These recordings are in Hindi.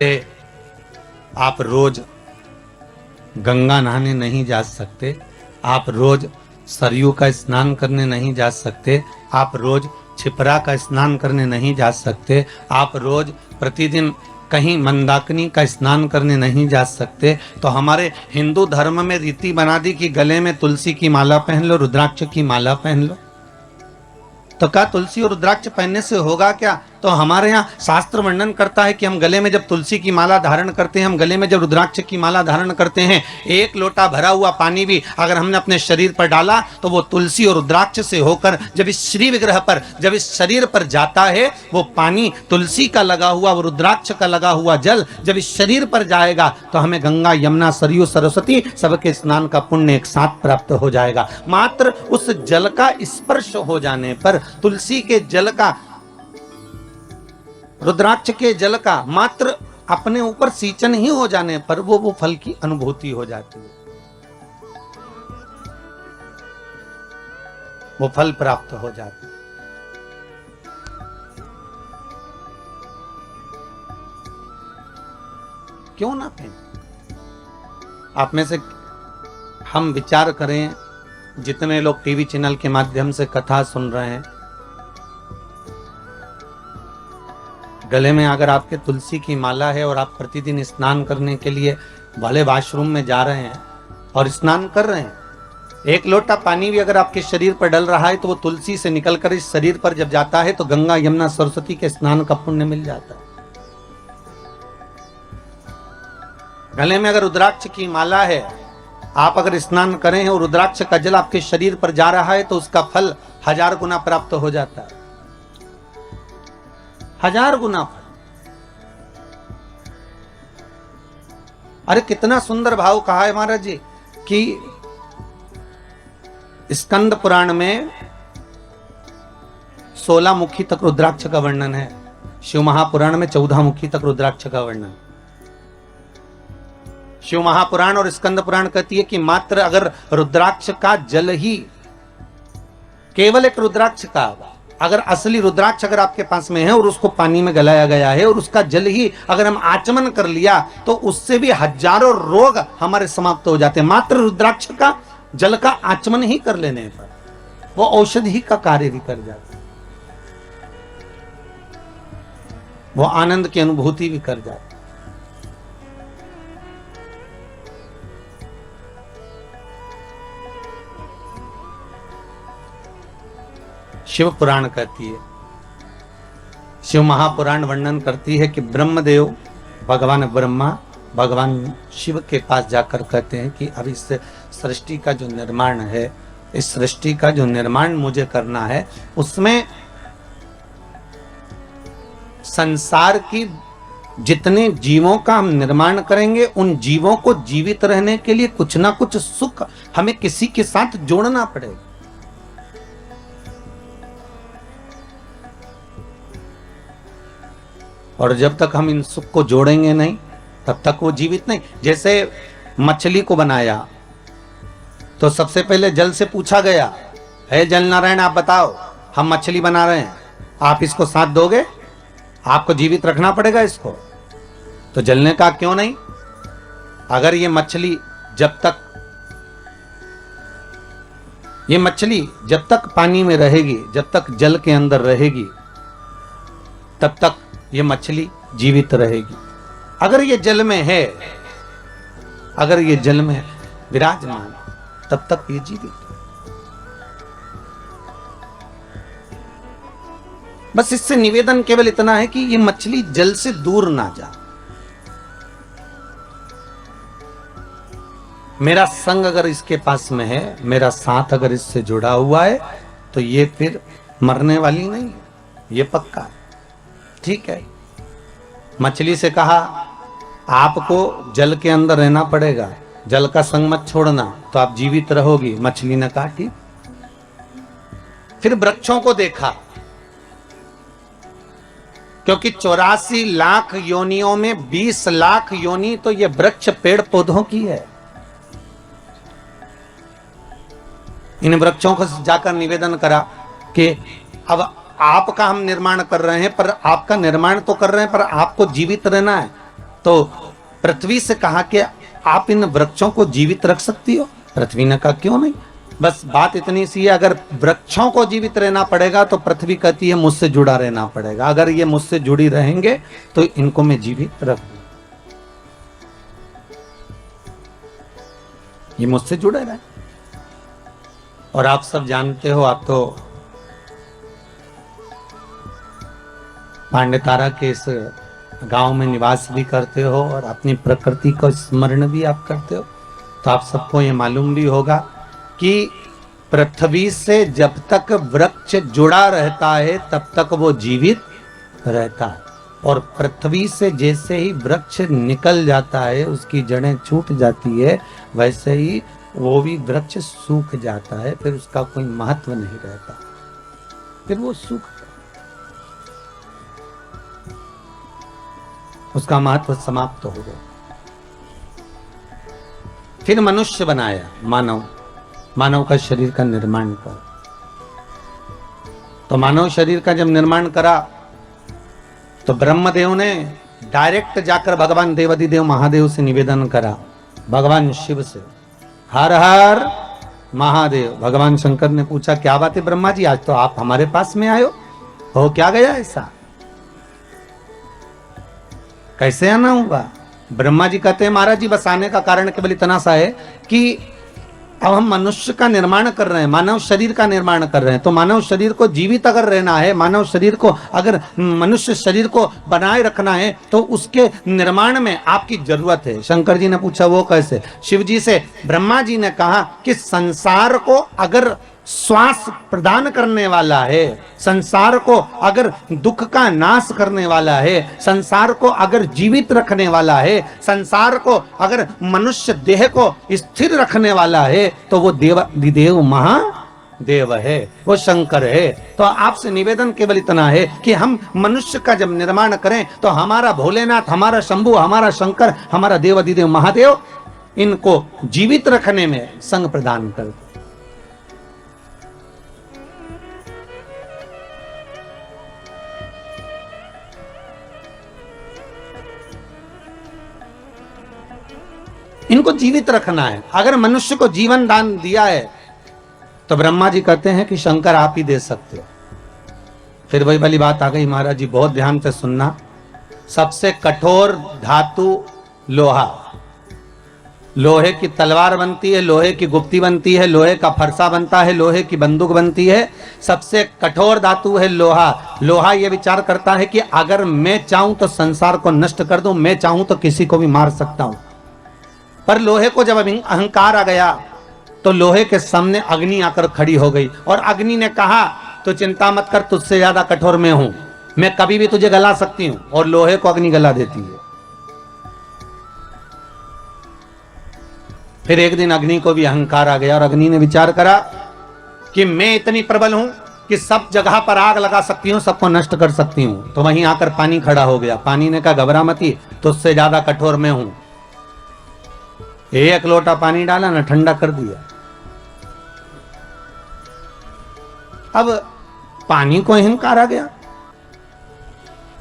आप रोज गंगा नहाने नहीं जा सकते, आप रोज सरयू का स्नान करने नहीं जा सकते, आप रोज छिपरा का स्नान करने नहीं जा सकते, आप रोज प्रतिदिन कहीं मंदाकिनी का स्नान करने नहीं जा सकते। तो हमारे हिंदू धर्म में रीति बना दी कि गले में तुलसी की माला पहन लो, रुद्राक्ष की माला पहन लो। तो क्या तुलसी और रुद्राक्ष पहनने से होगा क्या? तो हमारे यहाँ शास्त्र वर्णन करता है कि हम गले में जब तुलसी की माला धारण करते हैं, हम गले में जब रुद्राक्ष की माला धारण करते हैं, एक लोटा भरा हुआ पानी भी अगर हमने अपने शरीर पर डाला तो वो तुलसी और रुद्राक्ष से होकर जब इस श्री विग्रह पर, जब इस शरीर पर जाता है, वो पानी तुलसी का लगा हुआ, वो रुद्राक्ष का लगा हुआ जल जब इस शरीर पर जाएगा तो हमें गंगा, यमुना, सरयू, सरस्वती सबके स्नान का पुण्य एक साथ प्राप्त हो जाएगा। मात्र उस जल का स्पर्श हो जाने पर, तुलसी के जल का, रुद्राक्ष के जल का मात्र अपने ऊपर सींचन ही हो जाने पर वो फल की अनुभूति हो जाती है, वो फल प्राप्त हो जाता है। क्यों ना पहने? आप में से हम विचार करें, जितने लोग टीवी चैनल के माध्यम से कथा सुन रहे हैं, गले में अगर आपके तुलसी की माला है और आप प्रतिदिन स्नान करने के लिए भले वॉशरूम में जा रहे हैं और स्नान कर रहे हैं, एक लोटा पानी भी अगर आपके शरीर पर डल रहा है तो वो तुलसी से निकलकर इस शरीर पर जब जाता है तो गंगा, यमुना, सरस्वती के स्नान का पुण्य मिल जाता है। गले में अगर रुद्राक्ष की माला है, आप अगर स्नान करें और रुद्राक्ष का जल आपके शरीर पर जा रहा है तो उसका फल 1000 गुना प्राप्त हो जाता है, 1000 गुना फल। अरे कितना सुंदर भाव कहा है महाराज जी कि स्कंद पुराण में 16 मुखी तक रुद्राक्ष का वर्णन है, शिव महापुराण में 14 मुखी तक रुद्राक्ष का वर्णन। शिव महापुराण और स्कंद पुराण कहती है कि मात्र अगर रुद्राक्ष का जल ही, केवल एक रुद्राक्ष का, अगर असली रुद्राक्ष अगर आपके पास में है और उसको पानी में गलाया गया है और उसका जल ही अगर हम आचमन कर लिया तो उससे भी हजारों रोग हमारे समाप्त हो जाते हैं। मात्र रुद्राक्ष का जल का आचमन ही कर लेने पर वो औषधि का कार्य भी कर जाता है, वो आनंद की अनुभूति भी कर जाता है। शिव पुराण कहती है, शिव महापुराण वर्णन करती है कि ब्रह्मदेव, भगवान ब्रह्मा भगवान शिव के पास जाकर कहते हैं कि अब इस सृष्टि का जो निर्माण है, इस सृष्टि का जो निर्माण मुझे करना है, उसमें संसार की जितने जीवों का हम निर्माण करेंगे, उन जीवों को जीवित रहने के लिए कुछ ना कुछ सुख हमें किसी के साथ जोड़ना पड़ेगा। और जब तक हम इन सुख को जोड़ेंगे नहीं तब तक वो जीवित नहीं। जैसे मछली को बनाया तो सबसे पहले जल से पूछा गया, हे जल नारायण आप बताओ, हम मछली बना रहे हैं, आप इसको साथ दोगे? आपको जीवित रखना पड़ेगा इसको। तो जल ने कहा क्यों नहीं, अगर ये मछली जब तक पानी में रहेगी, जब तक जल के अंदर रहेगी, तब तक ये मछली जीवित रहेगी। अगर ये जल में है, अगर ये जल में विराजमान, तब तक ये जीवित। बस इससे निवेदन केवल इतना है कि ये मछली जल से दूर ना जा। मेरा संग अगर इसके पास में है, मेरा साथ अगर इससे जुड़ा हुआ है, तो ये फिर मरने वाली नहीं है, ये पक्का है। ठीक है, मछली से कहा आपको जल के अंदर रहना पड़ेगा, जल का संग मत छोड़ना तो आप जीवित रहोगी। मछली ने कहा ठीक। फिर वृक्षों को देखा, क्योंकि 84 लाख योनियों में 20 लाख योनि तो ये वृक्ष पेड़ पौधों की है। इन वृक्षों को जाकर निवेदन करा कि अब आपका हम निर्माण कर रहे हैं, पर आपका निर्माण तो कर रहे हैं, पर आपको जीवित रहना है, तो पृथ्वी से कहा कि आप इन वृक्षों को जीवित रख सकती हो। पृथ्वी ने कहा क्यों नहीं। बस बात इतनी सी है, अगर वृक्षों को जीवित रहना पड़ेगा तो पृथ्वी कहती है मुझसे जुड़ा रहना पड़ेगा। अगर ये मुझसे जुड़ी रहेंगे तो इनको मैं जीवित रखूं, ये मुझसे जुड़े रहे। और आप सब जानते हो, आप तो पांडेतारा के इस गांव में निवास भी करते हो और अपनी प्रकृति को स्मरण भी आप करते हो, तो आप सबको ये मालूम भी होगा कि पृथ्वी से जब तक वृक्ष जुड़ा रहता है तब तक वो जीवित रहता है, और पृथ्वी से जैसे ही वृक्ष निकल जाता है, उसकी जड़ें छूट जाती है, वैसे ही वो भी वृक्ष सूख जाता है, फिर उसका कोई महत्व नहीं रहता, फिर वो सूख, उसका महत्व समाप्त हो गया। फिर मनुष्य बनाया, मानव का शरीर का निर्माण कर। तो मानव शरीर का जब निर्माण करा तो ब्रह्मदेव ने डायरेक्ट जाकर भगवान देवाधिदेव महादेव से निवेदन करा, भगवान शिव से, हर हर महादेव। भगवान शंकर ने पूछा क्या बात है ब्रह्मा जी, आज तो आप हमारे पास में आयो, हो क्या गया ऐसा, कैसे आना होगा। ब्रह्मा जी कहते हैं महाराज जी बस आने का कारण केवल इतना सा है कि अब हम मनुष्य का निर्माण कर रहे हैं, मानव शरीर का निर्माण कर रहे हैं, तो मानव शरीर को जीवित अगर रहना है, मानव शरीर को अगर मनुष्य शरीर को बनाए रखना है तो उसके निर्माण में आपकी जरूरत है। शंकर जी ने पूछा वो कैसे। शिव जी से ब्रह्मा जी ने कहा कि संसार को अगर श्वास प्रदान करने वाला है, संसार को अगर दुख का नाश करने वाला है, संसार को अगर जीवित रखने वाला है, संसार को अगर मनुष्य देह को स्थिर रखने वाला है, तो वो देवाधिदेव महादेव है, वो शंकर है। तो आपसे निवेदन केवल इतना है कि हम मनुष्य का जब निर्माण करें तो हमारा भोलेनाथ, हमारा शंभु, हमारा शंकर, हमारा देवाधिदेव महादेव इनको जीवित रखने में संग प्रदान कर। इनको जीवित रखना है। अगर मनुष्य को जीवन दान दिया है तो ब्रह्मा जी कहते हैं कि शंकर आप ही दे सकते हो। फिर वही वाली बात आ गई, महाराज जी बहुत ध्यान से सुनना, सबसे कठोर धातु लोहा, लोहे की तलवार बनती है, लोहे की गुप्ती बनती है, लोहे का फरसा बनता है, लोहे की बंदूक बनती है, सबसे कठोर धातु है लोहा। लोहा ये विचार करता है कि अगर मैं चाहूं तो संसार को नष्ट कर दूं, मैं चाहूं तो किसी को भी मार सकता हूं। पर लोहे को जब अहंकार आ गया तो लोहे के सामने अग्नि आकर खड़ी हो गई, और अग्नि ने कहा तो चिंता मत कर, तुझसे ज्यादा कठोर मैं हूं, मैं कभी भी तुझे गला सकती हूं। और लोहे को अग्नि गला देती है। फिर एक दिन अग्नि को भी अहंकार आ गया और अग्नि ने विचार करा कि मैं इतनी प्रबल हूं कि सब जगह पर आग लगा सकती हूं, सबको नष्ट कर सकती हूं। तो वहीं आकर पानी खड़ा हो गया। पानी ने कहा घबरा मती, तुझसे ज्यादा कठोर मैं हूं। एक लोटा पानी डाला ना, ठंडा कर दिया। अब पानी को अहंकार आ गया,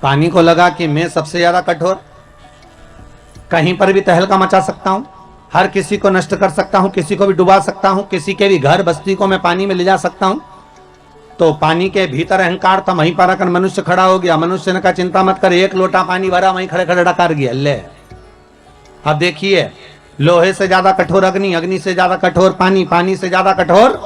पानी को लगा कि मैं सबसे ज्यादा कठोर, कहीं पर भी तहलका मचा सकता हूं, हर किसी को नष्ट कर सकता हूं, किसी को भी डुबा सकता हूं, किसी के भी घर बस्ती को मैं पानी में ले जा सकता हूं। तो पानी के भीतर अहंकार था, वहीं पर आकर मनुष्य खड़ा हो गया। मनुष्य ने कहा चिंता मत कर, एक लोटा पानी भरा, वहीं खड़े खड़े डकार गया। ले अब देखिए, लोहे से ज्यादा कठोर अग्नि, अग्नि से ज्यादा कठोर पानी, पानी से ज्यादा कठोर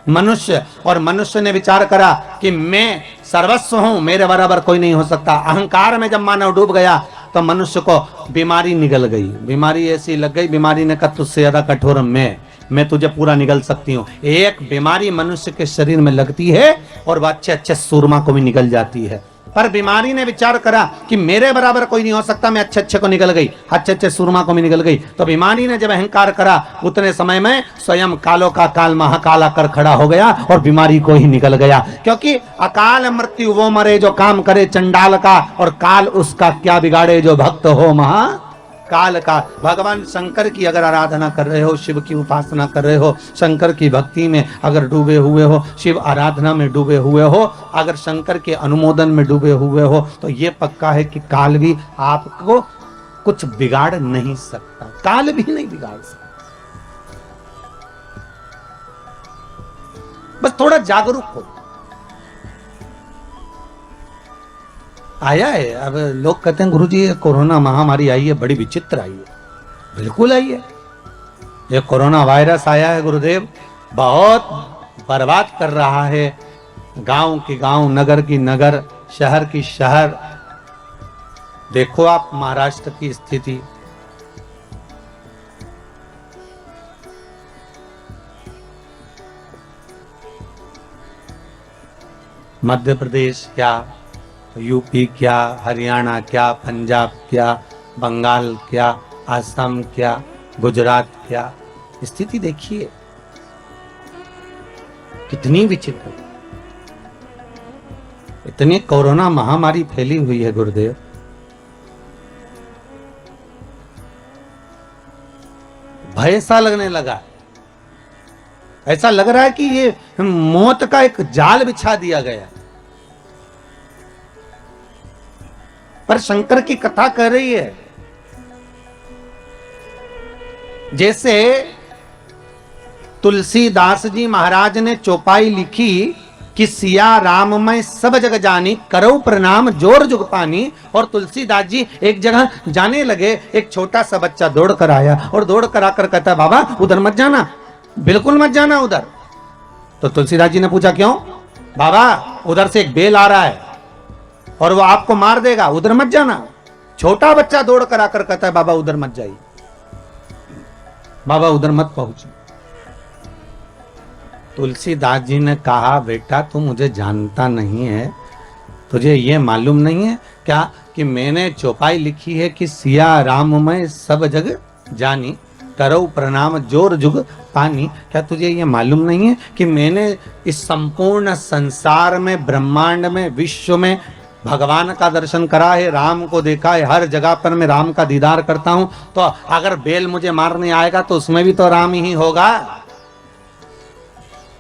मनुष्य। और मनुष्य ने विचार करा कि मैं सर्वस्व हूं, मेरे बराबर कोई नहीं हो सकता। अहंकार में जब मानव डूब गया तो मनुष्य को बीमारी निगल गई। बीमारी ऐसी लग गई, बीमारी ने कहा तुझसे ज्यादा कठोर मैं तुझे पूरा निगल सकती हूँ। एक बीमारी मनुष्य के शरीर में लगती है और वह अच्छे अच्छे सूरमा को भी निगल जाती है। पर बीमारी ने विचार करा कि मेरे बराबर कोई नहीं हो सकता, मैं अच्छे अच्छे को निकल गई, अच्छे अच्छे सूरमा को भी निकल गई। तो बीमारी ने जब अहंकार करा, उतने समय में स्वयं कालों का काल महाकाल आकर खड़ा हो गया और बीमारी को ही निकल गया। क्योंकि अकाल मृत्यु वो मरे जो काम करे चंडाल का, और काल उसका क्या बिगाड़े जो भक्त हो महाकाल का। भगवान शंकर की अगर आराधना कर रहे हो, शिव की उपासना कर रहे हो, शंकर की भक्ति में अगर डूबे हुए हो, शिव आराधना में डूबे हुए हो, अगर शंकर के अनुमोदन में डूबे हुए हो, तो ये पक्का है कि काल भी आपको कुछ बिगाड़ नहीं सकता, काल भी नहीं बिगाड़ सकता। बस थोड़ा जागरूक हो। आया है, अब लोग कहते हैं गुरुजी ये कोरोना महामारी आई है, बड़ी विचित्र आई है। बिल्कुल आई है। ये कोरोना वायरस आया है गुरुदेव, बहुत बर्बाद कर रहा है, गांव की गांव, नगर की नगर, शहर की शहर। देखो आप महाराष्ट्र की स्थिति, मध्य प्रदेश क्या, यूपी क्या, हरियाणा क्या, पंजाब क्या, बंगाल क्या, असम क्या, गुजरात क्या, स्थिति देखिए कितनी विचित्र। इतनी कोरोना महामारी फैली हुई है गुरुदेव। भय सा लगने लगा, ऐसा लग रहा है कि ये मौत का एक जाल बिछा दिया गया। पर शंकर की कथा कह रही है जैसे तुलसीदास जी महाराज ने चौपाई लिखी कि सिया राम मैं सब जग जानी, करो प्रणाम जोर जुग पानी। और तुलसीदास जी एक जगह जाने लगे, एक छोटा सा बच्चा दौड़ कर आया और दौड़ कर आकर कहता बाबा उधर मत जाना, बिल्कुल मत जाना उधर। तो तुलसीदास जी ने पूछा क्यों? बाबा उधर से एक बेल आ रहा है और वो आपको मार देगा, उधर मत जाना। छोटा बच्चा दौड़ कर आकर कहता है बाबा उधर मत जाइए, बाबा उधर मत पहुंचो। तुलसीदास जी ने कहा बेटा तू मुझे जानता नहीं है, तुझे ये मालूम नहीं है क्या कि मैंने चौपाई लिखी है कि सिया राम मैं सब जग जानी, करो प्रणाम जोर जुग पानी। क्या तुझे ये मालूम नहीं है कि मैंने इस संपूर्ण संसार में, ब्रह्मांड में, विश्व में भगवान का दर्शन करा है, राम को देखा है, हर जगह पर मैं राम का दीदार करता हूं। तो अगर बेल मुझे मारने आएगा तो उसमें भी तो राम ही होगा,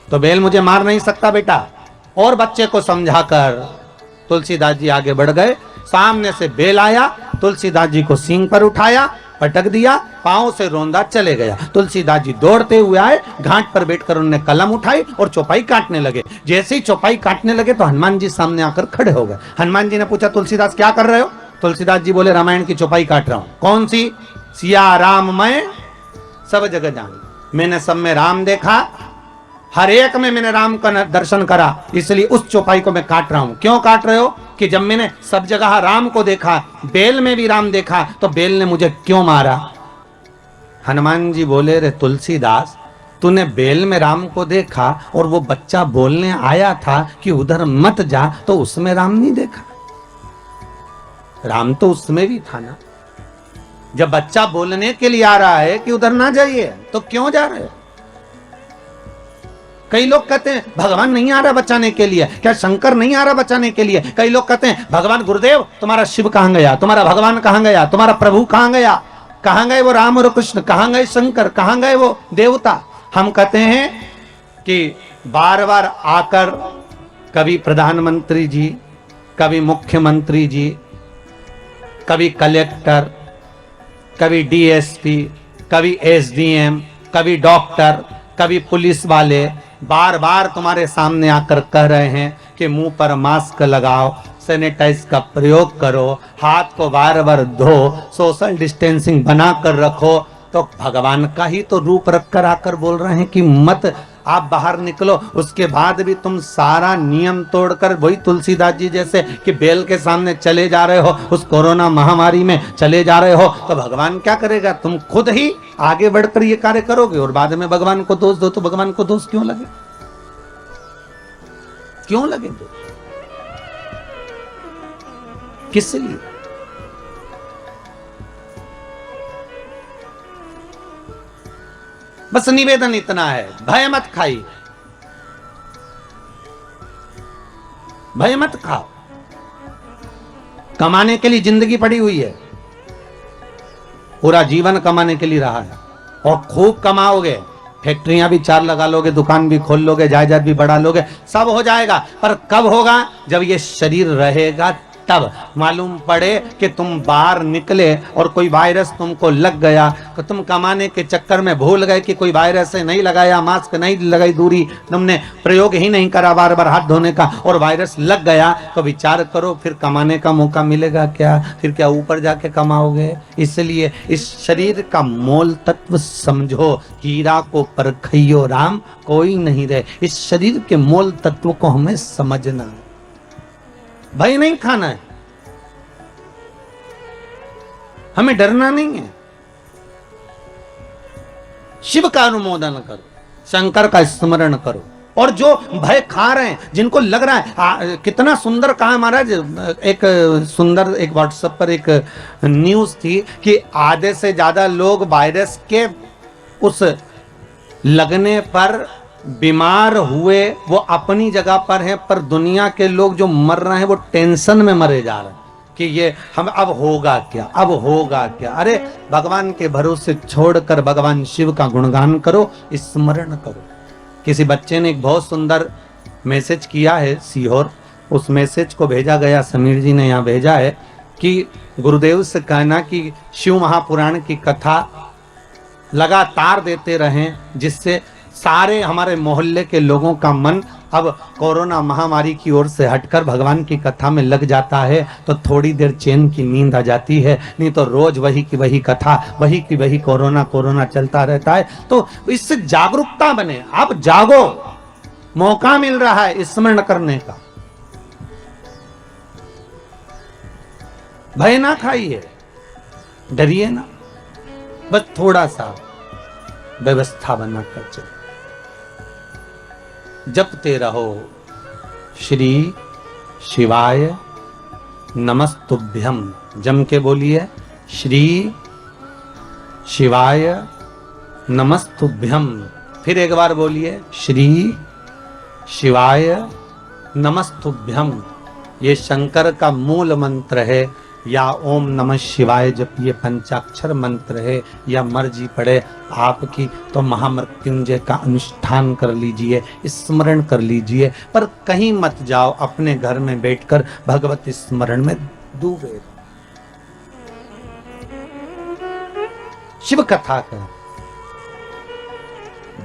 तो बेल मुझे मार नहीं सकता बेटा। और बच्चे को समझाकर तुलसीदास जी आगे बढ़ गए। सामने से बेल आया, तुलसीदास जी को सींग पर उठाया, पटक दिया, पांव से रोंदा चले गया। तुलसीदास जी दौड़ते हुए आए, घाट पर बैठकर उन्होंने कलम उठाई और चौपाई काटने लगे। जैसे ही चौपाई काटने लगे तो हनुमान जी सामने आकर खड़े हो गए। हनुमान जी ने पूछा तुलसीदास क्या कर रहे हो? तुलसीदास जी बोले रामायण की चौपाई काट रहा हूं। कौन सी? सिया राम मैं सब जगह जान, मैंने सब में राम देखा, हर एक में मैंने राम का दर्शन करा, इसलिए उस चौपाई को मैं काट रहा हूं। क्यों काट रहे हो? कि जब मैंने सब जगह राम को देखा, बेल में भी राम देखा, तो बेल ने मुझे क्यों मारा? हनुमान जी बोले रे तुलसीदास, तूने बेल में राम को देखा और वो बच्चा बोलने आया था कि उधर मत जा, तो उसमें राम नहीं देखा? राम तो उसमें भी था ना। जब बच्चा बोलने के लिए आ रहा है कि उधर ना जाइए, तो क्यों जा रहे हो? कई लोग कहते हैं भगवान नहीं आ रहा बचाने के लिए, क्या शंकर नहीं आ रहा बचाने के लिए? कई लोग कहते हैं भगवान गुरुदेव तुम्हारा शिव कहां गया, तुम्हारा भगवान कहां गया, तुम्हारा प्रभु कहां गया, कहां गए वो राम और कृष्ण, कहां गए शंकर, कहां गए वो देवता? हम कहते हैं कि बार बार आकर कभी प्रधानमंत्री जी, कभी मुख्यमंत्री जी, कभी कलेक्टर, कभी डीएसपी, कभी एसडीएम, कभी डॉक्टर, कभी पुलिस वाले बार बार तुम्हारे सामने आकर कह रहे हैं कि मुंह पर मास्क लगाओ, सैनिटाइज का प्रयोग करो, हाथ को बार बार धो, सोशल डिस्टेंसिंग बना कर रखो। तो भगवान का ही तो रूप रखकर आकर बोल रहे हैं कि मत आप बाहर निकलो। उसके बाद भी तुम सारा नियम तोड़कर वही तुलसीदास जी जैसे कि बेल के सामने चले जा रहे हो, उस कोरोना महामारी में चले जा रहे हो, तो भगवान क्या करेगा? तुम खुद ही आगे बढ़कर ये कार्य करोगे और बाद में भगवान को दोष दो, तो भगवान को दोष क्यों लगे? क्यों लगे दोष? किस लिए? बस निवेदन इतना है, भय मत खाइए, भय मत खाओ। कमाने के लिए जिंदगी पड़ी हुई है, पूरा जीवन कमाने के लिए रहा है और खूब कमाओगे, फैक्ट्रियां भी 4 लगा लोगे, दुकान भी खोल लोगे, जायदाद भी बढ़ा लोगे, सब हो जाएगा। पर कब होगा? जब ये शरीर रहेगा तब मालूम पड़े कि तुम बाहर निकले और कोई वायरस तुमको लग गया, तो तुम कमाने के चक्कर में भूल गए कि कोई वायरस है, नहीं लगाया मास्क, नहीं लगाई दूरी, तुमने प्रयोग ही नहीं करा बार बार हाथ धोने का, और वायरस लग गया, तो विचार करो फिर कमाने का मौका मिलेगा क्या? फिर क्या ऊपर जाके कमाओगे? इसलिए इस शरीर का मोल तत्व समझो, हीरा को परखइयो राम कोई नहीं रहे। इस शरीर के मोल तत्व को हमें समझना है। भय नहीं खाना है, हमें डरना नहीं है। शिव का अनुमोदन करो, शंकर का स्मरण करो। और जो भय खा रहे हैं, जिनको लग रहा है कितना सुंदर कहा महाराज, एक सुंदर एक व्हाट्सएप पर एक न्यूज थी कि आधे से ज्यादा लोग वायरस के उस लगने पर बीमार हुए वो अपनी जगह पर हैं, पर दुनिया के लोग जो मर रहे हैं वो टेंशन में मरे जा रहे हैं कि ये हम अब होगा क्या, अब होगा क्या। अरे भगवान के भरोसे छोड़कर भगवान शिव का गुणगान करो, स्मरण करो। किसी बच्चे ने एक बहुत सुंदर मैसेज किया है सीहोर, उस मैसेज को भेजा गया, समीर जी ने यहाँ भेजा है कि गुरुदेव से कहना कि शिव महापुराण की कथा लगातार देते रहें, जिससे सारे हमारे मोहल्ले के लोगों का मन अब कोरोना महामारी की ओर से हटकर भगवान की कथा में लग जाता है, तो थोड़ी देर चैन की नींद आ जाती है, नहीं तो रोज वही की वही कथा, वही की वही कोरोना कोरोना चलता रहता है। तो इससे जागरूकता बने, आप जागो, मौका मिल रहा है स्मरण करने का। भय ना खाइए, डरिए ना, बस थोड़ा सा व्यवस्था बनाकर चलो। जपते रहो श्री शिवाय नमस्तुभ्यम, जम के बोलिए श्री शिवाय नमस्तुभ्यम। फिर एक बार बोलिए श्री शिवाय नमस्तुभ्यम। ये शंकर का मूल मंत्र है, या ओम नमः शिवाय जब ये पंचाक्षर मंत्र है, या मर्जी पड़े आपकी तो महामृत्युंजय का अनुष्ठान कर लीजिए, स्मरण कर लीजिए, पर कहीं मत जाओ, अपने घर में बैठकर भगवत स्मरण में डूबे। शिव कथा कर,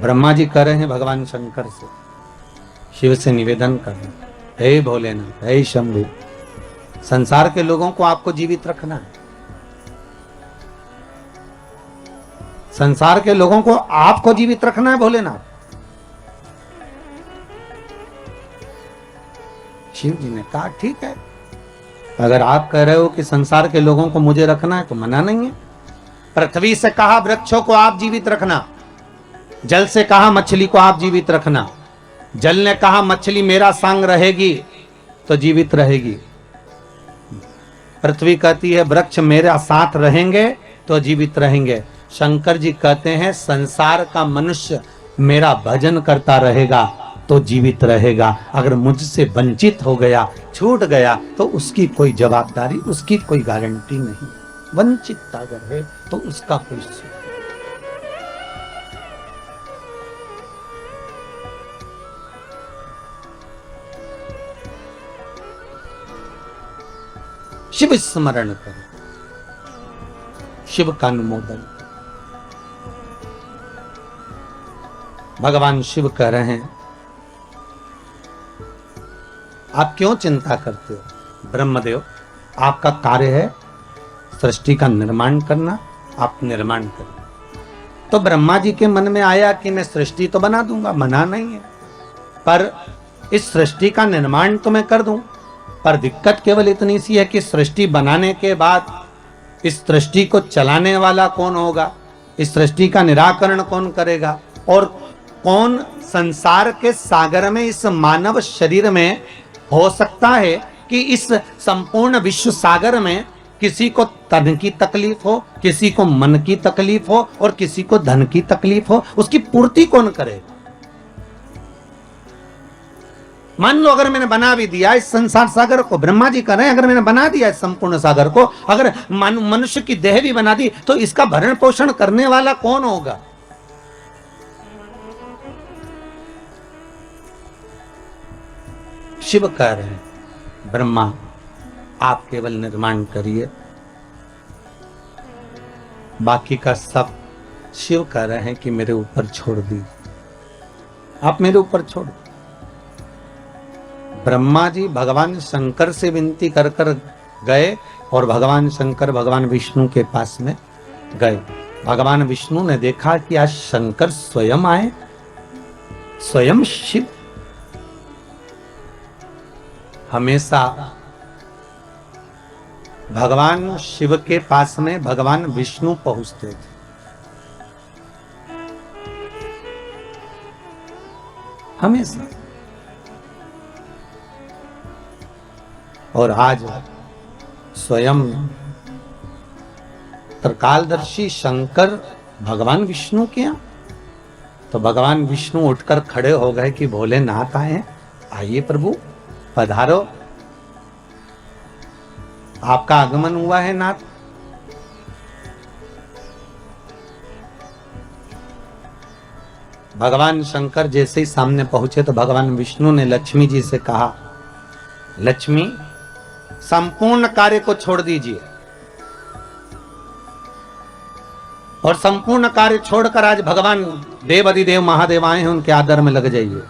ब्रह्मा जी कर रहे हैं भगवान शंकर से, शिव से निवेदन कर रहे हैं, हे भोलेनाथ, हे शंभु, संसार के लोगों को आपको जीवित रखना है, संसार के लोगों को आपको जीवित रखना है भोलेनाथ। शिव जी ने कहा ठीक है, अगर आप कह रहे हो कि संसार के लोगों को मुझे रखना है तो मना नहीं है। पृथ्वी से कहा वृक्षों को आप जीवित रखना, जल से कहा मछली को आप जीवित रखना, जल ने कहा मछली मेरा संग रहेगी तो जीवित रहेगी, पृथ्वी कहती है वृक्ष मेरा साथ रहेंगे तो जीवित रहेंगे। शंकर जी कहते हैं संसार का मनुष्य मेरा भजन करता रहेगा तो जीवित रहेगा, अगर मुझसे वंचित हो गया, छूट गया, तो उसकी कोई जवाबदारी, उसकी कोई गारंटी नहीं। वंचित अगर है तो उसका कोई सुख। शिव स्मरण करो, शिव का अनुमोदन। भगवान शिव कह रहे हैं आप क्यों चिंता करते हो? ब्रह्मदेव, आपका कार्य है सृष्टि का निर्माण करना, आप निर्माण करें। तो ब्रह्मा जी के मन में आया कि मैं सृष्टि तो बना दूंगा, मना नहीं है, पर इस सृष्टि का निर्माण तो मैं कर दूं, पर दिक्कत केवल इतनी सी है कि सृष्टि बनाने के बाद इस सृष्टि को चलाने वाला कौन होगा, इस सृष्टि का निराकरण कौन करेगा, और कौन संसार के सागर में इस मानव शरीर में हो सकता है कि इस संपूर्ण विश्व सागर में किसी को तन की तकलीफ हो, किसी को मन की तकलीफ हो और किसी को धन की तकलीफ हो, उसकी पूर्ति कौन करे? मान लो अगर मैंने बना भी दिया इस संसार सागर को, ब्रह्मा जी कह रहे हैं अगर मैंने बना दिया इस संपूर्ण सागर को, अगर मनुष्य की देह भी बना दी, तो इसका भरण पोषण करने वाला कौन होगा? शिव कह रहे हैं ब्रह्मा आप केवल निर्माण करिए, बाकी का सब शिव कह रहे हैं कि मेरे ऊपर छोड़ दी, आप मेरे ऊपर छोड़। ब्रह्मा जी भगवान शंकर से विनती कर कर गए और भगवान शंकर भगवान विष्णु के पास में गए। भगवान विष्णु ने देखा कि आज शंकर स्वयं आए, स्वयं शिव। हमेशा भगवान शिव के पास में भगवान विष्णु पहुंचते थे। हमेशा। और आज स्वयं त्रिकालदर्शी शंकर भगवान विष्णु के यहाँ, तो भगवान विष्णु उठकर खड़े हो गए कि भोलेनाथ आए हैं, आइए प्रभु पधारो, आपका आगमन हुआ है नाथ। भगवान शंकर जैसे ही सामने पहुंचे तो भगवान विष्णु ने लक्ष्मी जी से कहा, लक्ष्मी संपूर्ण कार्य को छोड़ दीजिए और संपूर्ण कार्य छोड़कर आज भगवान देव अधिदेव महादेव आए हैं, उनके आदर में लग जाइए।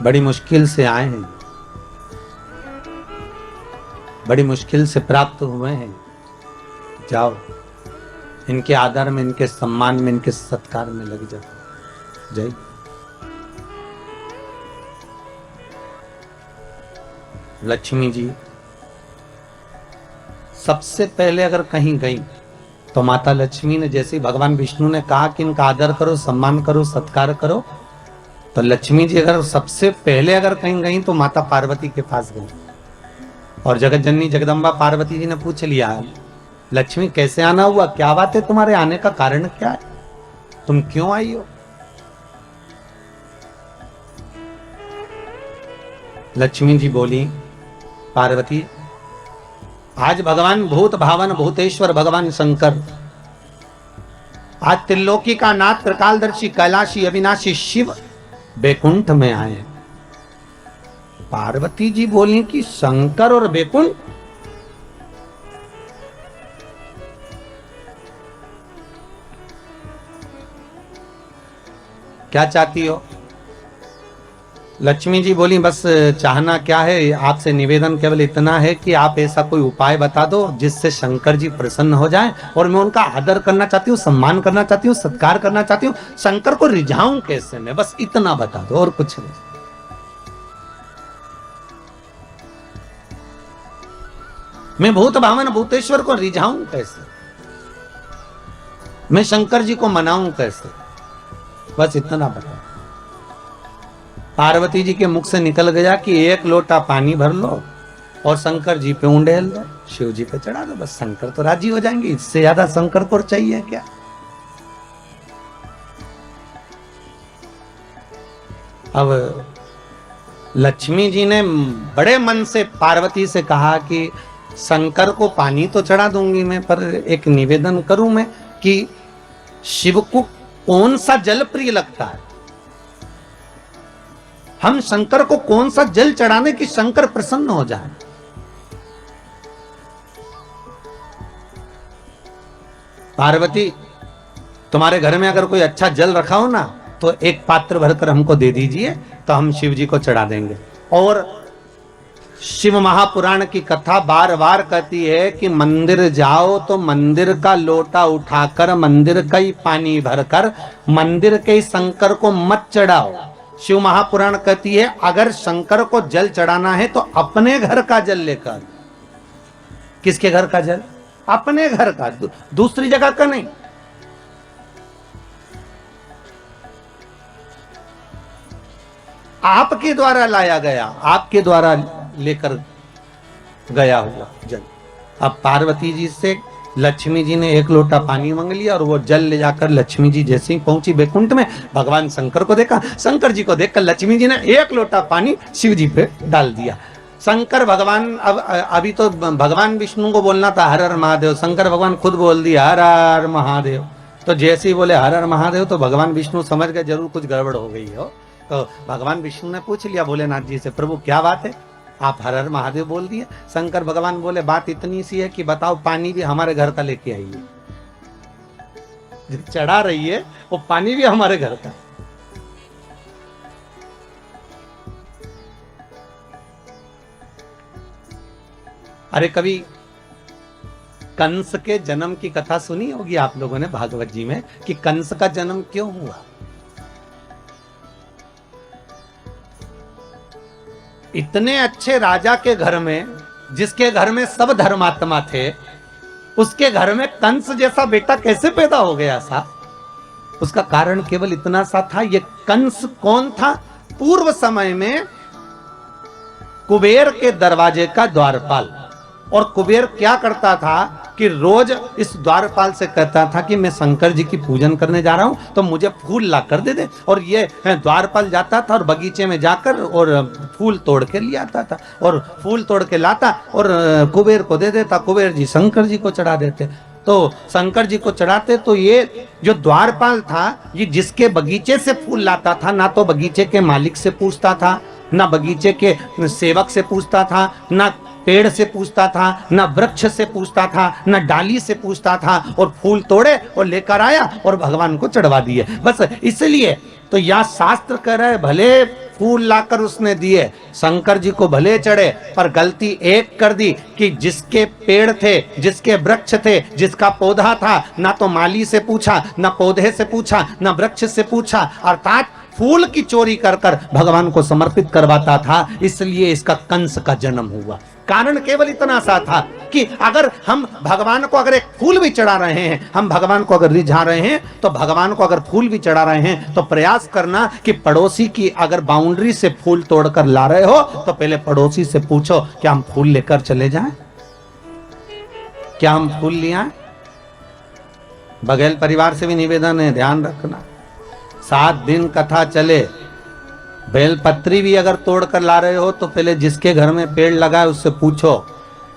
बड़ी मुश्किल से आए हैं, बड़ी मुश्किल से प्राप्त हुए हैं, जाओ इनके आदर में, इनके सम्मान में, इनके सत्कार में लग जाओ। जय। लक्ष्मी जी सबसे पहले अगर कहीं गई तो माता लक्ष्मी ने जैसे ही भगवान विष्णु ने कहा कि इनका आदर करो, सम्मान करो, सत्कार करो, तो लक्ष्मी जी अगर सबसे पहले अगर कहीं गई तो माता पार्वती के पास गई और जगत जननी जगदम्बा पार्वती जी ने पूछ लिया, लक्ष्मी कैसे आना हुआ, क्या बात है, तुम्हारे आने का कारण क्या है, तुम क्यों आई हो? लक्ष्मी जी बोली, पार्वती आज भगवान भूत भावन भूतेश्वर भगवान शंकर, आज त्रिलोकी का नाथ त्रिकालदर्शी कैलाशी अविनाशी शिव बैकुंठ में आए। पार्वती जी बोली कि शंकर और बैकुंठ? क्या चाहती हो? लक्ष्मी जी बोली, बस चाहना क्या है, आपसे निवेदन केवल इतना है कि आप ऐसा कोई उपाय बता दो जिससे शंकर जी प्रसन्न हो जाएं और मैं उनका आदर करना चाहती हूँ, सम्मान करना चाहती हूँ, सत्कार करना चाहती हूँ, शंकर को रिझाऊं कैसे मैं, बस इतना बता दो और कुछ नहीं। मैं भूत भावन भूतेश्वर को रिझाऊं कैसे, मैं शंकर जी को मनाऊं कैसे, बस इतना बता। पार्वती जी के मुख से निकल गया कि एक लोटा पानी भर लो और शंकर जी पे उंडेल दो, शिव जी पे चढ़ा दो, बस शंकर तो राजी हो जाएंगे। इससे ज्यादा शंकर को चाहिए क्या? अब लक्ष्मी जी ने बड़े मन से पार्वती से कहा कि शंकर को पानी तो चढ़ा दूंगी मैं, पर एक निवेदन करूं मैं कि शिव को कौन सा जल प्रिय लगता है, हम शंकर को कौन सा जल चढ़ाने की शंकर प्रसन्न हो जाए। पार्वती तुम्हारे घर में अगर कोई अच्छा जल रखा हो ना तो एक पात्र भरकर हमको दे दीजिए, तो हम शिव जी को चढ़ा देंगे। और शिव महापुराण की कथा बार बार कहती है कि मंदिर जाओ तो मंदिर का लोटा उठाकर मंदिर का ही पानी भरकर मंदिर के शंकर को मत चढ़ाओ। शिव महापुराण कहती है अगर शंकर को जल चढ़ाना है तो अपने घर का जल लेकर। किसके घर का जल? अपने घर का, दूसरी जगह का नहीं। आपके द्वारा लाया गया, आपके द्वारा लेकर गया हुआ जल। अब पार्वती जी से लक्ष्मी जी ने एक लोटा पानी मांग लिया और वो जल ले जाकर लक्ष्मी जी जैसे ही पहुंची बैकुंठ में, भगवान शंकर को देखा, शंकर जी को देखकर लक्ष्मी जी ने एक लोटा पानी शिव जी पे डाल दिया। शंकर भगवान, अब अभी तो भगवान विष्णु को बोलना था हर हर महादेव, शंकर भगवान खुद बोल दिया हर हर महादेव। तो जैसे ही बोले हर हर महादेव तो भगवान विष्णु समझ गए जरूर कुछ गड़बड़ हो गई हो, तो भगवान विष्णु ने पूछ लिया भोलेनाथ जी से, प्रभु क्या बात है, आप हर हर महादेव बोल दिए। शंकर भगवान बोले, बात इतनी सी है कि बताओ पानी भी हमारे घर का लेके आइए, चढ़ा रही है वो पानी भी हमारे घर का। अरे कभी कंस के जन्म की कथा सुनी होगी आप लोगों ने भागवत जी में, कि कंस का जन्म क्यों हुआ। इतने अच्छे राजा के घर में, जिसके घर में सब धर्मात्मा थे, उसके घर में कंस जैसा बेटा कैसे पैदा हो गया सा। उसका कारण केवल इतना सा था, ये कंस कौन था, पूर्व समय में कुबेर के दरवाजे का द्वारपाल। और कुबेर क्या करता था कि रोज इस द्वारपाल से कहता था कि मैं शंकर जी की पूजन करने जा रहा हूं, तो मुझे फूल ला कर दे दे। और ये द्वारपाल जाता था और बगीचे में जाकर और फूल तोड़ के ले आता था, और फूल तोड़ के लाता और कुबेर को दे देता। कुबेर जी शंकर जी को चढ़ा देते। तो शंकर जी को चढ़ाते तो ये जो द्वारपाल था, ये जिसके बगीचे से फूल लाता था, ना तो बगीचे के मालिक से पूछता था, ना बगीचे के सेवक से पूछता था, ना पेड़ से पूछता था, ना वृक्ष से पूछता था, ना डाली से पूछता था, और फूल तोड़े और लेकर आया और भगवान को चढ़वा दिए। बस इसलिए तो यह शास्त्र कह रहे, भले फूल लाकर उसने दिए, शंकर जी को भले चढ़े, पर गलती एक कर दी कि जिसके पेड़ थे, जिसके वृक्ष थे, जिसका पौधा था, ना तो माली से पूछा, ना पौधे से पूछा, ना वृक्ष से पूछा, अर्थात फूल की चोरी कर कर भगवान को समर्पित करवाता था। इसलिए इसका कंस का जन्म हुआ। कारण केवल इतना सा था कि अगर हम भगवान को अगर एक फूल भी चढ़ा रहे हैं, हम भगवान को अगर रिझा रहे हैं, तो भगवान को अगर फूल भी चढ़ा रहे हैं तो प्रयास करना कि पड़ोसी की अगर बाउंड्री से फूल तोड़कर ला रहे हो तो पहले पड़ोसी से पूछो क्या हम फूल लेकर चले जाएं, क्या हम फूल ले आए। बघेल परिवार से भी निवेदन है, ध्यान रखना, 7 दिन कथा चले, बेलपत्री भी अगर तोड़ कर ला रहे हो तो पहले जिसके घर में पेड़ लगा है उससे पूछो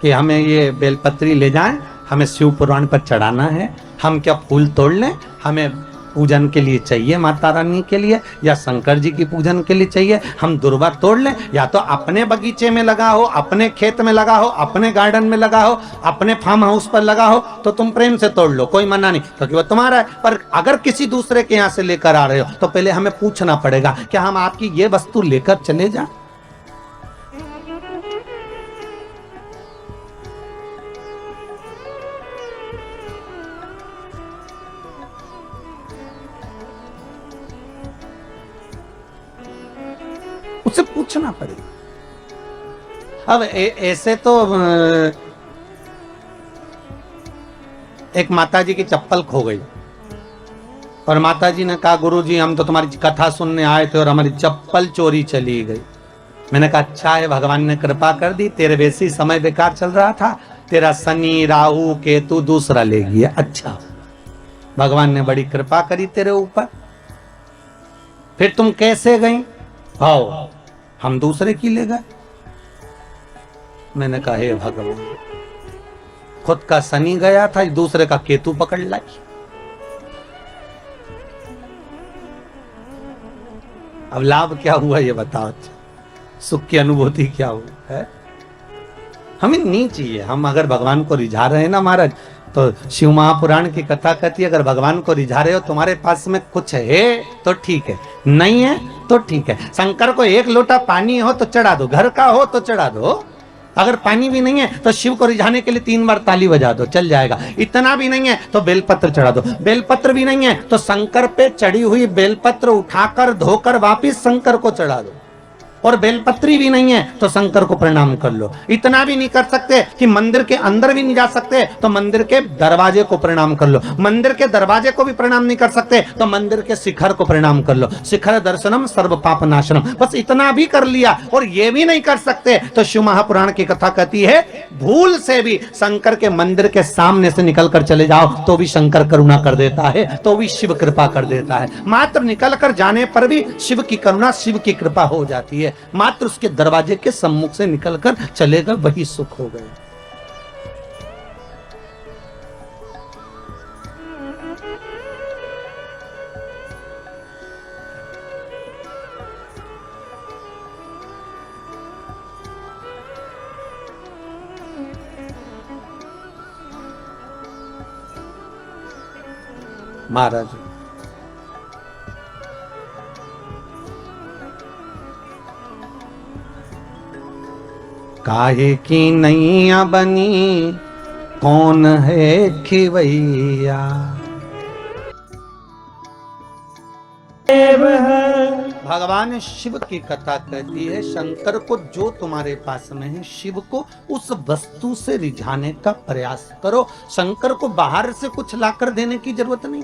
कि हमें ये बेलपत्री ले जाएं, हमें शिव पुराण पर चढ़ाना है, हम क्या फूल तोड़ लें, हमें पूजन के लिए चाहिए माता रानी के लिए, या शंकर जी की पूजन के लिए चाहिए, हम दुर्वा तोड़ लें। या तो अपने बगीचे में लगा हो, अपने खेत में लगा हो, अपने गार्डन में लगा हो, अपने फार्म हाउस पर लगा हो, तो तुम प्रेम से तोड़ लो, कोई मना नहीं, क्योंकि वो तुम्हारा है। पर अगर किसी दूसरे के यहाँ से लेकर आ रहे हो तो पहले हमें पूछना पड़ेगा क्या हम आपकी ये वस्तु लेकर चले जाएं। उससे पूछना पड़ेगा। अब ऐसे तो एक माताजी की चप्पल खो गई और माताजी ने कहा गुरुजी हम तो तुम्हारी कथा सुनने आए थे और हमारी चप्पल चोरी चली गई। मैंने कहा अच्छा है, भगवान ने कृपा कर दी, तेरे वैसे ही समय बेकार चल रहा था, तेरा शनि राहु केतु दूसरा ले गया। अच्छा, भगवान ने बड़ी कृपा करी तेरे ऊपर। फिर तुम कैसे गई? आओ हम दूसरे की ले गए। मैंने कहा हे भगवान, खुद का शनि गया था, दूसरे का केतु पकड़ लाई। अब लाभ क्या हुआ ये बताओ, सुख की अनुभूति क्या हुआ है? हमें नहीं चाहिए। हम अगर भगवान को रिझा रहे हैं ना महाराज, तो शिव महापुराण की कथा कहती है अगर भगवान को रिझा रहे हो, तुम्हारे पास में कुछ है तो ठीक है, नहीं है तो ठीक है। शंकर को 1 लोटा पानी हो तो चढ़ा दो, घर का हो तो चढ़ा दो। अगर पानी भी नहीं है तो शिव को रिझाने के लिए 3 बार ताली बजा दो, चल जाएगा। इतना भी नहीं है तो बेलपत्र चढ़ा दो। बेलपत्र भी नहीं है तो शंकर पे चढ़ी हुई बेलपत्र उठाकर धोकर वापिस शंकर को चढ़ा दो। और बेलपत्री भी नहीं है तो शंकर को प्रणाम कर लो। इतना भी नहीं कर सकते कि मंदिर के अंदर भी नहीं जा सकते तो मंदिर के दरवाजे को प्रणाम कर लो। मंदिर के दरवाजे को भी प्रणाम नहीं कर सकते तो मंदिर के शिखर को प्रणाम कर लो। शिखर दर्शनम सर्व पाप नाशनम। बस इतना भी कर लिया और ये भी नहीं कर सकते तो शिव महापुराण की कथा कहती है भूल से भी शंकर के मंदिर के सामने से निकल कर चले जाओ तो भी शंकर करुणा कर देता है, तो भी शिव कृपा कर देता है। मात्र निकल कर जाने पर भी शिव की करुणा, शिव की कृपा हो जाती है। मात्र उसके दरवाजे के सम्मुख से निकलकर चलेगा वही सुख हो गया। महाराज काहे की नैया बनी कौन है खिवैया। भगवान शिव की कथा कहती है शंकर को जो तुम्हारे पास में है शिव को उस वस्तु से रिझाने का प्रयास करो। शंकर को बाहर से कुछ लाकर देने की जरूरत नहीं।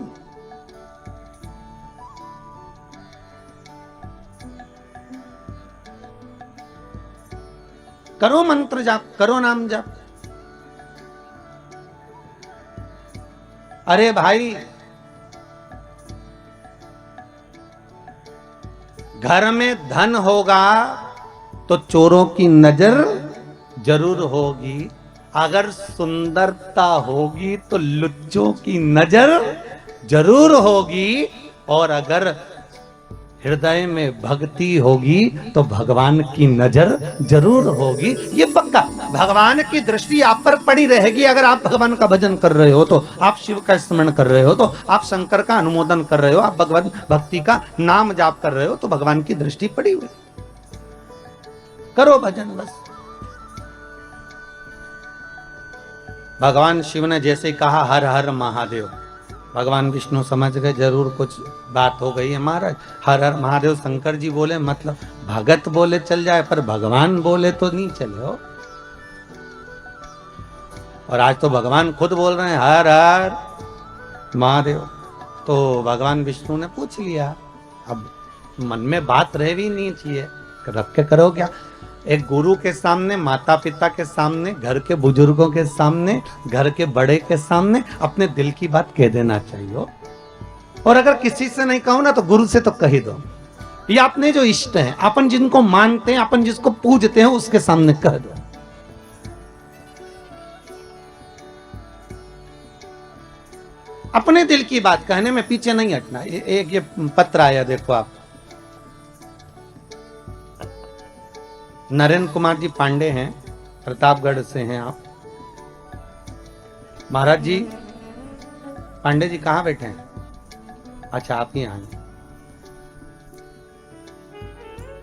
करो मंत्र जाप, करो नाम जाप। अरे भाई घर में धन होगा तो चोरों की नजर जरूर होगी, अगर सुंदरता होगी तो लुच्चों की नजर जरूर होगी, और अगर हृदय में भक्ति होगी तो भगवान की नजर जरूर होगी। ये पक्का भगवान की दृष्टि आप पर पड़ी रहेगी। अगर आप भगवान का भजन कर रहे हो तो, आप शिव का स्मरण कर रहे हो तो, आप शंकर का अनुमोदन कर रहे हो, आप भगवान भक्ति का नाम जाप कर रहे हो तो भगवान की दृष्टि पड़ी हुई। करो भजन बस। भगवान शिव ने जैसे कहा हर हर महादेव, भगवान विष्णु समझ गए जरूर कुछ बात हो गई है महाराज। हर हर महादेव शंकर जी बोले मतलब भगत बोले चल जाए, पर भगवान बोले तो नहीं चले हो। और आज तो भगवान खुद बोल रहे हैं हर हर महादेव। तो भगवान विष्णु ने पूछ लिया, अब मन में बात रह भी नहीं चाहिए, रख के करो क्या। एक गुरु के सामने, माता पिता के सामने, घर के बुजुर्गों के सामने, घर के बड़े के सामने अपने दिल की बात कह देना चाहिए। और अगर किसी से नहीं कहो ना तो गुरु से तो कह दो। ये अपने जो इष्ट हैं, अपन जिनको मानते हैं, अपन जिसको पूजते हैं उसके सामने कह दो। अपने दिल की बात कहने में पीछे नहीं हटना। एक ये पत्र आया देखो आप, नरेंद्र कुमार जी पांडे हैं, प्रतापगढ़ से हैं आप। महाराज जी, पांडे जी कहाँ बैठे हैं? अच्छा आप ही आए।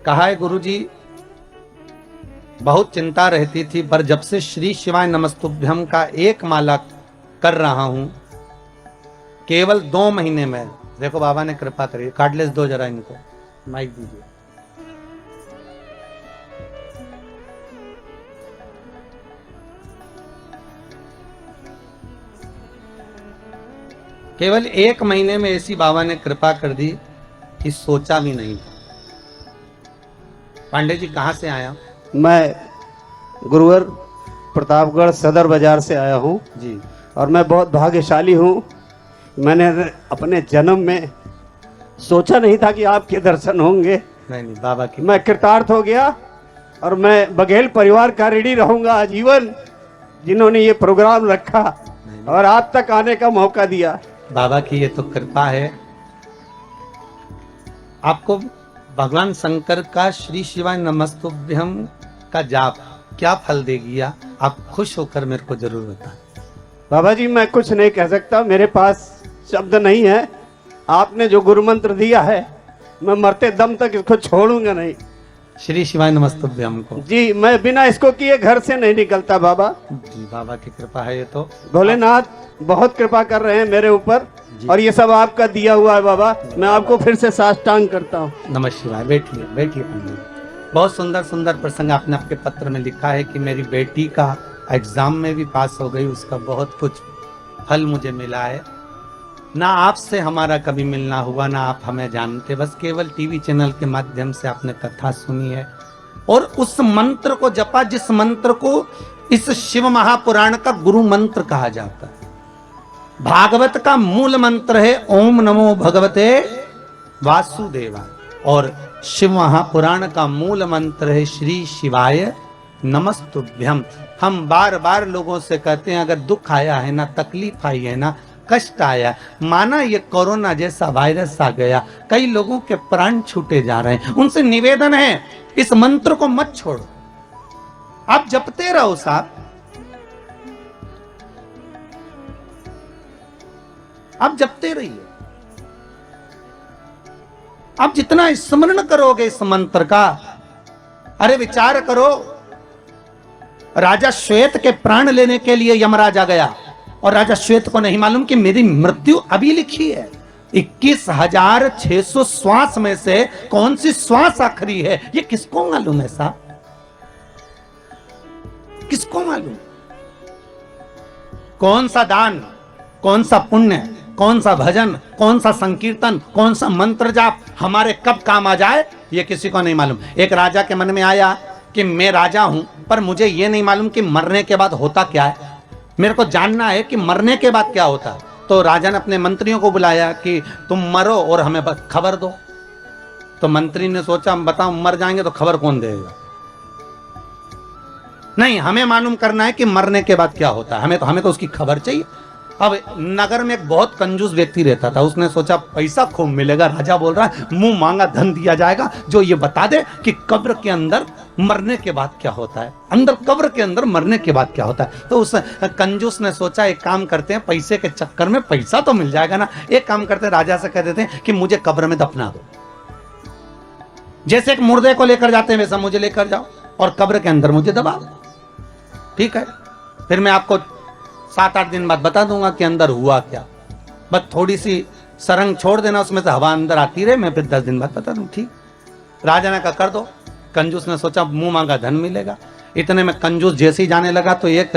कहा है गुरु जी, बहुत चिंता रहती थी पर जब से श्री शिवाय नमस्तुभ्यम का एक माला कर रहा हूं, केवल 2 महीने में, देखो बाबा ने कृपा करी, कार्डलेस दो जरा इनको, माइक दीजिए। केवल 1 महीने में ऐसी बाबा ने कृपा कर दी कि सोचा भी नहीं था। पांडे जी कहाँ से आया? मैं गुरुवर प्रतापगढ़ सदर बाजार से आया हूँ जी। और मैं बहुत भाग्यशाली हूँ। मैंने अपने जन्म में सोचा नहीं था कि आपके दर्शन होंगे। नहीं बाबा की, मैं कृतार्थ हो गया और मैं बघेल परिवार का ऋणी रहूंगा आजीवन, जिन्होंने ये प्रोग्राम रखा और आप तक आने का मौका दिया। बाबा की ये तो कृपा है। आपको भगवान शंकर का श्री शिवाय नमस्तुभ्यम का जाप क्या फल देगी, आप खुश होकर मेरे को जरूर बताएं। बाबा जी मैं कुछ नहीं कह सकता, मेरे पास शब्द नहीं है। आपने जो गुरु मंत्र दिया है मैं मरते दम तक इसको छोड़ूंगा नहीं। श्री शिवाय नमस्तुभ्यम को जी मैं बिना इसको किए घर से नहीं निकलता बाबा जी। बाबा की कृपा है। ये तो भोलेनाथ बहुत कृपा कर रहे हैं मेरे ऊपर और ये सब आपका दिया हुआ है बाबा। मैं आपको फिर से साष्टांग करता हूँ। नमः शिवाय। बैठिए बैठिए। बहुत सुंदर सुंदर प्रसंग आपने आपके पत्र में लिखा है कि मेरी बेटी का एग्जाम में भी पास हो गई, उसका बहुत कुछ फल मुझे मिला है। ना आपसे हमारा कभी मिलना हुआ, ना आप हमें जानते, बस केवल टीवी चैनल के माध्यम से आपने कथा सुनी है और उस मंत्र को जपा जिस मंत्र को इस शिव महापुराण का गुरु मंत्र कहा जाता है। भागवत का मूल मंत्र है ओम नमो भगवते वासुदेवाय और शिव महापुराण का मूल मंत्र है श्री शिवाय नमस्तुभ्यम। हम बार बार लोगों से कहते हैं अगर दुख आया है ना, तकलीफ आई है ना, कष्ट आया, माना ये कोरोना जैसा वायरस आ गया, कई लोगों के प्राण छूटे जा रहे हैं, उनसे निवेदन है इस मंत्र को मत छोड़ो, आप जपते रहो साहब, आप जपते रहिए। आप जितना स्मरण करोगे इस मंत्र का, अरे विचार करो, राजा श्वेत के प्राण लेने के लिए यमराजा गया और राजा श्वेत को नहीं मालूम कि मेरी मृत्यु अभी लिखी है। 21,600 श्वास में से कौन सी श्वास आखिरी है, ये किसको मालूम है साहब? किसको मालूम? कौन सा दान, कौन सा पुण्य, कौन सा भजन, कौन सा संकीर्तन, कौन सा मंत्र जाप हमारे कब काम आ जाए, ये किसी को नहीं मालूम। एक राजा के मन में आया कि मैं राजा हूं, पर मुझे ये नहीं मालूम कि मरने के बाद होता क्या है, मेरे को जानना है कि मरने के बाद क्या होता है। तो राजा ने अपने मंत्रियों को बुलाया कि तुम मरो और हमें खबर दो। तो मंत्री ने सोचा, बताओ मर जाएंगे तो खबर कौन देगा? नहीं, हमें मालूम करना है कि मरने के बाद क्या होता है, हमें तो उसकी खबर चाहिए। अब नगर में एक बहुत कंजूस व्यक्ति रहता था, उसने सोचा पैसा खूब मिलेगा, राजा बोल रहा है मुंह मांगा धन दिया जाएगा, जो ये बता दे कि कब्र के अंदर मरने के बाद क्या होता है, अंदर कब्र के अंदर मरने के बाद क्या होता है। तो उस कंजूस ने सोचा एक काम करते हैं, पैसे के चक्कर में पैसा तो मिल जाएगा ना, एक काम करते हैं राजा से कह देते हैं कि मुझे कब्र में दफना दो। जैसे एक मुर्दे को लेकर जाते हैं वैसा मुझे लेकर जाओ और कब्र के अंदर मुझे दबा दो, ठीक है? फिर मैं आपको 7-8 दिन बाद बता दूंगा कि अंदर हुआ क्या, बस थोड़ी सी सरंग छोड़ देना, उसमें से हवा अंदर आती रहे, मैं फिर 10 दिन बाद बता दूं, ठीक? राजा ने कहा कर दो। कंजूस ने सोचा मुंह मांगा धन मिलेगा। इतने में कंजूस जैसे ही जाने लगा तो एक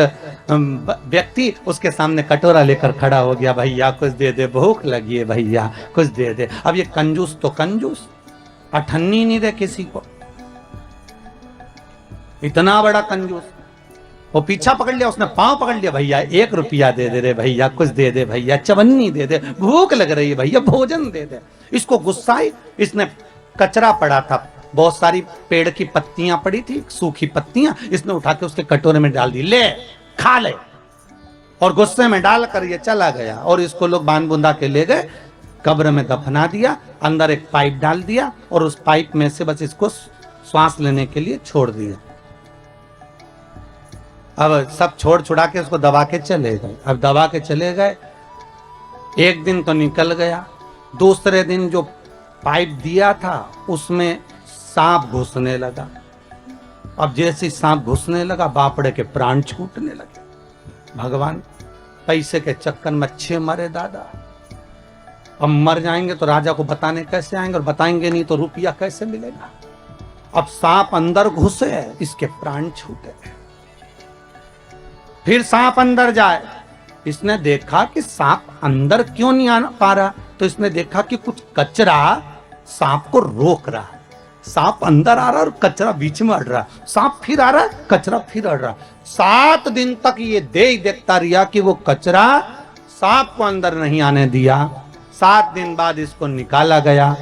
व्यक्ति उसके सामने कटोरा लेकर खड़ा हो गया, भैया कुछ दे दे, भूख लगी है भैया, कुछ दे दे। अब ये कंजूस तो कंजूस, अठन्नी नहीं दे किसी को, इतना बड़ा कंजूस। वो पीछा पकड़ लिया, उसने पांव पकड़ लिया, भैया 1 रुपया दे दे रे भैया, कुछ दे दे भैया, चवन्नी दे दे, भूख लग रही है भैया, भोजन दे दे। इसको गुस्सा आई, इसने कचरा पड़ा था, बहुत सारी पेड़ की पत्तियां पड़ी थी, सूखी पत्तियां, इसने उठा के उसके कटोरे में डाल दी, ले खा ले। और गुस्से में डालकर ये चला गया और इसको लोग बांध बुंदा के ले गए, कब्र में दफना दिया, अंदर एक पाइप डाल दिया और उस पाइप में से बस इसको श्वास लेने के लिए छोड़ दिया। अब सब छोड़ छुड़ा के उसको दबा के चले गए। अब दबा के चले गए, एक दिन तो निकल गया, दूसरे दिन जो पाइप दिया था उसमें सांप घुसने लगा। अब जैसे सांप घुसने लगा, बापड़े के प्राण छूटने लगे। भगवान, पैसे के चक्कर में 6 मरे दादा। अब मर जाएंगे तो राजा को बताने कैसे आएंगे, और बताएंगे नहीं तो रुपया कैसे मिलेगा। अब सांप अंदर घुसे, इसके प्राण छूटे। फिर सांप अंदर जाए, इसने देखा कि सांप अंदर क्यों नहीं आ पा रहा, तो इसने देखा कि कुछ कचरा सांप को रोक रहा है। सांप अंदर आ रहा और कचरा बीच में अड़ रहा, सांप फिर आ रहा, कचरा फिर अड़ रहा। 7 दिन तक ये देखता रहा कि वो कचरा सांप को अंदर नहीं आने दिया। 7 दिन बाद इसको निकाला गया,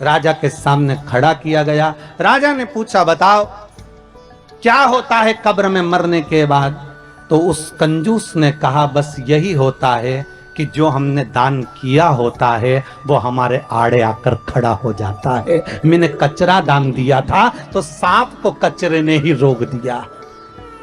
राजा के सामने खड़ा किया गया। राजा ने पूछा, बताओ क्या होता है कब्र में मरने के बाद? तो उस कंजूस ने कहा, बस यही होता है कि जो हमने दान किया होता है वो हमारे आड़े आकर खड़ा हो जाता है। मैंने कचरा दान दिया था तो सांप को कचरे ने ही रोक दिया।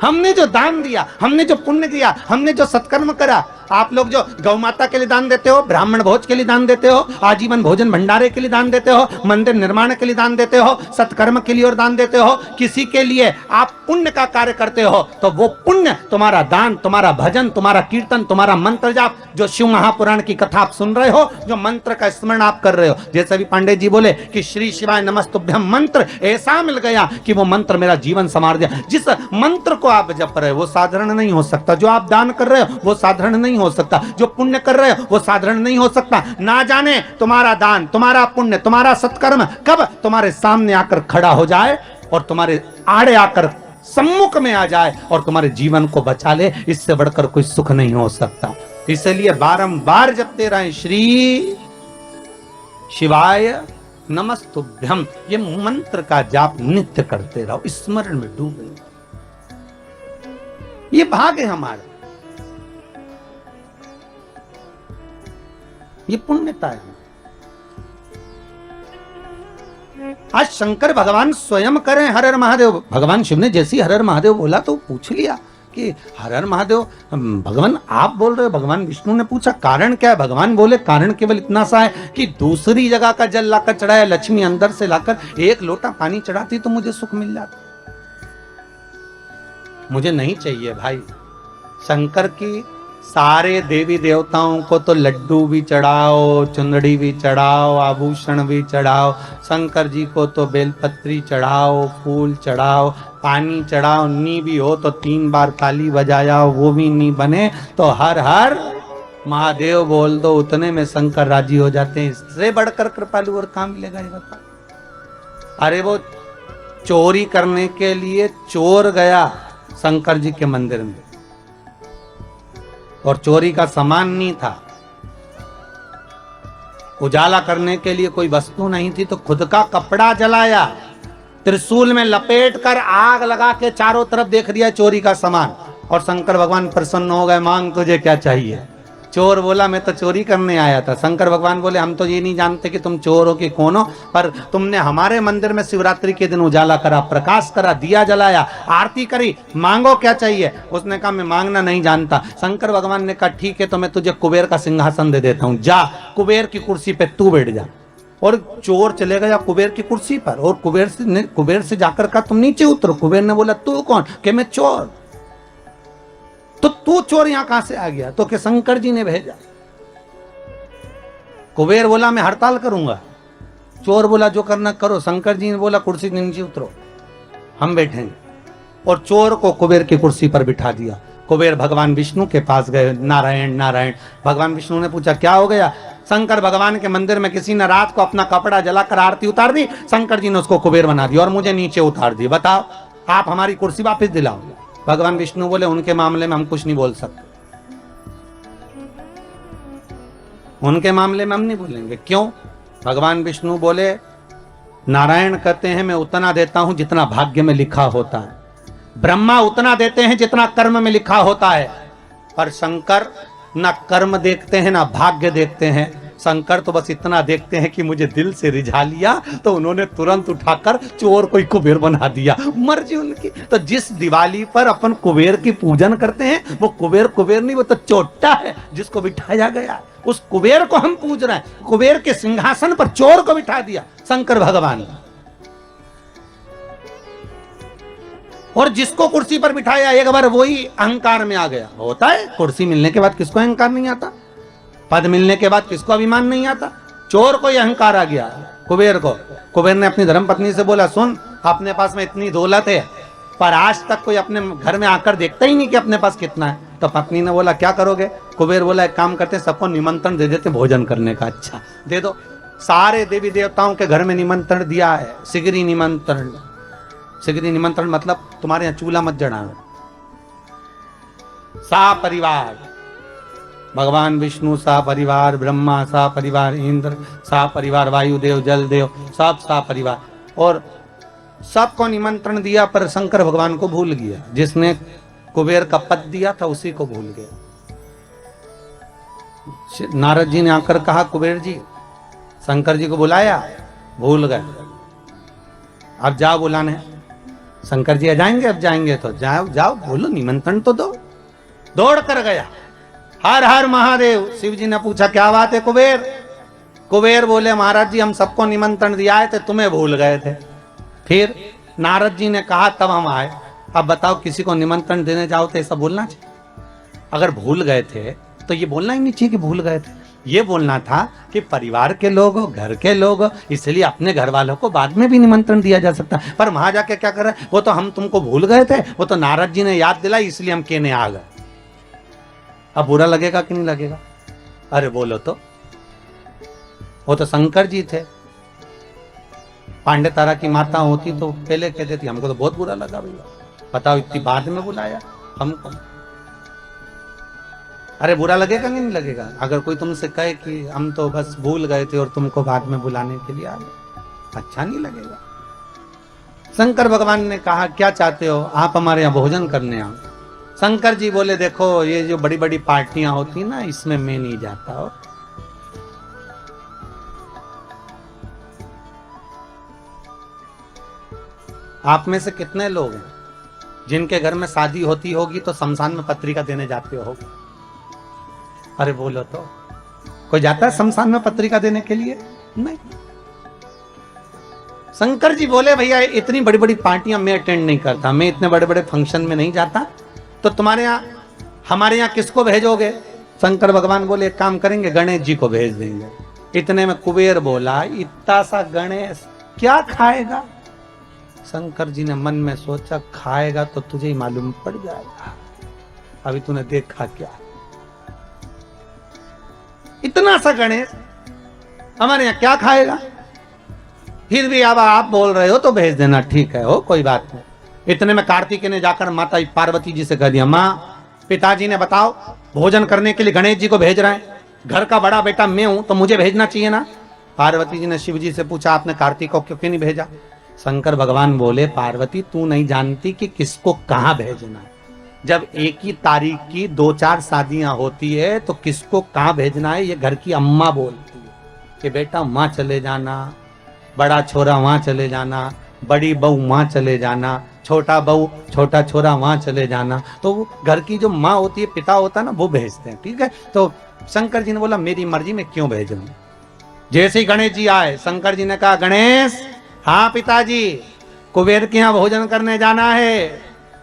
हमने जो दान दिया, हमने जो पुण्य किया, हमने जो सत्कर्म करा, आप लोग जो गौ माता के लिए दान देते हो, ब्राह्मण भोज के लिए दान देते हो, आजीवन भोजन भंडारे के लिए दान देते हो, मंदिर निर्माण के लिए दान देते हो, सत्कर्म के लिए और दान देते हो, किसी के लिए आप पुण्य का कार्य करते हो, तो वो पुण्य तुम्हारा दान, तुम्हारा भजन, तुम्हारा कीर्तन, तुम्हारा मंत्र जाप, जो शिव महापुराण की कथा आप सुन रहे हो, जो मंत्र का स्मरण आप कर रहे हो, जैसे भी पांडे जी बोले कि श्री शिवाय नमस्तुभ्यम मंत्र ऐसा मिल गया कि वो मंत्र मेरा जीवन संवार दिया। जिस मंत्र को आप जप रहे हो वो साधारण नहीं हो सकता, जो आप दान कर रहे हो वो साधारण नहीं हो सकता, जो पुण्य कर रहे हो वो साधारण नहीं हो सकता। ना जाने तुम्हारा दान, तुम्हारा पुण्य, तुम्हारा सत्कर्म कब तुम्हारे सामने आकर खड़ा हो जाए और तुम्हारे आड़े आकर सम्मुख में आ जाए और तुम्हारे जीवन को बचा ले, इससे बढ़कर कोई सुख नहीं हो सकता। इसलिए बारंबार जपते रहे श्री शिवाय नमस्तुभ्यम, ये मंत्र का जाप नित्य करते रहो, स्मरण में डूबे। ये भाग है हमारा, ये पुण्यता है। आज शंकर भगवान स्वयं करें हर हर महादेव। भगवान शिव ने जैसी हर हर महादेव बोला तो पूछ लिया कि हर हर महादेव भगवान आप बोल रहे हो। भगवान विष्णु ने पूछा कारण क्या है? भगवान बोले कारण केवल इतना सा है कि दूसरी जगह का जल लाकर चढ़ाया, लक्ष्मी अंदर से लाकर एक लोटा पानी चढ़ाती तो मुझे सुख मिल जाता। मुझे नहीं चाहिए भाई। शंकर की सारे देवी देवताओं को तो लड्डू भी चढ़ाओ, चुंदड़ी भी चढ़ाओ, आभूषण भी चढ़ाओ, शंकर जी को तो बेलपत्री चढ़ाओ, फूल चढ़ाओ, पानी चढ़ाओ, नी भी हो तो 3 बार ताली बजाया, वो भी नी बने तो हर हर महादेव बोल दो, उतने में शंकर राजी हो जाते हैं। इससे बढ़कर कृपालु और काम मिलेगा ये बता। अरे वो चोरी करने के लिए चोर गया शंकर जी के मंदिर में और चोरी का सामान नहीं था, उजाला करने के लिए कोई वस्तु नहीं थी, तो खुद का कपड़ा जलाया, त्रिशूल में लपेट कर आग लगा के चारों तरफ देख दिया चोरी का सामान। और शंकर भगवान प्रसन्न हो गए, मांग तुझे क्या चाहिए। चोर बोला मैं तो चोरी करने आया था। शंकर भगवान बोले हम तो ये नहीं जानते कि तुम चोर हो कि कौन हो, पर तुमने हमारे मंदिर में शिवरात्रि के दिन उजाला करा, प्रकाश करा, दिया जलाया, आरती करी, मांगो क्या चाहिए। उसने कहा मैं मांगना नहीं जानता। शंकर भगवान ने कहा ठीक है तो मैं तुझे कुबेर का सिंहासन दे देता हूं, जा कुबेर की कुर्सी पे तू बैठ जा। और चोर चले गया कुबेर की कुर्सी पर और कुबेर से जाकर कहा तुम नीचे उतरो। कुबेर ने बोला तू कौन? कि मैं चोर। तो तू चोर यहां कहां से आ गया? तो कि शंकर जी ने भेजा। कुबेर बोला मैं हड़ताल करूंगा। चोर बोला जो करना करो। शंकर जी ने बोला कुर्सी नीचे उतरो, हम बैठेंगे। और चोर को कुबेर की कुर्सी पर बिठा दिया। कुबेर भगवान विष्णु के पास गए, नारायण नारायण। भगवान विष्णु ने पूछा क्या हो गया? शंकर भगवान के मंदिर में किसी ने रात को अपना कपड़ा जलाकर आरती उतार दी, शंकर जी ने उसको कुबेर बना दिया और मुझे नीचे उतार दी। बताओ आप हमारी कुर्सी वापस दिलाओ। भगवान विष्णु बोले उनके मामले में हम कुछ नहीं बोल सकते, उनके मामले में हम नहीं बोलेंगे। क्यों? भगवान विष्णु बोले नारायण कहते हैं मैं उतना देता हूं जितना भाग्य में लिखा होता है, ब्रह्मा उतना देते हैं जितना कर्म में लिखा होता है, पर शंकर ना कर्म देखते हैं ना भाग्य देखते हैं। शंकर तो बस इतना देखते हैं कि मुझे दिल से रिझा लिया तो उन्होंने तुरंत उठाकर चोर को कुबेर बना दिया। मर्जी उनकी। तो जिस दिवाली पर अपन कुबेर की पूजन करते हैं वो कुबेर कुबेर नहीं, वो तो चोटा है जिसको बिठाया गया। उस कुबेर को हम पूज रहे हैं। कुबेर के सिंहासन पर चोर को बिठा दिया शंकर भगवान। और जिसको कुर्सी पर बिठाया एक बार वही अहंकार में आ गया। होता है कुर्सी मिलने के बाद किसको अहंकार नहीं आता? पद मिलने के बाद किसको अभिमान नहीं आता? चोर को यह अहंकार आ गया कुबेर को। कुबेर ने अपनी धर्मपत्नी से बोला सुन अपने पास में इतनी दौलत है पर आज तक कोई अपने घर में आकर देखता ही नहीं कि अपने पास कितना है। तो पत्नी ने बोला क्या करोगे? कुबेर बोला एक काम करते सबको निमंत्रण दे देते भोजन करने का। अच्छा दे दो। सारे देवी देवताओं के घर में निमंत्रण दिया है, सिगरी निमंत्रण। सिगरी निमंत्रण मतलब तुम्हारे यहाँ चूल्हा मत जलाना। सा परिवार भगवान विष्णु सा परिवार, ब्रह्मा सा परिवार, इंद्र सा परिवार, वायुदेव जलदेव सब सा परिवार। और सबको निमंत्रण दिया पर शंकर भगवान को भूल गया। जिसने कुबेर का पद दिया था उसी को भूल गया। नारद जी ने आकर कहा कुबेर जी शंकर जी को बुलाया, भूल गए, अब जाओ बुलाने। शंकर जी आ जाएंगे? अब जाएंगे तो जाओ जाओ बोलो निमंत्रण तो दो। दौड़ कर गया, हर हर महादेव। शिव जी ने पूछा क्या बात है कुबेर? कुबेर बोले महाराज जी हम सबको निमंत्रण दिया है थे, तुम्हें भूल गए थे। फिर नारद जी ने कहा तब हम आए। अब बताओ किसी को निमंत्रण देने जाओ तो ऐसा बोलना चाहिए? अगर भूल गए थे तो ये बोलना ही नहीं चाहिए कि भूल गए थे। ये बोलना था कि परिवार के लोग, घर के लोग, इसलिए अपने घर वालों को बाद में भी निमंत्रण दिया जा सकता। पर वहां जाके क्या कर रहे? वो तो हम तुमको भूल गए थे, वो तो नारद जी ने याद दिलाई इसलिए हम कहने आ गए। अब बुरा लगेगा कि नहीं लगेगा? अरे बोलो तो। वो तो शंकर जी थे। पांडे तारा की माता होती तो पहले कहते थी। हमको तो बहुत बुरा लगा भैया, बताओ इतनी बाद में बुलाया हमको। अरे बुरा लगेगा कि नहीं लगेगा? अगर कोई तुमसे कहे कि हम तो बस भूल गए थे और तुमको बाद में बुलाने के लिए आ गए, अच्छा नहीं लगेगा। शंकर भगवान ने कहा क्या चाहते हो? आप हमारे यहाँ भोजन करने आओ। शंकर जी बोले देखो ये जो बड़ी बड़ी पार्टियां होती ना इसमें मैं नहीं जाता हो। आप में से कितने लोग हैं जिनके घर में शादी होती होगी तो शमशान में पत्रिका देने जाते हो। अरे बोलो तो, कोई जाता है शमशान में पत्रिका देने के लिए? नहीं। शंकर जी बोले भैया इतनी बड़ी बड़ी पार्टियां मैं अटेंड नहीं करता, मैं इतने बड़े बड़े फंक्शन में नहीं जाता, तो तुम्हारे यहाँ हमारे यहाँ किसको भेजोगे? शंकर भगवान बोले एक काम करेंगे, गणेश जी को भेज देंगे। इतने में कुबेर बोला इतना सा गणेश क्या खाएगा? शंकर जी ने मन में सोचा खाएगा तो तुझे ही मालूम पड़ जाएगा, अभी तूने देखा क्या। इतना सा गणेश हमारे यहाँ क्या खाएगा? फिर भी अब आप बोल रहे हो तो भेज देना, ठीक है हो कोई बात नहीं। इतने में कार्तिकेय ने जाकर माता पार्वती जी से कह दिया, माँ पिताजी ने बताओ भोजन करने के लिए गणेश जी को भेज रहे हैं, घर का बड़ा बेटा मैं हूं तो मुझे भेजना चाहिए ना। पार्वती जी ने शिव जी से पूछा आपने कार्तिक को क्यों नहीं भेजा? शंकर भगवान बोले पार्वती तू नहीं जानती कि किसको कहां भेजना है। जब एक ही तारीख की 2-4 शादियां होती है तो किसको कहां भेजना है ये घर की अम्मा बोलती है कि बेटा वहां चले जाना, बड़ा छोरा वहां चले जाना, बड़ी बहू वहां चले जाना, छोटा बहू छोटा छोरा वहां चले जाना। तो वो घर की जो माँ होती है, पिता होता है ना, वो भेजते हैं। ठीक है, तो शंकर जी ने बोला मेरी मर्जी में क्यों भेजूं। जैसे ही गणेश जी आए, शंकर जी ने कहा गणेश, हाँ पिताजी कुबेर के यहाँ भोजन करने जाना है।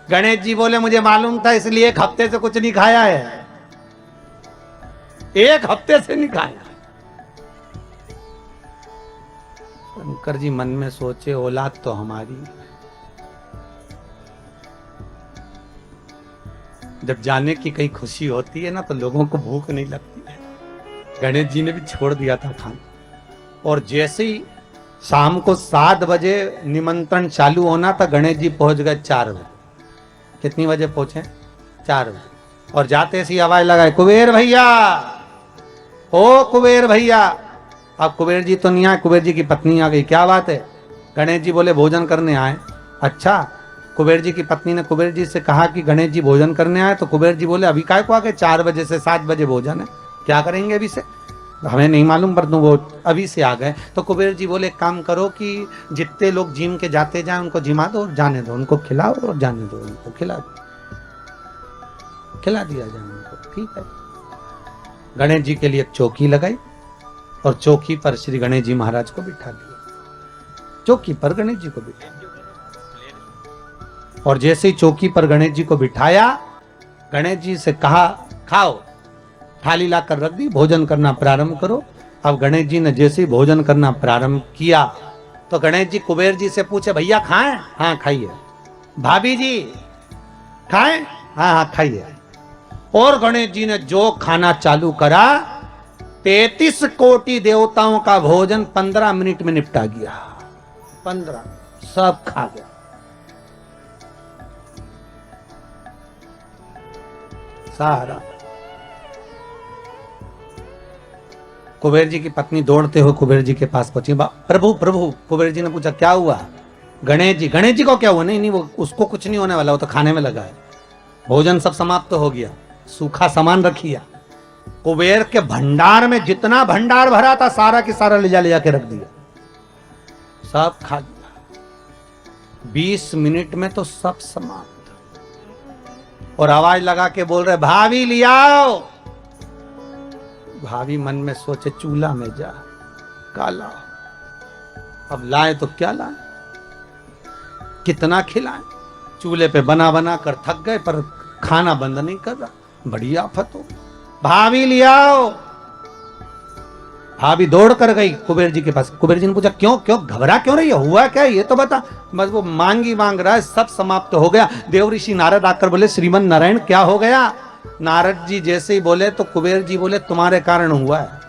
गणेश जी बोले मुझे मालूम था, इसलिए 1 हफ्ते से कुछ नहीं खाया है, 1 हफ्ते से नहीं खाया। शंकर जी मन में सोचे औलाद तो हमारी, जब जाने की कहीं खुशी होती है ना तो लोगों को भूख नहीं लगती है। गणेश जी ने भी छोड़ दिया था खाना, और जैसे ही शाम को 7 बजे निमंत्रण चालू होना था, गणेश जी पहुंच गए 4 बजे। कितनी बजे पहुंचे? 4 बजे। और जाते सी आवाज लगाए कुबेर भैया, ओ कुबेर भैया। अब कुबेर जी तो नहीं आए, कुबेर जी की पत्नी आ गई। क्या बात है? गणेश जी बोले भोजन करने आए। अच्छा। कुबेर जी की पत्नी ने कुबेर जी से कहा कि गणेश जी भोजन करने आए, तो कुबेर जी बोले अभी काय को आ गए? 4 बजे से 7 बजे भोजन है, क्या करेंगे अभी से? हमें नहीं मालूम, पर तुम वो अभी से आ गए। तो कुबेर जी बोले एक काम करो कि जितने लोग जिम के जाते जाए उनको जिमा दो और जाने दो, उनको खिलाओ और जाने दो, उनको खिला दिया जाए उनको। ठीक है। गणेश जी के लिए एक चौकी लगाई और चौकी पर श्री गणेश जी महाराज को बिठा दिया। चौकी पर गणेश जी को बिठा दिया, और जैसे ही चौकी पर गणेश जी को बिठाया, गणेश जी से कहा खाओ, थाली लाकर रख दी, भोजन करना प्रारंभ करो। अब गणेश जी ने जैसे ही भोजन करना प्रारंभ किया तो गणेश जी कुबेर जी से पूछे भैया खाएं? हाँ खाइए। भाभी जी खाएं? हाँ हाँ खाइए। और गणेश जी ने जो खाना चालू करा, 33 कोटि देवताओं का भोजन 15 मिनट में निपटा गया। 15 सब खा गया। सारा। कुबेर जी की पत्नी दौड़ते हुए कुबेर जी के पास पहुंची। प्रभु प्रभु। कुबेर जी ने पूछा क्या हुआ? गणेश जी को क्या हुआ? नहीं वो उसको कुछ नहीं होने वाला, वो तो खाने में लगा है। भोजन सब समाप्त हो गया, सूखा सामान रखिया। कुबेर के भंडार में जितना भंडार भरा था सारा की सारा ले जाके रख दिया, सब खा गया। 20 मिनट में तो सब समाप्त। और आवाज लगा के बोल रहे भाभी लियाओ। भाभी मन में सोचे चूल्हा में जा काला, अब लाए तो क्या लाए, कितना खिलाए। चूल्हे पे बना बना कर थक गए, पर खाना बंद नहीं कर रहा। बड़ी आफत हो। भाभी लियाओ। भाभी दौड़ कर गई कुबेर जी के पास। कुबेर जी ने पूछा क्यों घबरा क्यों रही है, हुआ क्या ये तो बता। बस वो मांग रहा है, सब समाप्त हो गया। देव ऋषि नारद आकर बोले श्रीमन नारायण क्या हो गया? नारद जी जैसे ही बोले तो कुबेर जी बोले तुम्हारे कारण हुआ है,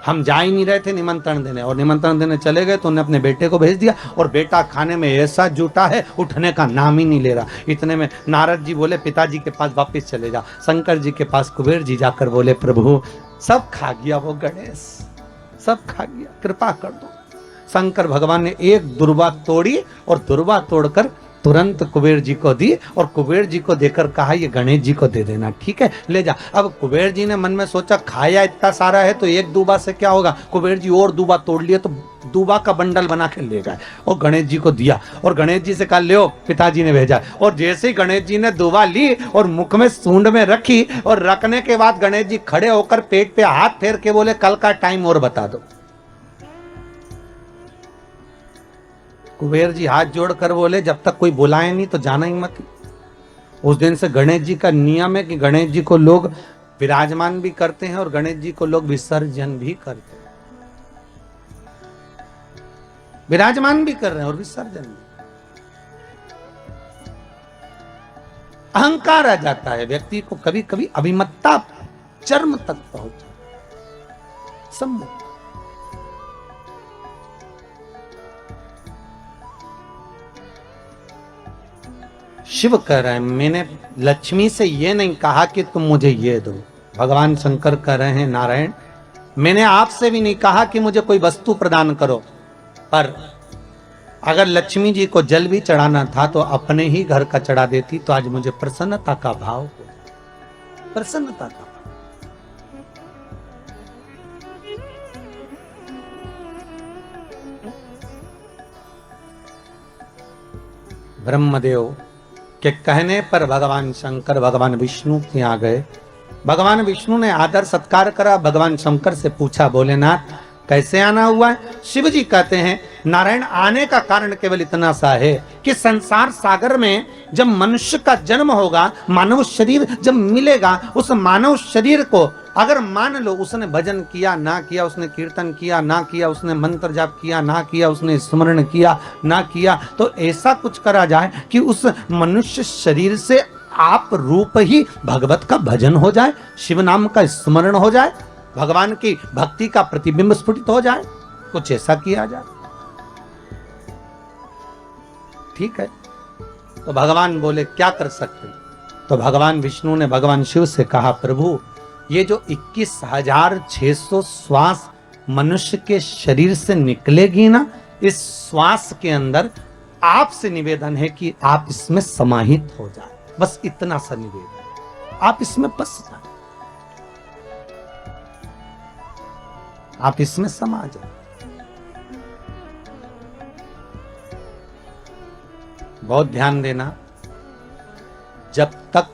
हम जा ही नहीं रहे थे निमंत्रण देने, और निमंत्रण देने चले गए तो उन्होंने अपने बेटे को भेज दिया, और बेटा खाने में ऐसा जुटा है उठने का नाम ही नहीं ले रहा। इतने में नारद जी बोले पिताजी के पास वापस चले जा। शंकर जी के पास कुबेर जी जाकर बोले प्रभु सब खा गया वो गणेश, सब खा गया, कृपा कर दो। शंकर भगवान ने एक दुर्वा तोड़ी और दुर्वा तोड़कर तुरंत कुबेर जी को दी, और कुबेर जी को देकर कहा ये गणेश जी को दे देना, ठीक है ले जा। अब कुबेर जी ने मन में सोचा खाया इतना सारा है तो एक दूबा से क्या होगा। कुबेर जी और दूबा तोड़ लिए तो दूबा का बंडल बना के ले गए और गणेश जी को दिया और गणेश जी से कहा ले पिताजी ने भेजा। और जैसे ही गणेश जी ने दूबा ली और मुख में सूंड में रखी और रखने के बाद गणेश जी खड़े होकर पेट पे हाथ फेर के बोले कल का टाइम और बता दो। कुबेर जी हाथ जोड़कर बोले जब तक कोई बुलाए नहीं तो जाना ही मत। उस दिन से गणेश जी का नियम है कि गणेश जी को लोग विराजमान भी करते हैं और गणेश जी को लोग विसर्जन भी करते हैं। विराजमान भी कर रहे हैं और विसर्जन भी। अहंकार आ जाता है व्यक्ति को, कभी कभी अभिमत्ता चरम तक पहुंच सम्मत। शिव कह रहे हैं मैंने लक्ष्मी से ये नहीं कहा कि तुम मुझे ये दो। भगवान शंकर कह रहे हैं नारायण मैंने आपसे भी नहीं कहा कि मुझे कोई वस्तु प्रदान करो, पर अगर लक्ष्मी जी को जल भी चढ़ाना था तो अपने ही घर का चढ़ा देती तो आज मुझे प्रसन्नता का भाव हो। प्रसन्नता का ब्रह्मदेव के कहने पर भगवान शंकर भगवान विष्णु के यहाँ गए। भगवान विष्णु ने आदर सत्कार करा। भगवान शंकर से पूछा भोलेनाथ कैसे आना हुआ है? शिव जी कहते हैं नारायण आने का कारण केवल इतना सा है कि संसार सागर में जब मनुष्य का जन्म होगा, मानव शरीर जब मिलेगा, उस मानव शरीर को अगर मान लो उसने भजन किया ना किया, उसने कीर्तन किया ना किया, उसने मंत्र जाप किया ना किया, उसने स्मरण किया ना किया, तो ऐसा कुछ करा जाए कि उस मनुष्य शरीर से आप रूप ही भगवत का भजन हो जाए, शिव नाम का स्मरण हो जाए, भगवान की भक्ति का प्रतिबिंब स्फुटित हो जाए, कुछ ऐसा किया जाए। ठीक है, तो भगवान बोले क्या कर सकते? तो भगवान विष्णु ने भगवान शिव से कहा प्रभु ये जो 21,600 श्वास मनुष्य के शरीर से निकलेगी ना, इस श्वास के अंदर आपसे निवेदन है कि आप इसमें समाहित हो जाए। बस इतना सा निवेदन, आप इसमें बस जाए, आप इसमें समा जाए। बहुत ध्यान देना, जब तक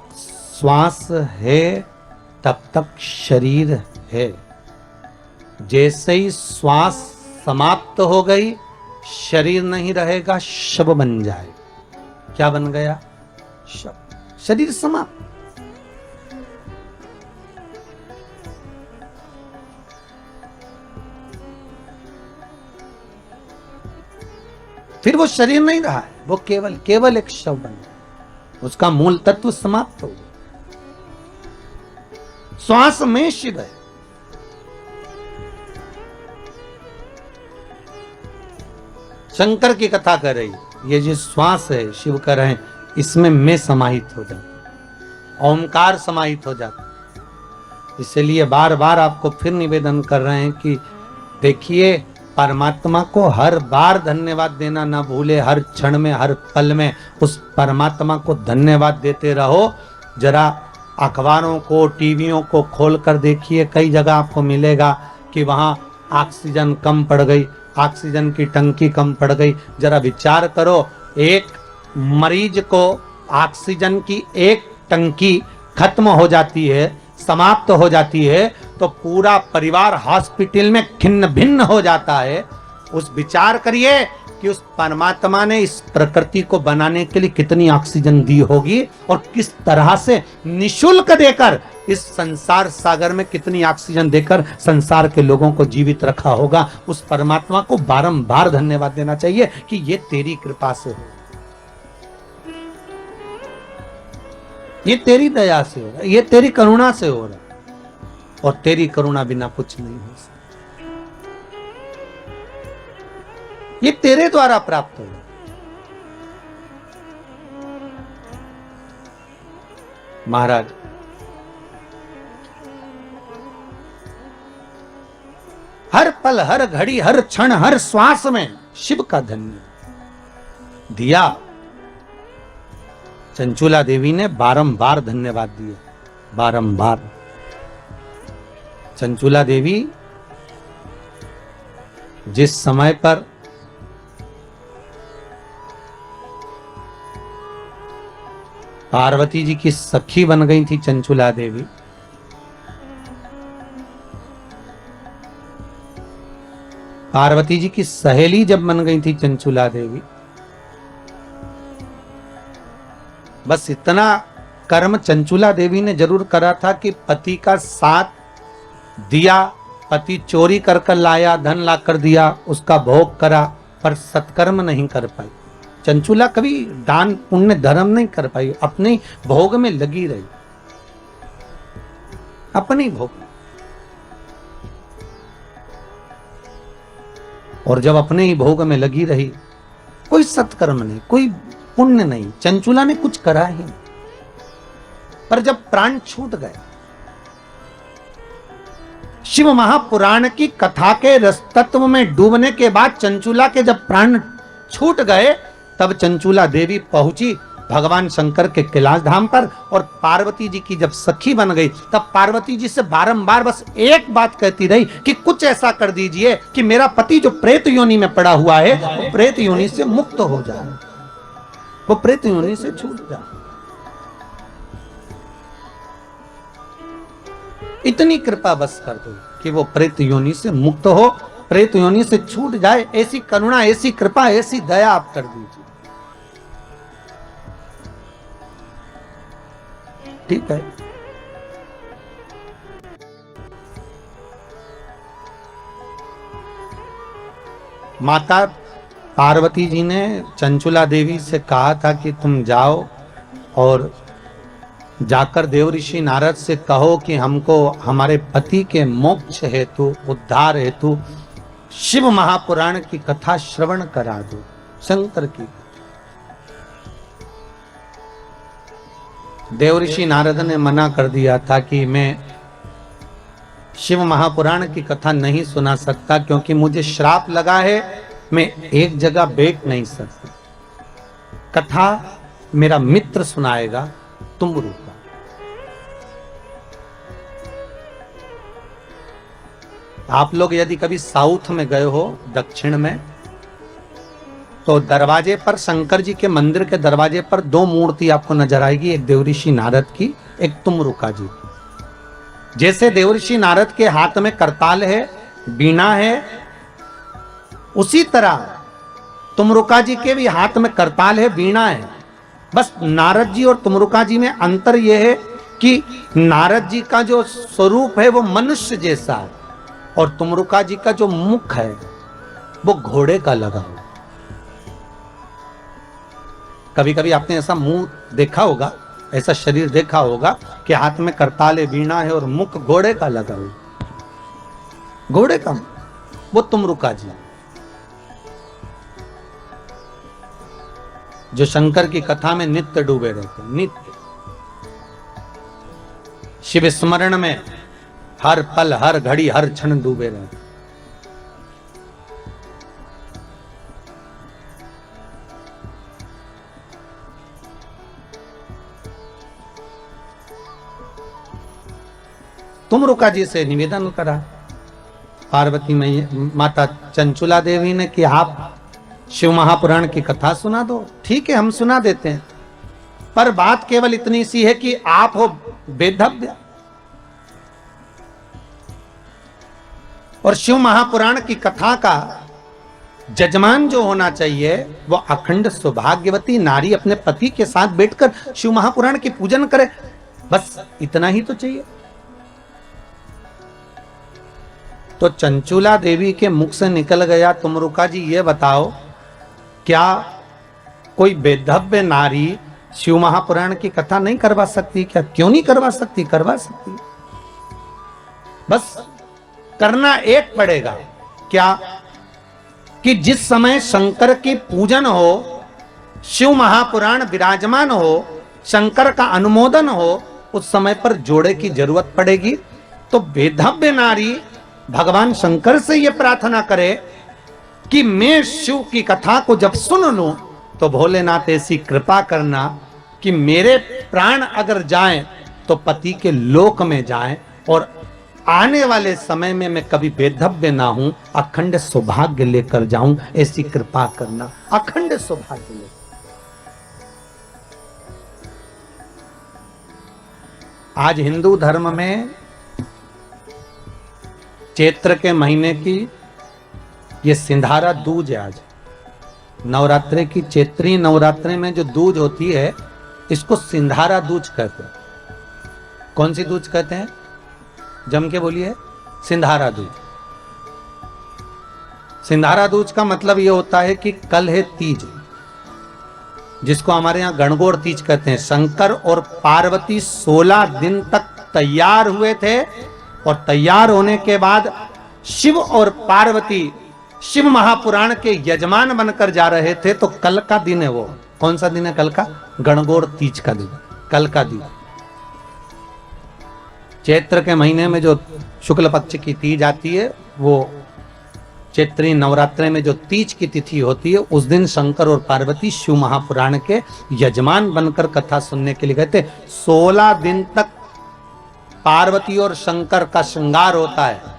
श्वास है तब तक शरीर है। जैसे ही श्वास समाप्त हो गई शरीर नहीं रहेगा, शव बन जाए। क्या बन गया? शव। शरीर समाप्त। फिर वो शरीर नहीं रहा है, वो केवल एक शव बन गया। उसका मूल तत्व समाप्त हो गया। श्वास में शिव है। शंकर की कथा कर रही, ये जो श्वास है शिव कह रहे हैं इसमें मैं समाहित हो जाता, ओंकार समाहित हो जाता। इसलिए बार बार आपको फिर निवेदन कर रहे हैं कि देखिए परमात्मा को हर बार धन्यवाद देना ना भूले, हर क्षण में हर पल में उस परमात्मा को धन्यवाद देते रहो। जरा अखबारों को टीवियों को खोल कर देखिए, कई जगह आपको मिलेगा कि वहां ऑक्सीजन कम पड़ गई, ऑक्सीजन की टंकी कम पड़ गई। जरा विचार करो, एक मरीज को ऑक्सीजन की एक टंकी खत्म हो जाती है, समाप्त हो जाती है, तो पूरा परिवार हॉस्पिटल में खिन्न भिन्न हो जाता है। उस विचार करिए कि उस परमात्मा ने इस प्रकृति को बनाने के लिए कितनी ऑक्सीजन दी होगी और किस तरह से निशुल्क देकर इस संसार सागर में कितनी ऑक्सीजन देकर संसार के लोगों को जीवित रखा होगा। उस परमात्मा को बारंबार धन्यवाद देना चाहिए कि ये तेरी कृपा से हो, ये तेरी दया से हो रहा है, ये तेरी करुणा से हो रहा है, और तेरी करुणा बिना कुछ नहीं हो सकता। ये तेरे द्वारा प्राप्त हो। महाराज हर पल हर घड़ी हर क्षण हर श्वास में शिव का धन्य दिया। चंचुला देवी ने बारंबार धन्यवाद दिया, बारंबार। चंचुला देवी जिस समय पर पार्वती जी की सखी बन गई थी चंचुला देवी, पार्वती जी की सहेली जब बन गई थी चंचुला देवी, बस इतना कर्म चंचुला देवी ने जरूर करा था कि पति का साथ दिया, पति चोरी कर कर लाया, धन ला कर दिया, उसका भोग करा, पर सत्कर्म नहीं कर पाई। चंचुला कभी दान पुण्य धर्म नहीं कर पाई, अपने भोग में लगी रही, अपने भोग में। और जब अपने ही भोग में लगी रही, कोई सत्कर्म नहीं, कोई पुण्य नहीं, चंचुला ने कुछ करा ही नहीं। पर जब प्राण छूट गए, शिव महापुराण की कथा के रस तत्व में डूबने के बाद चंचुला के जब प्राण छूट गए, तब चंचुला देवी पहुंची भगवान शंकर के कैलाश धाम पर, और पार्वती जी की जब सखी बन गई, तब पार्वती जी से बारंबार बस एक बात कहती रही कि कुछ ऐसा कर दीजिए कि मेरा पति जो प्रेत योनि में पड़ा हुआ है, वो प्रेत योनि से मुक्त हो जाए, वो प्रेत योनि से छूट जाए। इतनी कृपा बस कर दो कि वो प्रेत योनि से मुक्त हो, प्रेत योनि से छूट जाए। ऐसी करुणा, ऐसी कृपा, ऐसी दया आप कर दीजिए। ठीक है। माता पार्वती जी ने चंचुला देवी से कहा था कि तुम जाओ और जाकर देव ऋषि नारद से कहो कि हमको हमारे पति के मोक्ष हेतु, उद्धार हेतु शिव महापुराण की कथा श्रवण करा दो, शंकर की। देव ऋषि नारद ने मना कर दिया था कि मैं शिव महापुराण की कथा नहीं सुना सकता, क्योंकि मुझे श्राप लगा है, मैं एक जगह बैठ नहीं सकता। कथा मेरा मित्र सुनाएगा, तुम रुका। आप लोग यदि कभी साउथ में गए हो, दक्षिण में, तो दरवाजे पर, शंकर जी के मंदिर के दरवाजे पर दो मूर्ति आपको नजर आएगी, एक देवऋषि नारद की, एक तुमरुका जी की। जैसे देवऋषि नारद के हाथ में करताल है, बीणा है, उसी तरह तुमरुका जी के भी हाथ में करताल है, बीणा है। बस नारद जी और तुमरुका जी में अंतर यह है कि नारद जी का जो स्वरूप है वो मनुष्य जैसा है, और तुमरुका जी का जो मुख है वो घोड़े का लगा हुआ। कभी कभी आपने ऐसा मुंह देखा होगा, ऐसा शरीर देखा होगा कि हाथ में करताल है, वीणा है और मुख घोड़े का लगा हुआ, घोड़े का, वो तुमरुका जी जो शंकर की कथा में नित्य डूबे रहते, नित्य शिव स्मरण में हर पल, हर घड़ी, हर क्षण डूबे रहते। तुमरुका जी से निवेदन करा पार्वती माता चंचुला देवी ने कि आप शिव महापुराण की कथा सुना दो। ठीक है, हम सुना देते हैं, पर बात केवल इतनी सी है कि आप हो वेदव्य, और शिव महापुराण की कथा का जजमान जो होना चाहिए वो अखंड सौभाग्यवती नारी अपने पति के साथ बैठकर शिव महापुराण की पूजन करे, बस इतना ही तो चाहिए। तो चंचुला देवी के मुख से निकल गया, तुमरुका जी ये बताओ, क्या कोई वेदव्य नारी शिव महापुराण की कथा नहीं करवा सकती क्या? क्यों नहीं करवा सकती? करवा सकती, बस करना एक पड़ेगा। क्या कि जिस समय शंकर की पूजन हो, शिव महापुराण विराजमान हो, शंकर का अनुमोदन हो, उस समय पर जोड़े की जरूरत पड़ेगी। तो वेदव्य नारी भगवान शंकर से यह प्रार्थना करे कि मैं शिव की कथा को जब सुन लूं तो भोलेनाथ ऐसी कृपा करना कि मेरे प्राण अगर जाएं तो पति के लोक में जाएं, और आने वाले समय में मैं कभी बेधव्य ना हूं, अखंड सौभाग्य लेकर जाऊं, ऐसी कृपा करना। अखंड सौभाग्य लेकर। आज हिंदू धर्म में चैत्र के महीने की ये सिंधारा दूज है। आज नवरात्रे की चैत्री नवरात्रे में जो दूज होती है, इसको सिंधारा दूज कहते हैं। कौन सी दूज कहते हैं? जम के बोलिए। सिंधारा दूज। सिंधारा दूज का मतलब यह होता है कि कल है तीज, जिसको हमारे यहां गणगौर तीज कहते हैं। शंकर और पार्वती 16 दिन तक तैयार हुए थे, और तैयार होने के बाद शिव और पार्वती शिव महापुराण के यजमान बनकर जा रहे थे। तो कल का दिन है वो। कौन सा दिन है कल का? गणगौर तीज का दिन, कल का दिन। चैत्र के महीने में जो शुक्ल पक्ष की तीज आती है, वो चैत्री नवरात्रे में जो तीज की तिथि होती है, उस दिन शंकर और पार्वती शिव महापुराण के यजमान बनकर कथा सुनने के लिए गए थे। 16 दिन तक पार्वती और शंकर का श्रृंगार होता है।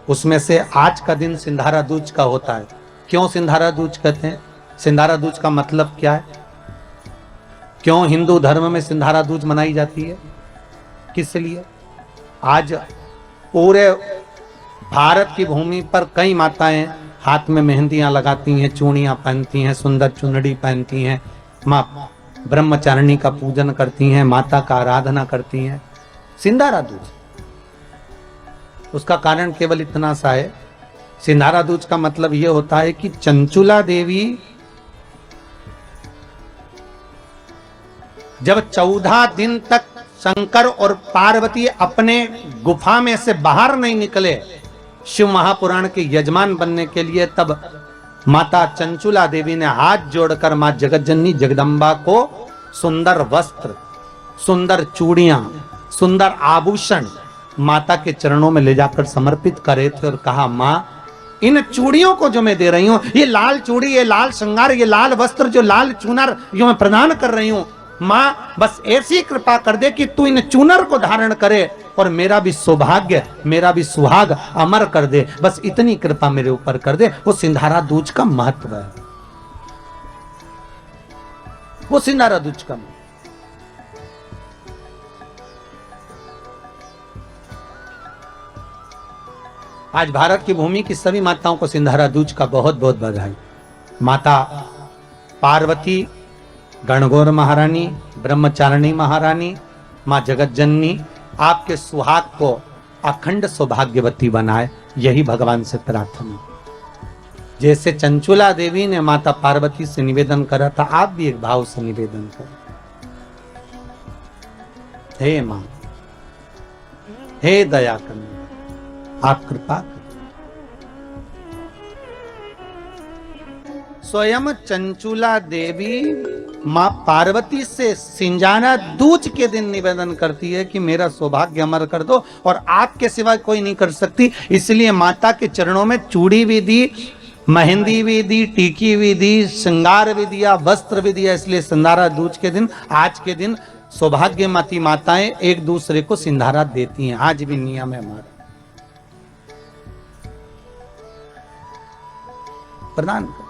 उसमें से आज का दिन सिंधारा दूज का होता है। क्यों सिंधारा दूज कहते हैं? सिंधारा दूज का मतलब क्या है? क्यों हिंदू धर्म में सिंधारा दूज मनाई जाती है? किस लिए? आज पूरे भारत की भूमि पर कई माताएं हाथ में मेहंदियां लगाती हैं, चूड़ियां पहनती हैं, सुंदर चुनरी पहनती हैं, माँ ब्रह्मचारिणी का पूजन करती हैं, माता का आराधना करती हैं। सिंधारा दूज, उसका कारण केवल इतना सा है। सिंधारा दूज का मतलब यह होता है कि चंचुला देवी जब 14 दिन तक शंकर और पार्वती अपने गुफा में से बाहर नहीं निकले शिव महापुराण के यजमान बनने के लिए, तब माता चंचुला देवी ने हाथ जोड़कर मां जगतजननी जगदम्बा को सुंदर वस्त्र, सुंदर चूड़ियां, सुंदर आभूषण माता के चरणों में ले जाकर समर्पित करे थे और कहा, मां इन चूड़ियों को जो मैं दे रही हूं, ये लाल चूड़ी, ये लाल श्रृंगार, ये लाल वस्त्र, जो लाल चूनर जो मैं प्रदान कर रही हूं, मां बस ऐसी कृपा कर दे कि तू इन चूनर को धारण करे और मेरा भी सौभाग्य, मेरा भी सुहाग अमर कर दे। बस इतनी कृपा मेरे ऊपर कर दे। वो सिंधारा दूज का महत्व है। वो सिंधारा दूज का महत्व। आज भारत की भूमि की सभी माताओं को सिंधारा दूज का बहुत बहुत बधाई। माता पार्वती, गणगौर महारानी, ब्रह्मचारिणी महारानी, मां जगतजननी आपके सुहाग को अखंड सौभाग्यवती बनाए, यही भगवान से प्रार्थना। जैसे चंचुला देवी ने माता पार्वती से निवेदन करा था, आप भी एक भाव से निवेदन करें। हे मां, हे दया करने, आप कृपा करें। स्वयं चंचुला देवी मां पार्वती से सिंजाना दूज के दिन निवेदन करती है कि मेरा सौभाग्य अमर कर दो, और आपके सिवा कोई नहीं कर सकती। इसलिए माता के चरणों में चूड़ी भी दी, मेहंदी भी दी, टीकी भी दी, श्रृंगार भी दिया, वस्त्र भी दिया। इसलिए सिंधारा दूज के दिन, आज के दिन सौभाग्यवती माताएं एक दूसरे को सिंधारा देती हैं। आज भी नियम है हमारा, प्रदान कर।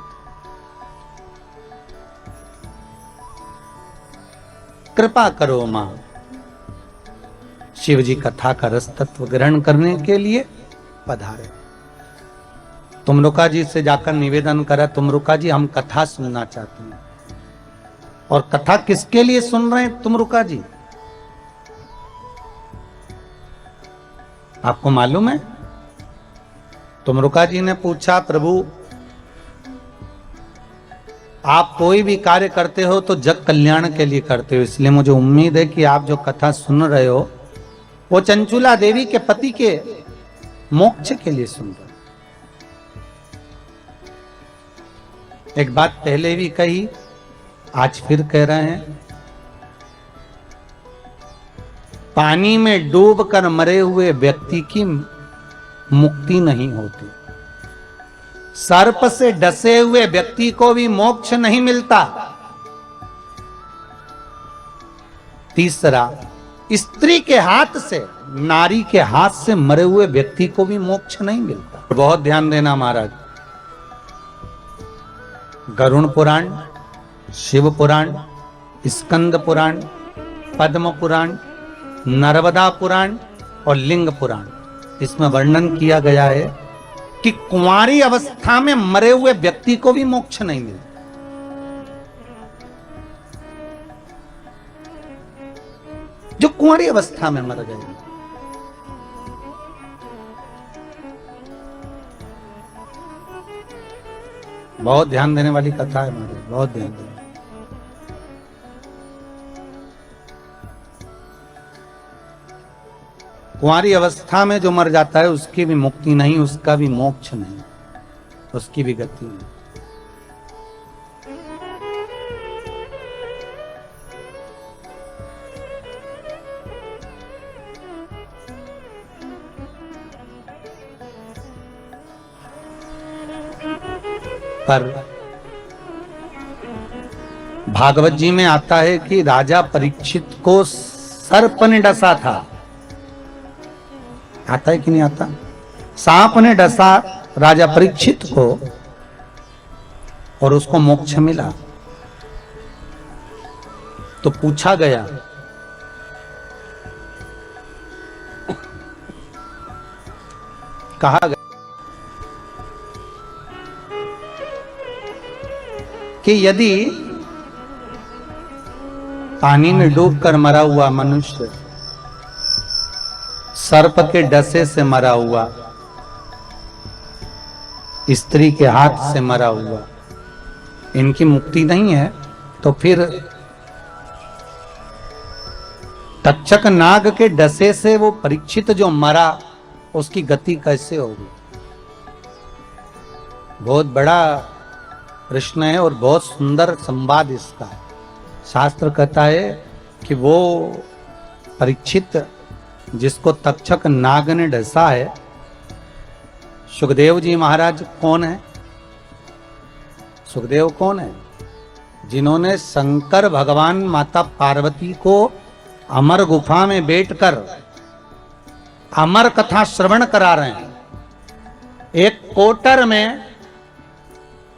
कृपा करो मां, शिव जी कथा का रस तत्व ग्रहण करने के लिए पधारे। तुमरुका जी से जाकर निवेदन करा, तुमरुका जी हम कथा सुनना चाहते हैं। और कथा किसके लिए सुन रहे हैं तुमरुका जी? आपको मालूम है? तुमरुका जी ने पूछा, प्रभु आप कोई भी कार्य करते हो तो जग कल्याण के लिए करते हो, इसलिए मुझे उम्मीद है कि आप जो कथा सुन रहे हो वो चंचुला देवी के पति के मोक्ष के लिए सुन रहे हो। एक बात पहले भी कही, आज फिर कह रहे हैं, पानी में डूबकर मरे हुए व्यक्ति की मुक्ति नहीं होती, सर्प से डसे हुए व्यक्ति को भी मोक्ष नहीं मिलता। तीसरा, स्त्री के हाथ से, नारी के हाथ से मरे हुए व्यक्ति को भी मोक्ष नहीं मिलता। बहुत ध्यान देना महाराज। गरुण पुराण, शिव पुराण, स्कंद पुराण, पद्म पुराण, नर्मदा पुराण और लिंग पुराण, इसमें वर्णन किया गया है कि कुंवारी अवस्था में मरे हुए व्यक्ति को भी मोक्ष नहीं मिलता। जो कुंवारी अवस्था में मर गए, बहुत ध्यान देने वाली कथा है हमारी, बहुत ध्यान देने। कुंवारी अवस्था में जो मर जाता है उसकी भी मुक्ति नहीं, उसका भी मोक्ष नहीं, उसकी भी गति नहीं। पर भागवत जी में आता है कि राजा परीक्षित को सर्प ने डसा था। आता है कि नहीं आता? सांप ने डसा राजा परीक्षित को और उसको मोक्ष मिला। तो पूछा गया कहा गया कि यदि पानी में डूबकर मरा हुआ मनुष्य सर्प के डसे से मरा हुआ, स्त्री के हाथ से मरा हुआ, इनकी मुक्ति नहीं है, तो फिर तक्षक नाग के डसे से वो परीक्षित जो मरा उसकी गति कैसे होगी? बहुत बड़ा प्रश्न है और बहुत सुंदर संवाद इसका है। शास्त्र कहता है कि वो परीक्षित जिसको तक्षक नाग ने डसा है, सुखदेव जी महाराज कौन है? सुखदेव कौन है? जिन्होंने शंकर भगवान माता पार्वती को अमर गुफा में बैठकर अमर कथा श्रवण करा रहे हैं। एक कोटर में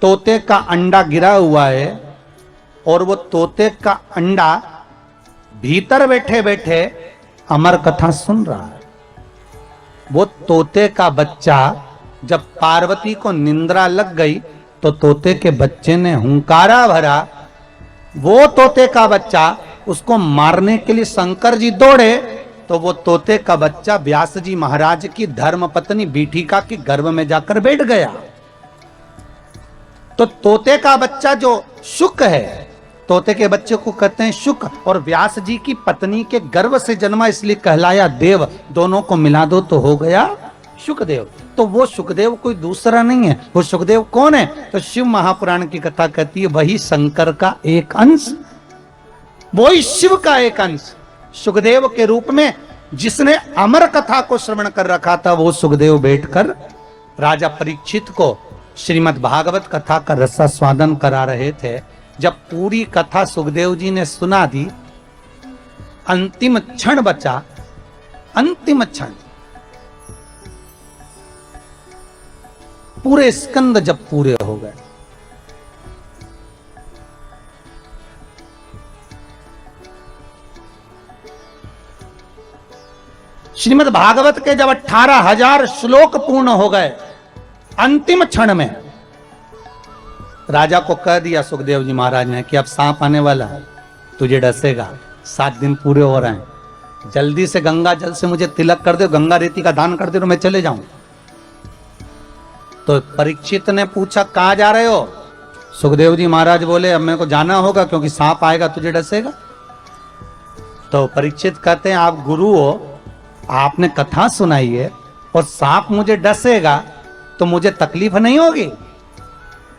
तोते का अंडा गिरा हुआ है और वो तोते का अंडा भीतर बैठे बैठे अमर कथा सुन रहा है। वो तोते का बच्चा जब पार्वती को निंद्रा लग गई तो तोते के बच्चे ने हुंकारा भरा। वो तोते का बच्चा उसको मारने के लिए शंकर जी दौड़े तो वो तोते का बच्चा व्यास जी महाराज की धर्म पत्नी बीठिका के गर्भ में जाकर बैठ गया। तो तोते का बच्चा जो शुक है, तोते के बच्चे को कहते हैं शुक, और व्यास जी की पत्नी के गर्भ से जन्मा इसलिए कहलाया देव। दोनों को मिला दो तो हो गया शुकदेव। तो वो शुकदेव कोई दूसरा नहीं है। वो शुकदेव कौन है? तो शिव महापुराण की कथा कहती है वही शंकर का एक अंश, वही शिव का एक अंश सुखदेव के रूप में जिसने अमर कथा को श्रवण कर रखा था। वो सुखदेव बैठकर राजा परीक्षित को श्रीमद् भागवत कथा का रसास्वादन करा रहे थे। जब पूरी कथा सुखदेव जी ने सुना दी, अंतिम क्षण बचा, अंतिम क्षण, पूरे स्कंद जब पूरे हो गए, श्रीमद् भागवत के जब 18,000 श्लोक पूर्ण हो गए, अंतिम क्षण में राजा को कह दिया सुखदेव जी महाराज ने कि अब सांप आने वाला है, तुझे डसेगा, 7 दिन पूरे हो रहे हैं, जल्दी से गंगा जल से मुझे तिलक कर दो, गंगा रेती का दान कर दो, मैं चले जाऊं। तो परीक्षित ने पूछा कहां जा रहे हो? सुखदेव जी महाराज बोले अब मेरे को जाना होगा क्योंकि सांप आएगा तुझे डसेगा। तो परीक्षित कहते हैं आप गुरु हो, आपने कथा सुनाई है और सांप मुझे डसेगा तो मुझे तकलीफ नहीं होगी?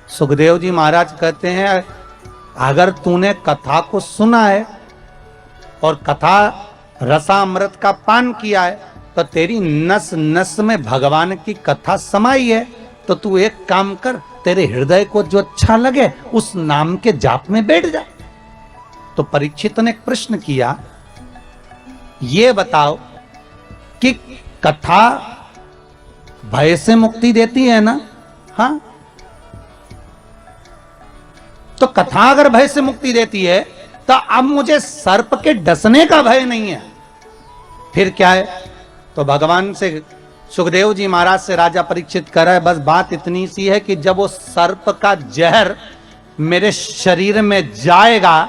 सुखदेव जी महाराज कहते हैं अगर तूने कथा को सुना है और कथा रसामृत का पान किया है तो तेरी नस नस में भगवान की कथा समाई है, तो तू एक काम कर, तेरे हृदय को जो अच्छा लगे उस नाम के जाप में बैठ जा। तो परीक्षित ने एक प्रश्न किया, ये बताओ कि कथा भय से मुक्ति देती है ना? हाँ, तो कथा अगर भय से मुक्ति देती है तो अब मुझे सर्प के डसने का भय नहीं है, फिर क्या है? तो भगवान से सुखदेव जी महाराज से राजा परीक्षित कर रहे, बस बात इतनी सी है कि जब वो सर्प का जहर मेरे शरीर में जाएगा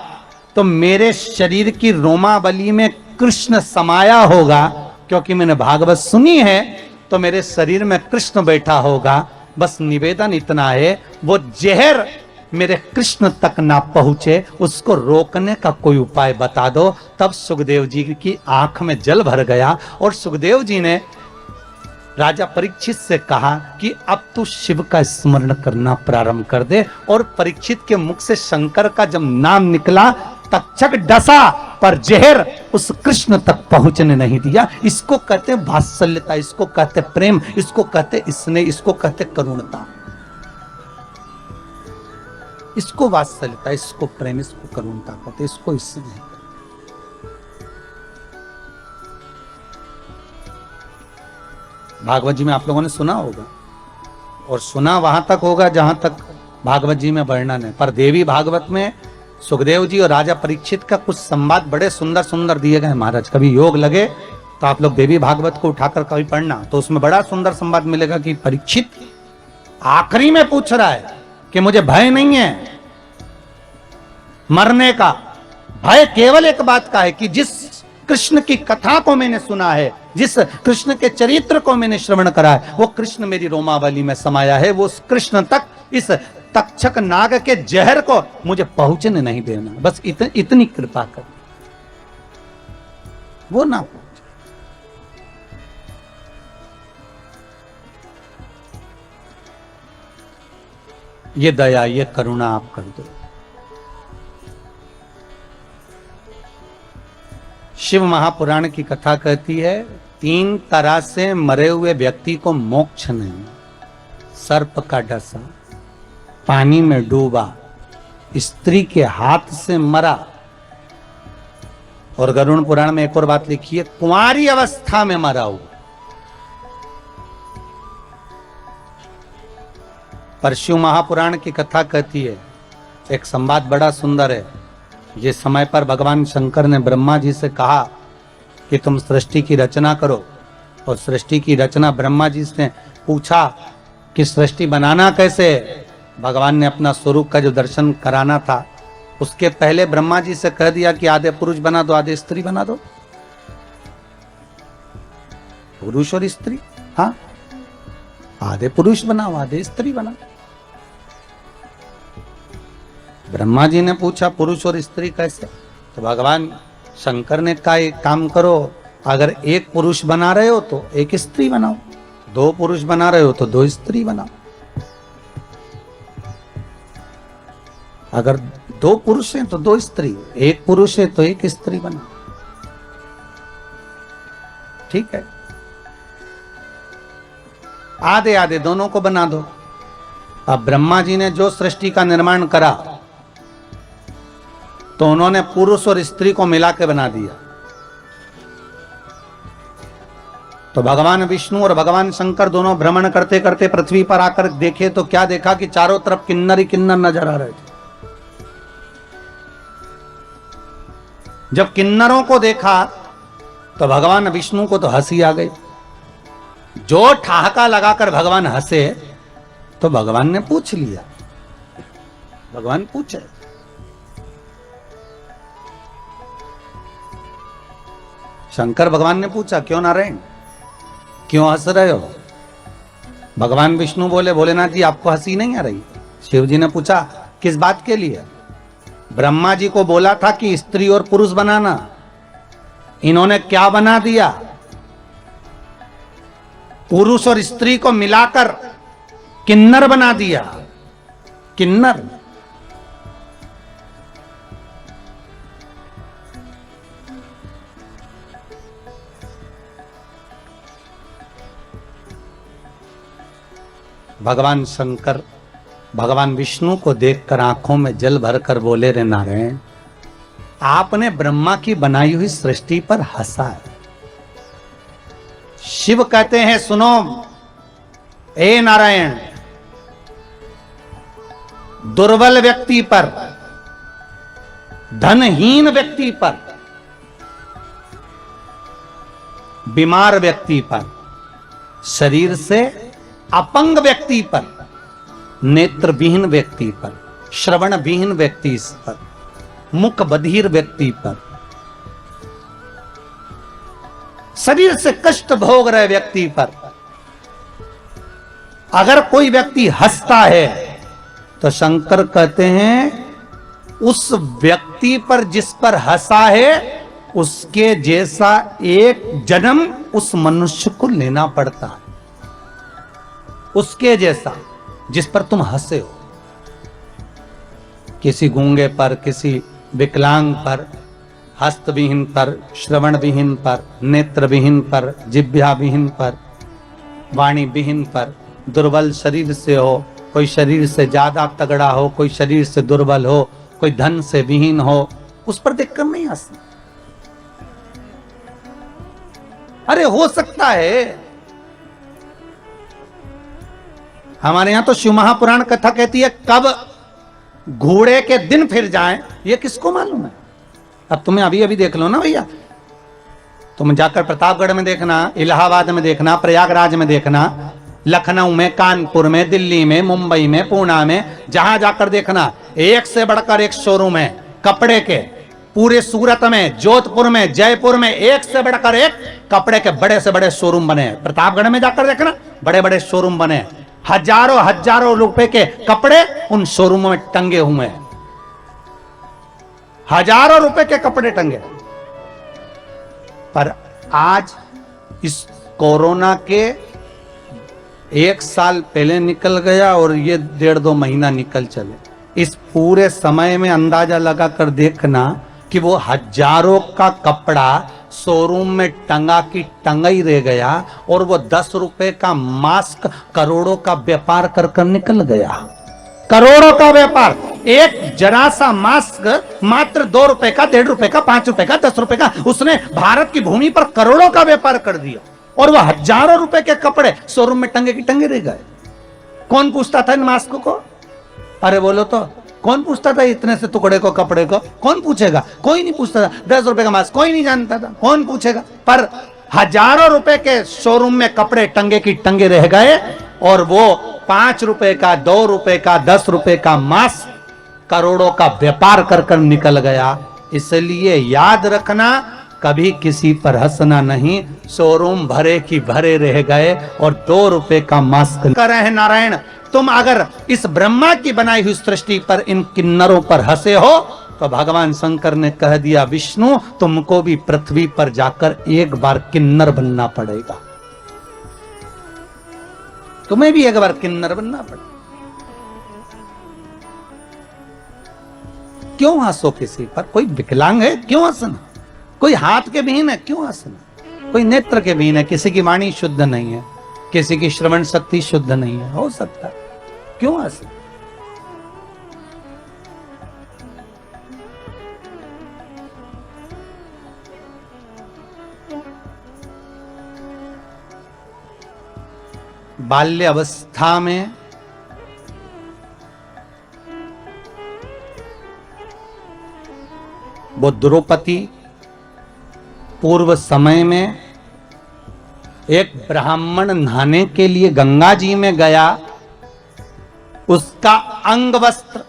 तो मेरे शरीर की रोमावली में कृष्ण समाया होगा, क्योंकि मैंने भागवत सुनी है तो मेरे शरीर में कृष्ण बैठा होगा। बस निवेदन इतना है, वो जहर मेरे कृष्ण तक ना पहुंचे, उसको रोकने का कोई उपाय बता दो। तब सुखदेव जी की आंख में जल भर गया और सुखदेव जी ने राजा परीक्षित से कहा कि अब तू शिव का स्मरण करना प्रारंभ कर दे। और परीक्षित के मुख से शंकर का जब नाम निकला, तक्षक डसा पर जहर उस कृष्ण तक पहुंचने नहीं दिया। इसको कहते वात्सल्यता, इसको कहते प्रेम, इसको कहते स्नेह, इसको कहते करुणता, इसको वात्सल्यता, इसको प्रेम, इसको करुणता कहते, इसको स्नेह। भागवत जी में आप लोगों ने सुना होगा, और सुना वहां तक होगा जहां तक भागवत जी में वर्णन है। पर देवी भागवत में सुखदेव जी और राजा परीक्षित का कुछ संवाद बड़े सुंदर सुंदर दिए गए महाराज। कभी योग लगे तो आप लोग देवी भागवत को उठाकर कभी पढ़ना, तो उसमें बड़ा सुंदर संवाद मिलेगा कि परीक्षित आखिरी में पूछ रहा है कि मुझे भय नहीं है मरने का, भय केवल एक बात का है कि जिस कृष्ण की कथा को मैंने सुना है, जिस कृष्ण के चरित्र को मैंने श्रवण करा है, वो कृष्ण मेरी रोमावली में समाया है। वो कृष्ण तक इस तक्षक नाग के जहर को मुझे पहुंचने नहीं देना, बस इतनी कृपा कर, वो ना पहुंचे। ये दया, ये करुणा आप कर दो। शिव महापुराण की कथा कहती है, 3 तरह से मरे हुए व्यक्ति को मोक्ष नहीं। सर्प का डसा, पानी में डूबा, स्त्री के हाथ से मरा, और गरुड़ पुराण में एक और बात लिखी है, कुंवारी अवस्था में मरा हुआ। पर शिव महापुराण की कथा कहती है, एक संवाद बड़ा सुंदर है। जिस समय पर भगवान शंकर ने ब्रह्मा जी से कहा कि तुम सृष्टि की रचना करो, और सृष्टि की रचना ब्रह्मा जी से पूछा कि सृष्टि बनाना कैसे, भगवान ने अपना स्वरूप का जो दर्शन कराना था उसके पहले ब्रह्मा जी से कह दिया कि आधे पुरुष बना दो, आधे स्त्री बना दो। पुरुष और स्त्री, हाँ, आधे पुरुष बनाओ, आधे स्त्री बनाओ। ब्रह्मा जी ने पूछा पुरुष और स्त्री कैसे, तो भगवान शंकर ने कहा एक काम करो, अगर एक पुरुष बना रहे हो तो एक स्त्री बनाओ, 2 पुरुष बना रहे हो तो 2 स्त्री बनाओ। अगर 2 पुरुष हैं तो 2 स्त्री, 1 पुरुष है तो 1 स्त्री बनाओ, ठीक है। आधे आधे दोनों को बना दो। अब ब्रह्मा जी ने जो सृष्टि का निर्माण करा तो उन्होंने पुरुष और स्त्री को मिला के बना दिया। तो भगवान विष्णु और भगवान शंकर दोनों भ्रमण करते करते पृथ्वी पर आकर देखे तो क्या देखा कि चारों तरफ किन्नर ही किन्नर नजर आ रहे थे। जब किन्नरों को देखा तो भगवान विष्णु को तो हंसी आ गई। जो ठहाका लगाकर भगवान हंसे तो भगवान ने पूछ लिया, भगवान पूछे शंकर भगवान ने पूछा क्यों नारायण, क्यों हंस रहे हो? भगवान विष्णु बोले, भोलेनाथ जी आपको हंसी नहीं आ रही? शिव जी ने पूछा किस बात के लिए? ब्रह्मा जी को बोला था कि स्त्री और पुरुष बनाना, इन्होंने क्या बना दिया? पुरुष और स्त्री को मिलाकर किन्नर बना दिया। किन्नर, भगवान शंकर भगवान विष्णु को देखकर आंखों में जल भरकर बोले, रे नारायण आपने ब्रह्मा की बनाई हुई सृष्टि पर हंसा है। शिव कहते हैं सुनो ए नारायण, दुर्बल व्यक्ति पर, धनहीन व्यक्ति पर, बीमार व्यक्ति पर, शरीर से अपंग व्यक्ति पर, नेत्रविहीन व्यक्ति पर, श्रवणविहीन व्यक्ति पर, मुख बधिर व्यक्ति पर, शरीर से कष्ट भोग रहे व्यक्ति पर अगर कोई व्यक्ति हंसता है तो शंकर कहते हैं उस व्यक्ति पर जिस पर हंसा है उसके जैसा एक जन्म उस मनुष्य को लेना पड़ता है। उसके जैसा जिस पर तुम हंसे हो, किसी गूंगे पर, किसी विकलांग पर, हस्तविहीन पर, श्रवणविहीन पर, नेत्रविहीन पर, जिह्वाविहीन पर, वाणी विहीन पर, दुर्बल शरीर से हो, कोई शरीर से ज्यादा तगड़ा हो, कोई शरीर से दुर्बल हो, कोई धन से विहीन हो, उस पर देखकर नहीं हंसना। अरे हो सकता है, हमारे यहां तो शिव महापुराण कथा कहती है कब घोड़े के दिन फिर जाएं ये किसको मालूम है। अब तुम्हें अभी अभी देख लो ना भैया, तुम जाकर प्रतापगढ़ में देखना, इलाहाबाद में देखना, प्रयागराज में देखना, लखनऊ में, कानपुर में, दिल्ली में, मुंबई में, पूना में, जहां जाकर देखना एक से बढ़कर एक शोरूम है कपड़े के। पूरे सूरत में, जोधपुर में, जयपुर में एक से बढ़कर एक कपड़े के बड़े से बड़े शोरूम बने हैं। प्रतापगढ़ में जाकर देखना बड़े बड़े शोरूम बने हैं, हजारों हजारों रुपए के कपड़े उन शोरूमों में टंगे हुए हैं, हजारों रुपए के कपड़े टंगे। पर आज इस कोरोना के 1 साल पहले निकल गया और ये 1.5-2 महीना निकल चले, इस पूरे समय में अंदाजा लगाकर देखना कि वो हजारों का कपड़ा शोरूम में टंगा की टंगा ही रह गया और वो 10 रुपए का मास्क करोड़ों का व्यापार कर कर निकल गया। करोड़ों का व्यापार, एक जरा सा मास्क मात्र 2 रुपए का, 1.5 रुपए का, 5 रुपए का, 10 रुपए का, उसने भारत की भूमि पर करोड़ों का व्यापार कर दिया और वह हजारों रुपए के कपड़े शोरूम में टंगे की टंगे रह गए। कौन पूछता था इन मास्क को? अरे बोलो तो, कौन पूछता था इतने से टुकड़े को, कपड़े को? कौन पूछेगा? कोई नहीं पूछता था। 10 रुपए का मास्क कोई नहीं जानता था, कौन पूछेगा? पर हजारों रुपए के शोरूम में कपड़े टंगे की टंगे रह गए और वो 5 रुपए का, 2 रुपए का, 10 रुपए का मास्क करोड़ों का व्यापार कर कर निकल गया। इसलिए याद रखना, कभी किसी पर हंसना नहीं। शोरूम भरे की भरे रह गए और 2 रुपए का मास्क कर रहे हैं। नारायण, तुम अगर इस ब्रह्मा की बनाई हुई सृष्टि पर, इन किन्नरों पर हंसे हो तो भगवान शंकर ने कह दिया विष्णु तुमको भी पृथ्वी पर जाकर एक बार किन्नर बनना पड़ेगा, तुम्हें भी एक बार किन्नर बनना पड़ेगा। क्यों हंसो किसी पर? कोई विकलांग है क्यों हंसना? कोई हाथ के विहीन है क्यों हंसना? कोई नेत्र के विहीन है, किसी की वाणी शुद्ध नहीं है, किसी की श्रवण शक्ति शुद्ध नहीं है, हो सकता है, क्यों हंसना? बाल्य अवस्था में वो द्रौपदी पूर्व समय में एक ब्राह्मण नहाने के लिए गंगा जी में गया, उसका अंग वस्त्र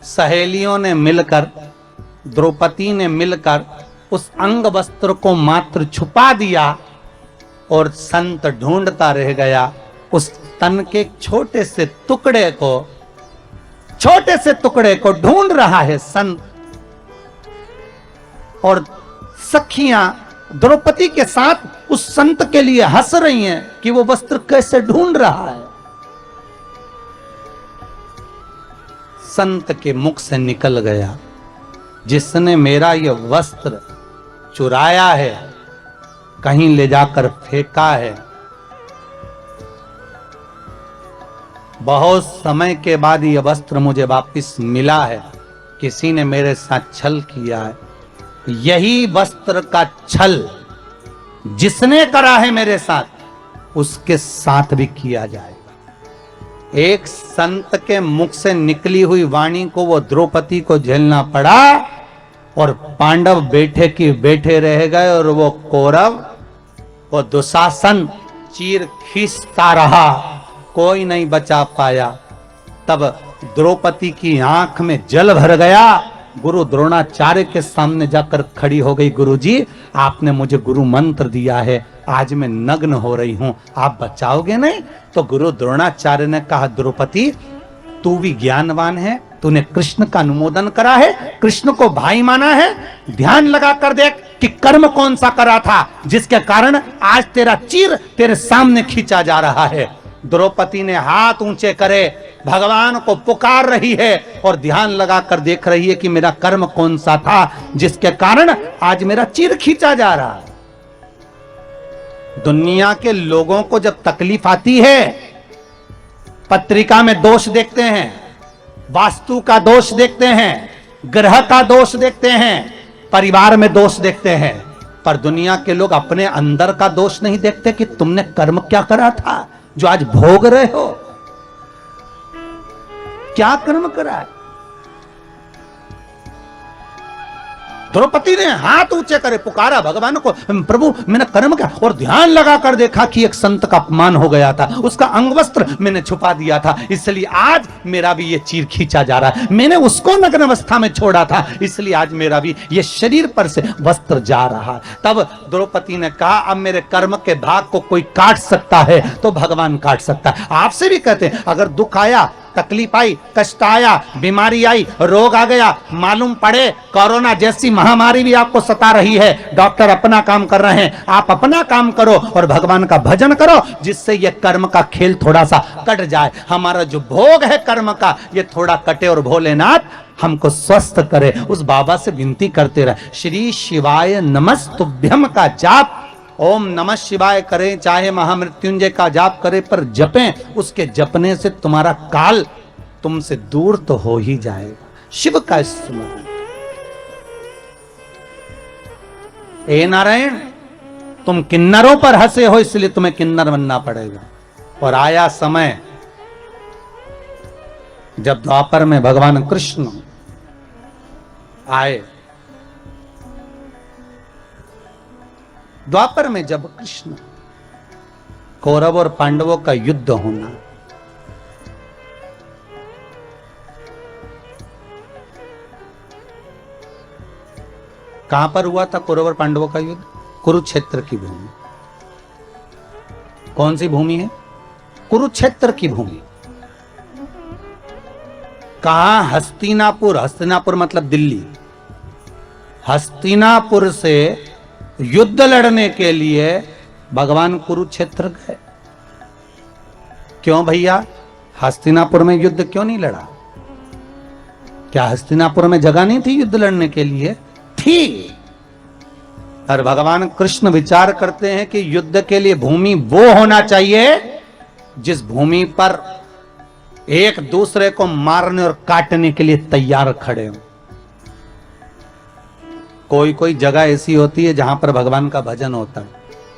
सहेलियों ने मिलकर, द्रौपदी ने मिलकर उस अंग वस्त्र को मात्र छुपा दिया और संत ढूंढता रह गया उस तन के छोटे से टुकड़े को ढूंढ रहा है संत। और सखियां द्रौपदी के साथ उस संत के लिए हंस रही हैं कि वो वस्त्र कैसे ढूंढ रहा है। संत के मुख से निकल गया, जिसने मेरा ये वस्त्र चुराया है, कहीं ले जाकर फेंका है, बहुत समय के बाद ये वस्त्र मुझे वापस मिला है, किसी ने मेरे साथ छल किया है, यही वस्त्र का छल जिसने करा है मेरे साथ उसके साथ भी किया जाएगा। एक संत के मुख से निकली हुई वाणी को वो द्रौपदी को झेलना पड़ा और पांडव बैठे की बैठे रह गए और वो कौरव, वो दुशासन चीर खींचता रहा, कोई नहीं बचा पाया। तब द्रौपदी की आंख में जल भर गया, गुरु द्रोणाचार्य के सामने जाकर खड़ी हो गई, गुरुजी आपने मुझे गुरु मंत्र दिया है, आज मैं नग्न हो रही हूं, आप बचाओगे नहीं? तो गुरु द्रोणाचार्य ने कहा, द्रौपदी तू भी ज्ञानवान है, तूने कृष्ण का अनुमोदन करा है, कृष्ण को भाई माना है, ध्यान लगा कर देख कि कर्म कौन सा करा था जिसके कारण आज तेरा चीर तेरे सामने खींचा जा रहा है। द्रौपदी ने हाथ ऊंचे करे, भगवान को पुकार रही है और ध्यान लगाकर देख रही है कि मेरा कर्म कौन सा था जिसके कारण आज मेरा चीर खींचा जा रहा है। दुनिया के लोगों को जब तकलीफ आती है, पत्रिका में दोष देखते हैं, वास्तु का दोष देखते हैं, ग्रह का दोष देखते हैं, परिवार में दोष देखते हैं, पर दुनिया के लोग अपने अंदर का दोष नहीं देखते कि तुमने कर्म क्या करा था जो आज भोग रहे हो। क्या कर्म करा है? द्रौपदी ने हाथ ऊंचे करे, पुकारा भगवान को, प्रभु मैंने कर्म क्या, और ध्यान लगाकर देखा कि एक संत का अपमान हो गया था, उसका अंग वस्त्र मैंने छुपा दिया था, इसलिए आज मेरा भी ये चीर खींचा जा रहा है। मैंने उसको नग्न अवस्था में छोड़ा था, इसलिए आज मेरा भी ये शरीर पर से वस्त्र जा रहा है। तब द्रौपदी ने कहा, अब मेरे कर्म के भाग को कोई काट सकता है तो भगवान काट सकता है। आपसे भी कहते हैं, अगर दुख आया, तकलीफ आई, कष्ट आया, बीमारी आई, रोग आ गया, मालूम पड़े कोरोना जैसी महामारी भी आपको सता रही है, डॉक्टर अपना काम कर रहे हैं, आप अपना काम करो और भगवान का भजन करो, जिससे ये कर्म का खेल थोड़ा सा कट जाए। हमारा जो भोग है कर्म का, ये थोड़ा कटे और भोलेनाथ हमको स्वस्थ करे। उस बाबा से विनती करते रहे, श्री शिवाय नमस्तुभ्यम का जाप, ओम नमः शिवाय करें, चाहे महामृत्युंजय का जाप करें, पर जपें, उसके जपने से तुम्हारा काल तुमसे दूर तो हो ही जाएगा। शिव का स्मरण। ए नारायण, तुम किन्नरों पर हंसे हो इसलिए तुम्हें किन्नर बनना पड़ेगा। और आया समय जब द्वापर में भगवान कृष्ण आए, द्वापर में जब कृष्ण, कौरव और पांडवों का युद्ध होना, कहां पर हुआ था कौरव और पांडवों का युद्ध? कुरुक्षेत्र की भूमि। कौन सी भूमि है? कुरुक्षेत्र की भूमि। कहा? हस्तिनापुर। हस्तिनापुर मतलब दिल्ली। हस्तिनापुर से युद्ध लड़ने के लिए भगवान कुरुक्षेत्र गए। क्यों भैया? हस्तिनापुर में युद्ध क्यों नहीं लड़ा? क्या हस्तिनापुर में जगह नहीं थी युद्ध लड़ने के लिए? थी। और भगवान कृष्ण विचार करते हैं कि युद्ध के लिए भूमि वो होना चाहिए जिस भूमि पर एक दूसरे को मारने और काटने के लिए तैयार खड़े हो। कोई कोई जगह ऐसी होती है जहां पर भगवान का भजन होता है,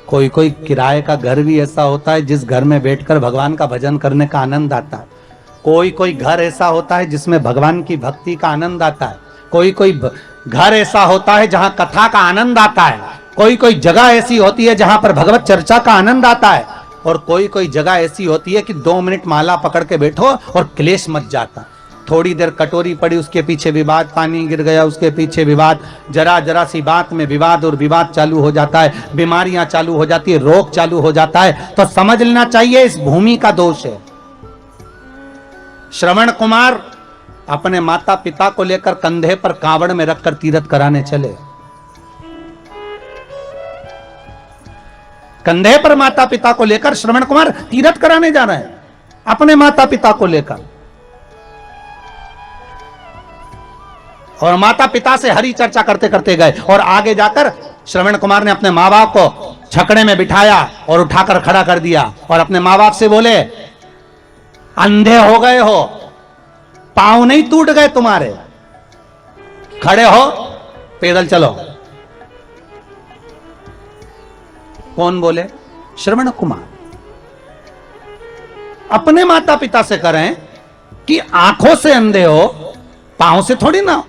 कोई कोई किराए का घर भी ऐसा होता है जिस घर में बैठकर भगवान का भजन करने का आनंद आता है, कोई कोई घर ऐसा होता है जिसमें भगवान की भक्ति का आनंद आता है, कोई कोई घर ऐसा होता है जहां कथा का आनंद आता है, कोई कोई जगह ऐसी होती है जहां पर भगवत चर्चा का आनंद आता है, और कोई कोई जगह ऐसी होती है कि 2 मिनट माला पकड़ के बैठो और क्लेश मच जाता। थोड़ी देर कटोरी पड़ी, उसके पीछे विवाद, पानी गिर गया उसके पीछे विवाद, जरा जरा सी बात में विवाद और विवाद चालू हो जाता है, बीमारियां चालू हो जाती है, रोग चालू हो जाता है। तो समझ लेना चाहिए इस भूमि का दोष है। श्रवण कुमार अपने माता पिता को लेकर कंधे पर कांवड़ में रखकर तीर्थ कराने चले। कंधे पर माता पिता को लेकर श्रवण कुमार तीर्थ कराने जा रहे हैं अपने माता पिता को लेकर, और माता पिता से हरी चर्चा करते करते गए, और आगे जाकर श्रवण कुमार ने अपने माँ बाप को छकड़े में बिठाया और उठाकर खड़ा कर दिया और अपने माँ बाप से बोले, अंधे हो गए हो, पांव नहीं टूट गए तुम्हारे, खड़े हो, पैदल चलो। कौन बोले? श्रवण कुमार। अपने माता पिता से करें कि आंखों से अंधे हो, पांव से थोड़ी ना,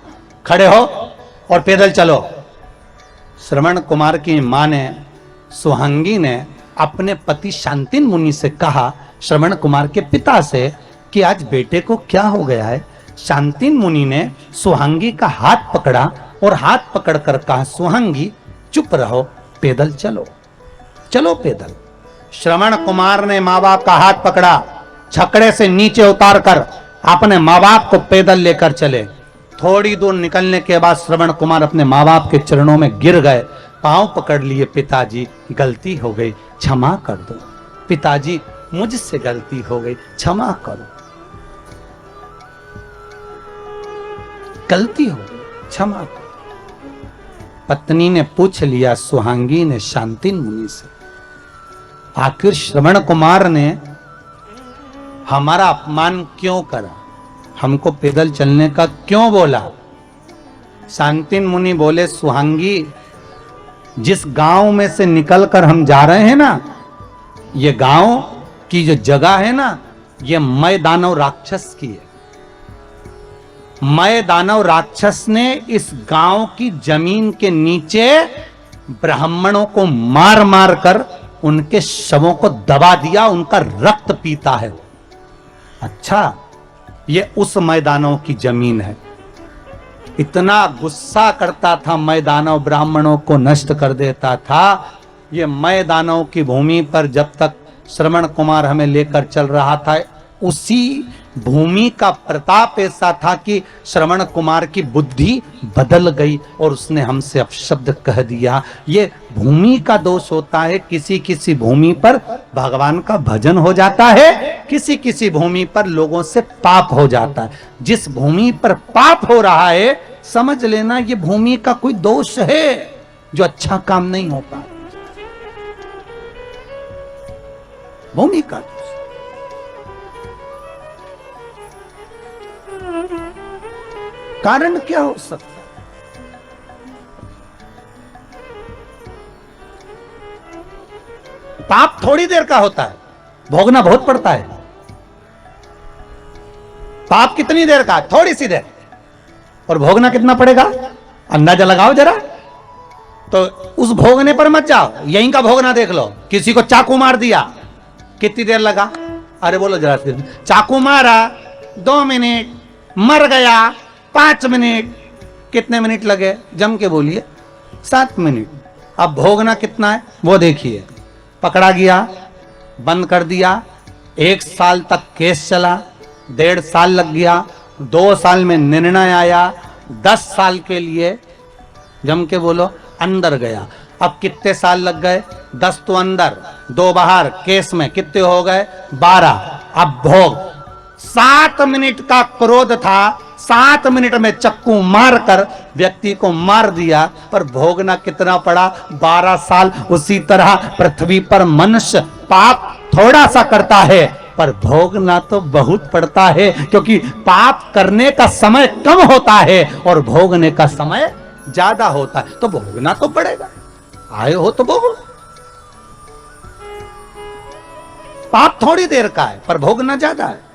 खड़े हो और पैदल चलो। श्रवण कुमार की मां ने, सुहांगी ने अपने पति शांतिन मुनि से कहा, श्रवण कुमार के पिता से, कि आज बेटे को क्या हो गया है। शांतिन मुनि ने सुहांगी का हाथ पकड़ा और हाथ पकड़कर कहा, सुहांगी चुप रहो, पैदल चलो, चलो पैदल। श्रवण कुमार ने माँ बाप का हाथ पकड़ा, छकड़े से नीचे उतार कर अपने माँ बाप को पैदल लेकर चले। थोड़ी दूर निकलने के बाद श्रवण कुमार अपने माँ बाप के चरणों में गिर गए, पांव पकड़ लिए, पिताजी गलती हो गई, क्षमा कर दो, पिताजी मुझसे गलती हो गई, क्षमा करो, गलती हो गई, क्षमा करो। पत्नी ने पूछ लिया सुहांगी ने शांतिन मुनि से, आखिर श्रवण कुमार ने हमारा अपमान क्यों करा, हमको पैदल चलने का क्यों बोला। शांतिन मुनि बोले, सुहांगी जिस गांव में से निकलकर हम जा रहे हैं ना, ये गांव की जो जगह है ना, ये मय दानव राक्षस की है। मय दानव राक्षस ने इस गांव की जमीन के नीचे ब्राह्मणों को मार मार कर उनके शवों को दबा दिया, उनका रक्त पीता है। अच्छा, ये उस मैदानों की जमीन है। इतना गुस्सा करता था, मैदानों ब्राह्मणों को नष्ट कर देता था। ये मैदानों की भूमि पर जब तक श्रवण कुमार हमें लेकर चल रहा था, उसी भूमि का प्रताप ऐसा था कि श्रवण कुमार की बुद्धि बदल गई और उसने हमसे अपशब्द कह दिया। ये भूमि का दोष होता है, किसी किसी भूमि पर भगवान का भजन हो जाता है, किसी किसी भूमि पर लोगों से पाप हो जाता है। जिस भूमि पर पाप हो रहा है, समझ लेना ये भूमि का कोई दोष है जो अच्छा काम नहीं हो पा, भूमि का दोष। कारण क्या हो सकता है? पाप थोड़ी देर का होता है, भोगना बहुत पड़ता है। पाप कितनी देर का? थोड़ी सी देर। और भोगना कितना पड़ेगा? अंदाजा लगाओ जरा। तो उस भोगने पर मत जाओ, यहीं का भोगना देख लो। किसी को चाकू मार दिया, कितनी देर लगा? अरे बोलो जरा। चाकू मारा 2 मिनट, मर गया 5 मिनट, कितने मिनट लगे? जम के बोलिए, 7 मिनट। अब भोगना कितना है वो देखिए। पकड़ा गया, बंद कर दिया, 1 साल तक केस चला, 1.5 साल लग गया, 2 साल में निर्णय आया, 10 साल के लिए जम के बोलो अंदर गया। अब कितने साल लग गए? 10 तो अंदर, 2 बाहर, केस में कितने हो गए? 12। अब भोग 7 मिनट का क्रोध था, 7 मिनट में चक्कू मारकर व्यक्ति को मार दिया, पर भोगना कितना पड़ा? 12 साल। उसी तरह पृथ्वी पर मनुष्य पाप थोड़ा सा करता है, पर भोगना तो बहुत पड़ता है, क्योंकि पाप करने का समय कम होता है और भोगने का समय ज्यादा होता है। तो भोगना तो पड़ेगा, आए हो तो भोगो। पाप थोड़ी देर का है, पर भोगना ज्यादा है।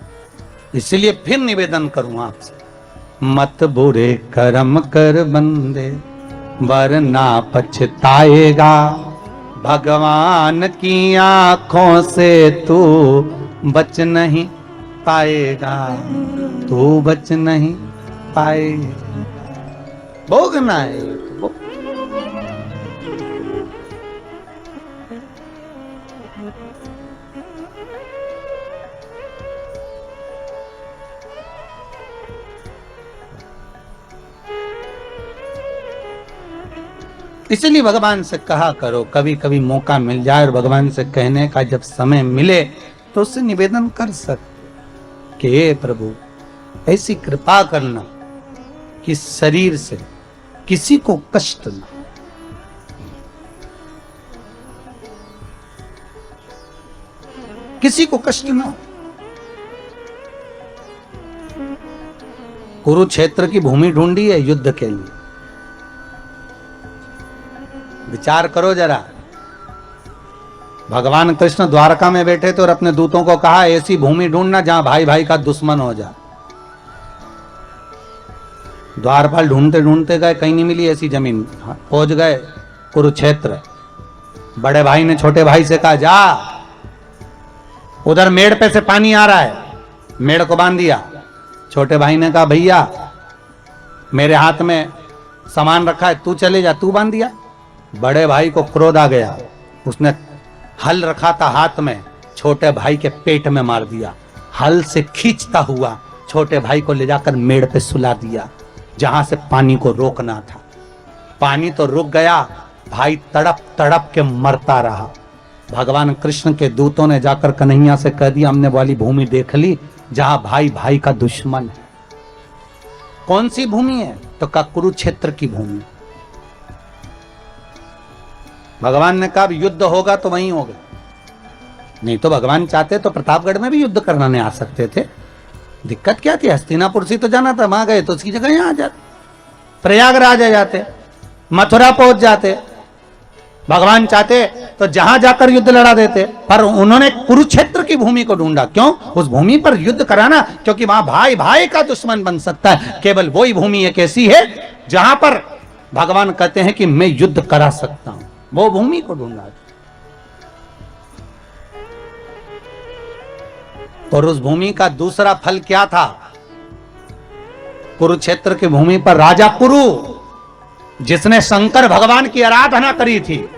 इसलिए फिर निवेदन करूं आपसे, मत बुरे कर्म कर बंदे, वरना पछताएगा। भगवान की आंखों से तू बच नहीं पाएगा, तू बच नहीं पाएगा। भोगना है तो इसलिए भगवान से कहा करो, कभी कभी मौका मिल जाए और भगवान से कहने का जब समय मिले तो उससे निवेदन कर सकते कि हे प्रभु ऐसी कृपा करना कि शरीर से किसी को कष्ट ना, किसी को कष्ट ना। कुरुक्षेत्र की भूमि ढूंढी है युद्ध के लिए। विचार करो जरा। भगवान कृष्ण द्वारका में बैठे थे और अपने दूतों को कहा ऐसी भूमि ढूंढना जहां भाई भाई का दुश्मन हो जाए। द्वारपाल ढूंढते ढूंढते गए, कहीं नहीं मिली ऐसी जमीन। पहुंच गए कुरुक्षेत्र। बड़े भाई ने छोटे भाई से कहा जा उधर मेड़ पे से पानी आ रहा है, मेड़ को बांध दिया। छोटे भाई ने कहा भैया मेरे हाथ में सामान रखा है, तू चले जा, तू बांध दिया। बड़े भाई को क्रोध आ गया, उसने हल रखा था हाथ में, छोटे भाई के पेट में मार दिया। हल से खींचता हुआ छोटे भाई को ले जाकर मेड़ पे सुला दिया जहां से पानी को रोकना था। पानी तो रुक गया, भाई तड़प तड़प के मरता रहा। भगवान कृष्ण के दूतों ने जाकर कन्हैया से कह दिया हमने वाली भूमि देख ली जहां भाई भाई का दुश्मन है। कौन सी भूमि है? तो कहा कुरुक्षेत्र की भूमि। भगवान ने कहा युद्ध होगा तो वहीं होगा, नहीं तो भगवान चाहते तो प्रतापगढ़ में भी युद्ध करने आ सकते थे। दिक्कत क्या थी? हस्तिनापुर से तो जाना था, वहां गए तो उसकी जगह यहां आ जाते, प्रयागराज आ जाते, मथुरा पहुंच जाते। भगवान चाहते तो जहां जाकर युद्ध लड़ा देते, पर उन्होंने कुरुक्षेत्र की भूमि को ढूंढा। क्यों? उस भूमि पर युद्ध कराना, क्योंकि वहां भाई भाई का दुश्मन बन सकता है। केवल वही भूमि एक ऐसी है जहां पर भगवान कहते हैं कि मैं युद्ध करा सकता हूं, वो भूमि को ढूंढा। और उस भूमि का दूसरा फल क्या था? कुरुक्षेत्र की भूमि पर राजा कुरु, जिसने शंकर भगवान की आराधना करी थी,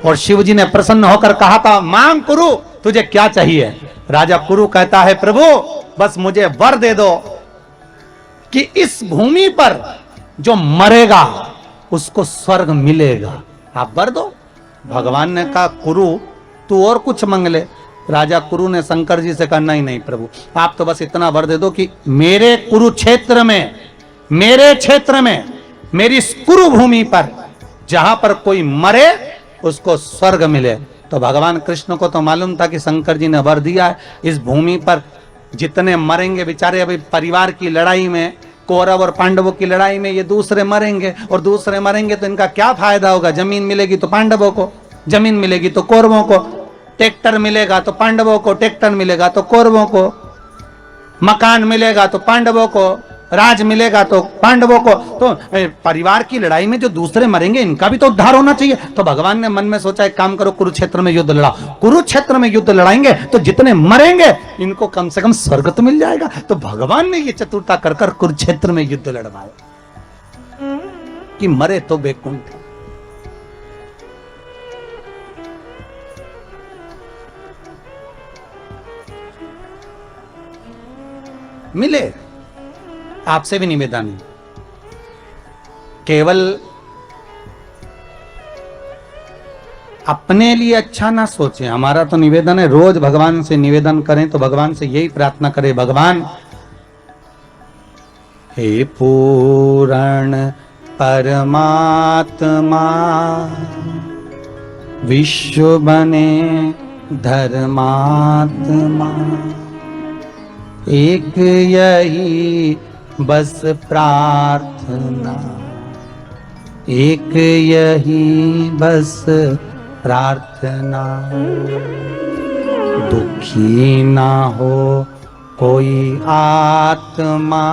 और शिव जी ने प्रसन्न होकर कहा था मांग कुरु तुझे क्या चाहिए। राजा कुरु कहता है प्रभु बस मुझे वर दे दो कि इस भूमि पर जो मरेगा उसको स्वर्ग मिलेगा, आप वर दो। भगवान ने कहा कुरु तू और कुछ मांग ले। राजा कुरु ने शंकर जी से कहा नहीं नहीं प्रभु, आप तो बस इतना वर दे दो कि मेरे कुरुक्षेत्र में, मेरे क्षेत्र में, मेरी इस कुरु भूमि पर जहां पर कोई मरे उसको स्वर्ग मिले। तो भगवान कृष्ण को तो मालूम था कि शंकर जी ने वर दिया है, इस भूमि पर जितने मरेंगे बेचारे, अभी परिवार की लड़ाई में, कौरव और पांडवों की लड़ाई में ये दूसरे मरेंगे, और दूसरे मरेंगे तो इनका क्या फायदा होगा? जमीन मिलेगी तो पांडवों को, जमीन मिलेगी तो कौरवों को, ट्रैक्टर मिलेगा तो पांडवों को, ट्रैक्टर मिलेगा तो कौरवों को, मकान मिलेगा तो पांडवों को, राज मिलेगा तो पांडवों को। तो परिवार की लड़ाई में जो दूसरे मरेंगे इनका भी तो उद्धार होना चाहिए। तो भगवान ने मन में सोचा एक काम करो कुरुक्षेत्र में युद्ध लड़ाओ। कुरुक्षेत्र में युद्ध लड़ाएंगे तो जितने मरेंगे इनको कम से कम स्वर्ग तो मिल जाएगा। तो भगवान ने ये चतुरता कर कर कुरुक्षेत्र में युद्ध लड़वाया कि मरे तो वैकुंठ। मिले। आपसे भी निवेदन है, केवल अपने लिए अच्छा ना सोचें। हमारा तो निवेदन है रोज भगवान से निवेदन करें, तो भगवान से यही प्रार्थना करें भगवान हे पूर्ण परमात्मा विश्व बने धर्मात्मा, एक यही बस प्रार्थना, एक यही बस प्रार्थना, दुखी ना हो कोई आत्मा,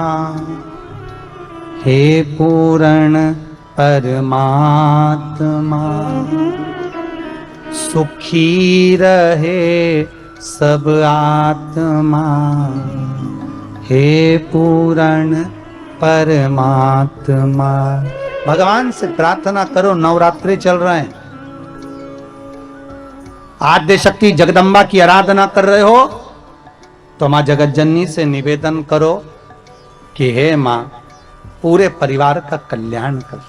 हे पूर्ण परमात्मा, सुखी रहे सब आत्मा, हे पूर्ण परमात्मा। भगवान से प्रार्थना करो। नवरात्रि चल रहे हैं, आद्य शक्ति जगदम्बा की आराधना कर रहे हो तो मां जगत जननी से निवेदन करो कि हे मां पूरे परिवार का कल्याण कर,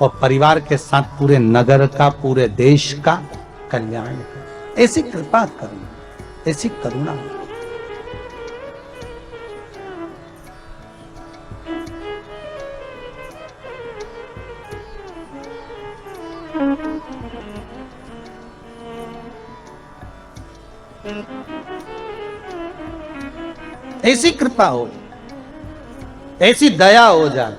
और परिवार के साथ पूरे नगर का, पूरे देश का कल्याण कर। ऐसी कृपा करो, ऐसी करुणा। ऐसी कृपा हो। ऐसी दया हो जाए।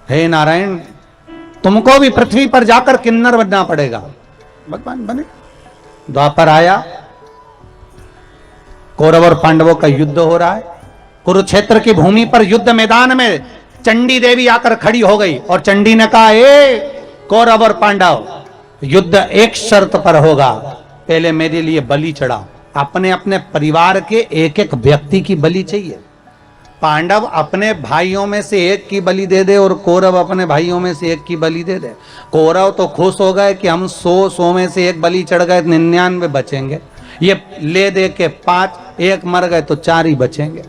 हे नारायण, तुमको भी पृथ्वी पर जाकर किन्नर बनना पड़ेगा। भगवान बने। द्वापर आया, कौरव और पांडवों का युद्ध हो रहा है। कुरुक्षेत्र की भूमि पर युद्ध मैदान में चंडी देवी आकर खड़ी हो गई और चंडी ने कहा, ए कौरव और पांडव, युद्ध एक शर्त पर होगा, पहले मेरे लिए बलि चढ़ाओ। अपने अपने परिवार के एक एक व्यक्ति की बलि चाहिए। पांडव अपने भाइयों में से एक की बलि दे दे और कौरव अपने भाइयों में से एक की बलि दे दे। कौरव तो खुश हो गए कि हम 100 में से एक बलि चढ़ गए, 99 बचेंगे। ये ले दे के 5, एक मर गए तो 4 ही बचेंगे।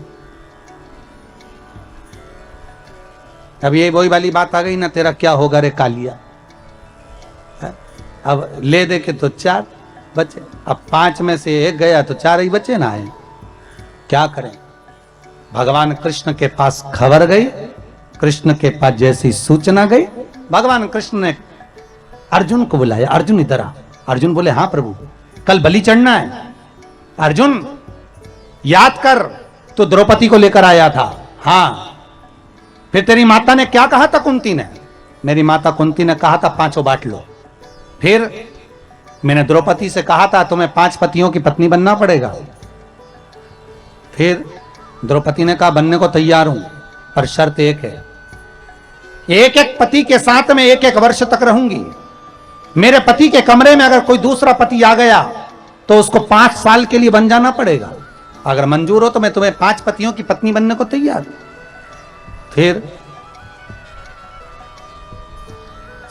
अब ये वही वाली बात आ गई ना, तेरा क्या होगा रे कालिया। अब ले दे के तो 4 बचे, अब 5 में से एक गया तो 4 ही बचे ना। है क्या करें। भगवान कृष्ण के पास खबर गई, कृष्ण के पास जैसी सूचना गई, भगवान कृष्ण ने अर्जुन को बुलाया। अर्जुन इधर आ। अर्जुन बोले, हाँ प्रभु, कल बलि चढ़ना है। अर्जुन याद कर, तो द्रौपदी को लेकर आया था। हाँ, फिर तेरी माता ने क्या कहा था कुंती ने? मेरी माता कुंती ने कहा था 5 बांट लो। फिर मैंने द्रौपदी से कहा था तुम्हें 5 पतियों की पत्नी बनना पड़ेगा। फिर द्रौपदी ने कहा बनने को तैयार हूं, पर शर्त एक है, एक एक पति के साथ में 1-1 वर्ष तक रहूंगी। मेरे पति के कमरे में अगर कोई दूसरा पति आ गया तो उसको 5 साल के लिए बन जाना पड़ेगा। अगर मंजूर हो तो मैं तुम्हें 5 पतियों की पत्नी बनने को तैयार हूं। फिर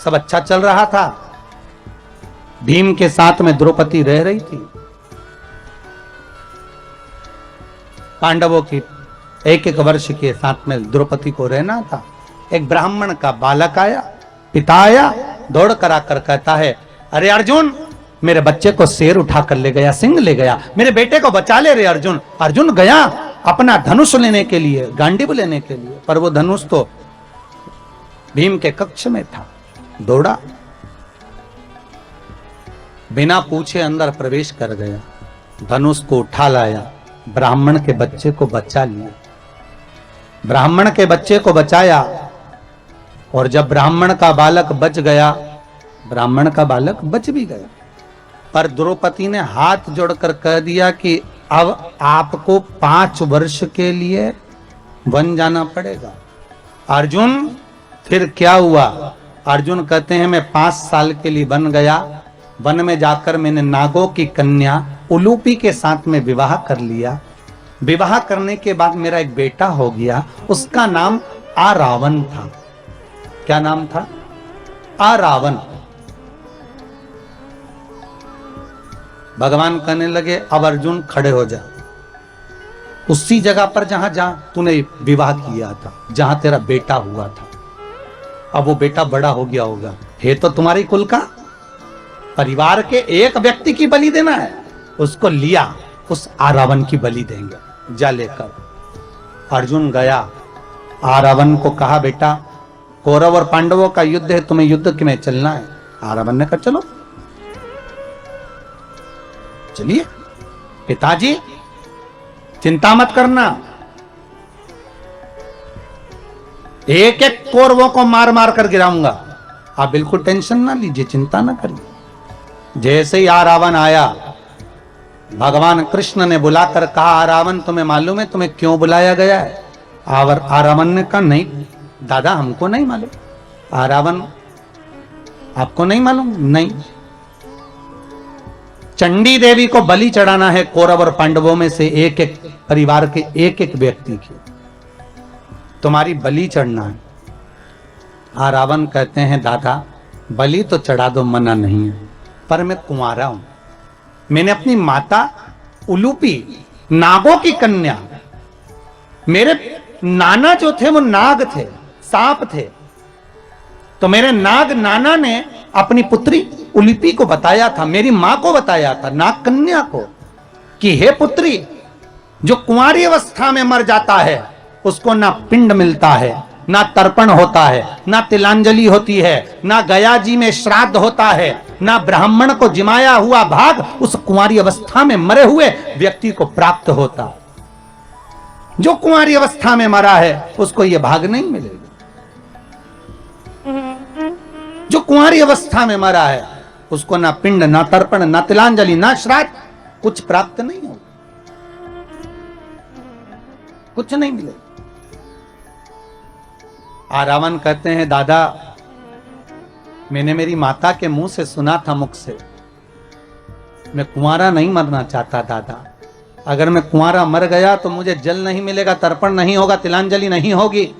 सब अच्छा चल रहा था। भीम के साथ में द्रौपदी रह रही थी। पांडवों की 1-1 वर्ष के साथ में द्रौपदी को रहना था। एक ब्राह्मण का बालक आया, पिता आया, दौड़ कर आकर कहता है, अरे अर्जुन, मेरे बच्चे को शेर उठा कर ले गया, सिंह ले गया, मेरे बेटे को बचा ले रे अर्जुन। अर्जुन गया अपना धनुष लेने के लिए, गांडीव लेने के लिए, पर वो धनुष तो भीम के कक्ष में था। दौड़ा, बिना पूछे अंदर प्रवेश कर गया, धनुष को उठा लाया, ब्राह्मण के बच्चे को बचा लिया। ब्राह्मण के बच्चे को बचाया, और जब ब्राह्मण का बालक बच गया, ब्राह्मण का बालक बच भी गया, पर द्रौपदी ने हाथ जोड़कर कह दिया कि अब आपको 5 वर्ष के लिए वन जाना पड़ेगा। अर्जुन, फिर क्या हुआ? अर्जुन कहते हैं मैं 5 साल के लिए बन गया। वन में जाकर मैंने नागों की कन्या उलूपी के साथ में विवाह कर लिया। विवाह करने के बाद मेरा एक बेटा हो गया, उसका नाम आरावन था। क्या नाम था? आरावन। भगवान कहने लगे, अब अर्जुन खड़े हो जा, उसी जगह पर जहां तूने विवाह किया था, जहां तेरा बेटा हुआ था। अब वो बेटा बड़ा हो गया होगा, है तो तुम्हारी कुल का, परिवार के एक व्यक्ति की बलि देना है, उसको लिया, उस आरावन की बलि देंगे, जा लेकर। अर्जुन गया, आरावन को कहा, बेटा कौरव और पांडवों का युद्ध है, तुम्हें युद्ध में चलना है। आरावन ने कहा चलो, चलिए पिताजी, चिंता मत करना, एक एक कौरवों को मार मार कर गिराऊंगा, आप बिल्कुल टेंशन ना लीजिए, चिंता ना करिए। जैसे ही आरावन आया, भगवान कृष्ण ने बुलाकर कहा, आरावन तुम्हें मालूम है तुम्हें क्यों बुलाया गया है? आरावन ने कहा, नहीं दादा, हमको नहीं मालूम। आरावन, आपको नहीं मालूम? नहीं, चंडी देवी को बलि चढ़ाना है कौरव और पांडवों में से एक एक परिवार के एक एक व्यक्ति की, तुम्हारी बलि चढ़ना है। आरावन कहते हैं, दादा बलि तो चढ़ा दो, मना नहीं है, पर मैं कुंवारा हूं, मैंने अपनी माता उलूपी नागों की कन्या, मेरे नाना जो थे वो नाग थे, सांप थे, तो मेरे नाग नाना ने अपनी पुत्री उलूपी को बताया था, मेरी मां को बताया था, नाग कन्या को, कि हे पुत्री, जो कुंवारी अवस्था में मर जाता है उसको ना पिंड मिलता है, ना तर्पण होता है, ना तिलांजलि होती है, ना गया जी में श्राद्ध होता है, ना ब्राह्मण को जिमाया हुआ भाग उस कुंवारी अवस्था में मरे हुए व्यक्ति को प्राप्त होता। जो कुंवारी अवस्था में मरा है उसको यह भाग नहीं मिलेगा। जो कुंवारी अवस्था में मरा है उसको ना पिंड, ना तर्पण, ना तिलांजलि, ना श्राद्ध, कुछ प्राप्त नहीं होगा, कुछ नहीं मिलेगा। रावण कहते हैं, दादा मैंने मेरी माता के मुंह से सुना था, मुख से, मैं कुंवारा नहीं मरना चाहता दादा। अगर मैं कुंवारा मर गया तो मुझे जल नहीं मिलेगा, तर्पण नहीं होगा, तिलांजलि नहीं होगी,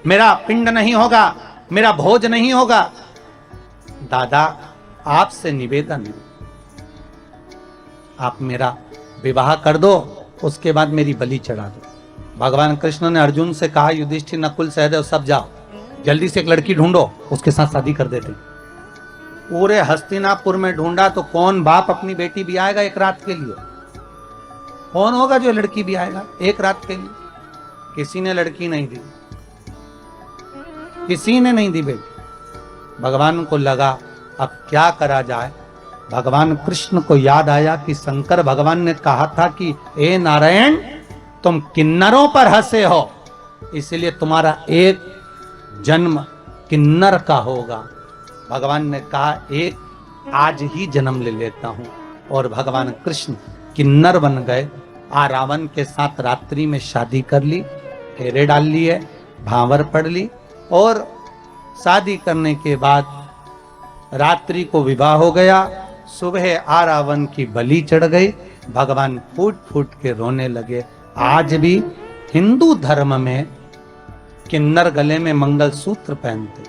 मेरा पिंड नहीं होगा, मेरा भोज नहीं होगा। दादा आपसे निवेदन है, आप मेरा विवाह कर दो, उसके बाद मेरी बलि चढ़ा दो। भगवान कृष्ण ने अर्जुन से कहा, युधिष्ठिर, नकुल, सहदेव सब जाओ, जल्दी से एक लड़की ढूंढो, उसके साथ शादी कर देते। पूरे हस्तिनापुर में ढूंढा तो कौन बाप अपनी बेटी भी आएगा एक रात के लिए? कौन होगा जो लड़की भी आएगा एक रात के लिए? किसी ने लड़की नहीं दी, किसी ने नहीं दी बेटी। भगवान को लगा अब क्या करा जाए। भगवान कृष्ण को याद आया कि शंकर भगवान ने कहा था कि ए नारायण, तुम किन्नरों पर हंसे हो, इसलिए तुम्हारा एक जन्म किन्नर का होगा। भगवान ने कहा एक आज ही जन्म ले लेता हूं, और भगवान कृष्ण किन्नर बन गए। रावण के साथ रात्रि में शादी कर ली, फेरे डाल लिए, भांवर पढ़ ली, और शादी करने के बाद रात्रि को विवाह हो गया। सुबह रावण की बलि चढ़ गई। भगवान फूट फूट के रोने लगे। आज भी हिंदू धर्म में किन्नर गले में मंगलसूत्र पहनते,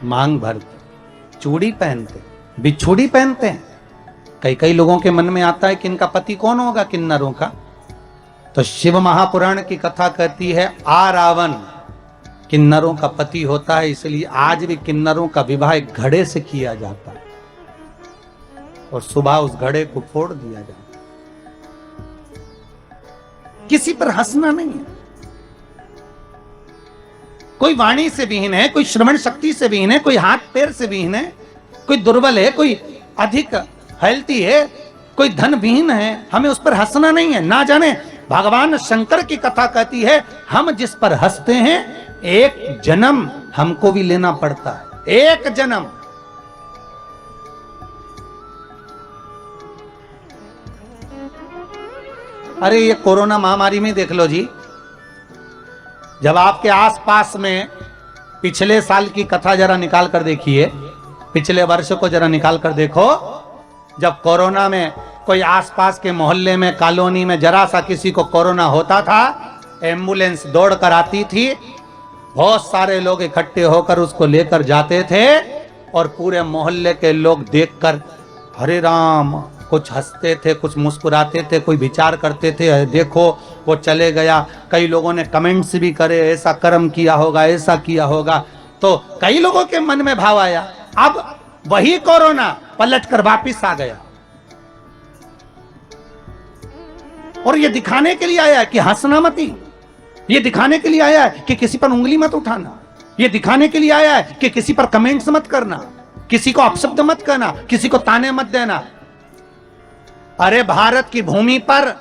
मांग भरते, चूड़ी पहनते, बिछुड़ी पहनते हैं। कई कई लोगों के मन में आता है कि इनका पति कौन होगा किन्नरों का। तो शिव महापुराण की कथा कहती है रावण किन्नरों का पति होता है, इसलिए आज भी किन्नरों का विवाह एक घड़े से किया जाता है, और सुबह उस घड़े को फोड़ दिया जाता है। किसी पर हंसना नहीं है। कोई वाणी से विहीन है, कोई श्रवण शक्ति से विहीन है, कोई हाथ पैर से विहीन है, कोई दुर्बल है, कोई अधिक हेल्थी है, कोई धन विहीन है, हमें उस पर हंसना नहीं है। ना जाने भगवान शंकर की कथा कहती है, हम जिस पर हंसते हैं एक जन्म हमको भी लेना पड़ता है, एक जन्म। अरे ये कोरोना महामारी में देख लो जी, जब आपके आसपास में पिछले साल की कथा जरा निकाल कर देखिए, पिछले वर्ष को जरा निकाल कर देखो। जब कोरोना में कोई आसपास के मोहल्ले में, कॉलोनी में जरा सा किसी को कोरोना होता था, एम्बुलेंस दौड़ कर आती थी, बहुत सारे लोग इकट्ठे होकर उसको लेकर जाते थे, और पूरे मोहल्ले के लोग देखकर हरे राम कुछ हंसते थे, कुछ मुस्कुराते थे, कोई विचार करते थे, देखो वो चले गया। कई लोगों ने कमेंट्स भी करे, ऐसा कर्म किया होगा, ऐसा किया होगा। तो कई लोगों के मन में भाव आया। अब वही कोरोना पलट कर वापिस आ गया, और ये दिखाने के लिए आया है कि हंसना मत ही, ये दिखाने के लिए आया है कि किसी पर उंगली मत उठाना, ये दिखाने के लिए आया है कि किसी पर कमेंट्स मत करना, किसी को अपशब्द मत करना, किसी को ताने मत देना। अरे भारत की भूमि पर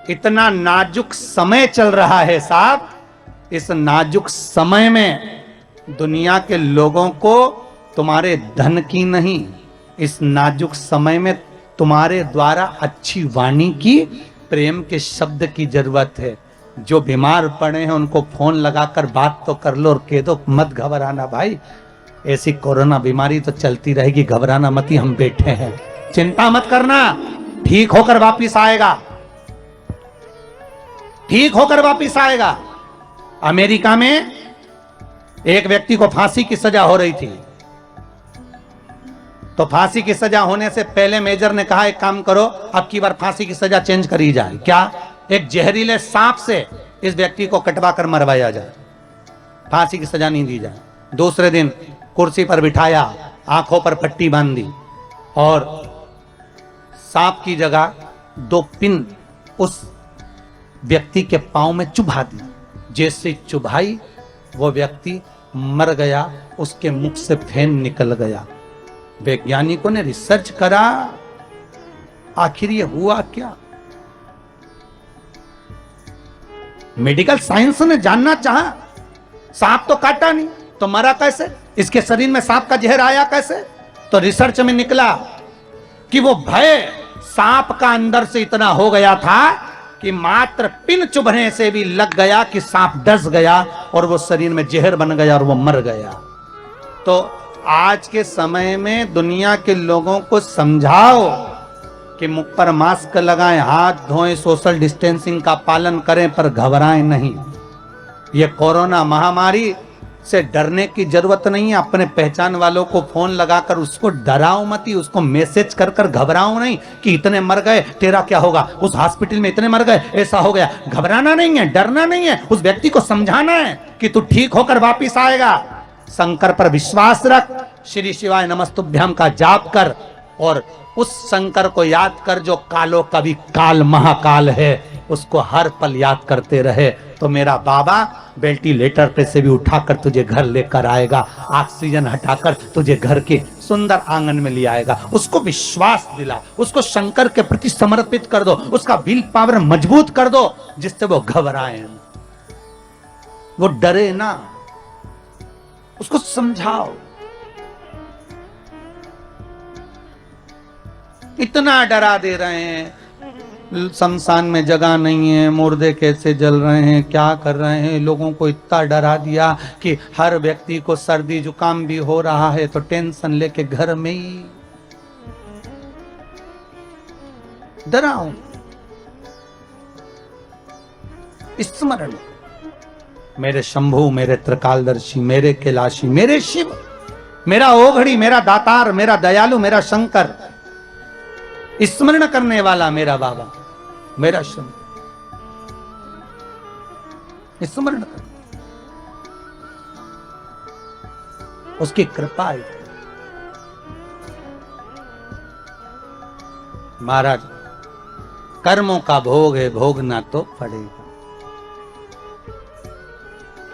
इतना नाजुक समय चल रहा है साहब, इस नाजुक समय में दुनिया के लोगों को तुम्हारे धन की नहीं, इस नाजुक समय में तुम्हारे द्वारा अच्छी वाणी की, प्रेम के शब्द की जरूरत है। जो बीमार पड़े हैं उनको फोन लगाकर बात तो कर लो और कह दो मत घबराना भाई, ऐसी कोरोना बीमारी तो चलती रहेगी, घबराना मत ही, हम बैठे हैं, चिंता मत करना, ठीक होकर वापिस आएगा, ठीक होकर वापिस आएगा। अमेरिका में एक व्यक्ति को फांसी की सजा हो रही थी, तो फांसी की सजा होने से पहले मेजर ने कहा एक काम करो, अब की बार फांसी की सजा चेंज करी जाए। क्या? एक जहरीले सांप से इस व्यक्ति को कटवा कर मरवाया जाए, फांसी की सजा नहीं दी जाए। दूसरे दिन कुर्सी पर बिठाया, आंखों पर पट्टी बांध दी, और सांप की जगह 2 पिन उस व्यक्ति के पांव में चुभा दी। जैसे चुभाई वो व्यक्ति मर गया, उसके मुख से फेन निकल गया। वैज्ञानिकों ने रिसर्च करा, आखिर ये हुआ क्या। मेडिकल साइंस ने जानना चाहा, सांप तो काटा नहीं तो मरा कैसे, इसके शरीर में सांप का जहर आया कैसे। तो रिसर्च में निकला कि वो भय सांप का अंदर से इतना हो गया था कि मात्र पिन चुभने से भी लग गया कि सांप डस गया और वो शरीर में जहर बन गया और वो मर गया। तो आज के समय में दुनिया के लोगों को समझाओ कि मुख पर मास्क लगाएं, हाथ धोएं, सोशल डिस्टेंसिंग का पालन करें, पर घबराएं नहीं। ये कोरोना महामारी से डरने की जरूरत नहीं है। अपने पहचान वालों को फोन लगाकर उसको डराओ मत, उसको मैसेज कर कर घबराओ नहीं कि इतने मर गए, तेरा क्या होगा, उस हॉस्पिटल में इतने मर गए, ऐसा हो गया। घबराना नहीं है, डरना नहीं है, उस व्यक्ति को समझाना है कि तू ठीक होकर वापिस आएगा। शंकर पर विश्वास रख, श्री शिवाय नमस्तुभ्याम का जाप कर और उस शंकर को याद कर जो कालो कभी काल महाकाल है, उसको हर पल याद करते रहे। तो मेरा बाबा वेंटिलेटर पे से भी उठाकर तुझे घर लेकर आएगा, ऑक्सीजन हटाकर तुझे घर के सुंदर आंगन में ले आएगा। उसको विश्वास दिला, उसको शंकर के प्रति समर्पित कर दो, उसका विल पावर मजबूत कर दो जिससे वो घबराए, वो डरे ना। उसको समझाओ। इतना डरा दे रहे हैं, शमशान में जगह नहीं है, मुर्दे कैसे जल रहे हैं, क्या कर रहे हैं, लोगों को इतना डरा दिया कि हर व्यक्ति को सर्दी जुकाम भी हो रहा है तो टेंशन लेके घर में ही डराओ। स्मरण, मेरे शंभु, मेरे त्रिकालदर्शी, मेरे कैलाशी, मेरे शिव, मेरा ओघड़ी, मेरा दातार, मेरा दयालु, मेरा शंकर, स्मरण करने वाला मेरा बाबा, मेरा शंकर, स्मरण कर, उसकी कृपा है। महाराज, कर्मों का भोग है, भोगना तो पड़ेगा,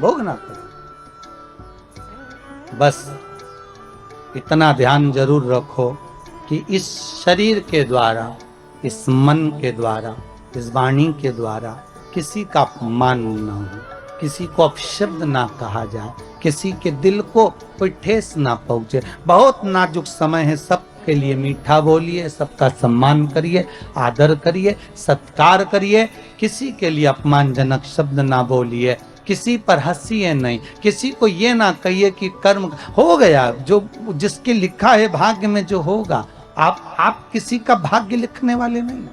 भोगना पड़ेगा। बस इतना ध्यान जरूर रखो कि इस शरीर के द्वारा, इस मन के द्वारा, इस वाणी के द्वारा किसी का अपमान ना हो, किसी को अपशब्द ना कहा जाए, किसी के दिल को कोई ठेस ना पहुंचे। बहुत नाजुक समय है, सबके लिए मीठा बोलिए, सबका सम्मान करिए, आदर करिए, सत्कार करिए, किसी के लिए अपमानजनक शब्द ना बोलिए, किसी पर हंसिए नहीं, किसी को ये ना कहिए कि कर्म हो गया, जो जिसके लिखा है भाग्य में जो होगा। आप किसी का भाग्य लिखने वाले नहीं।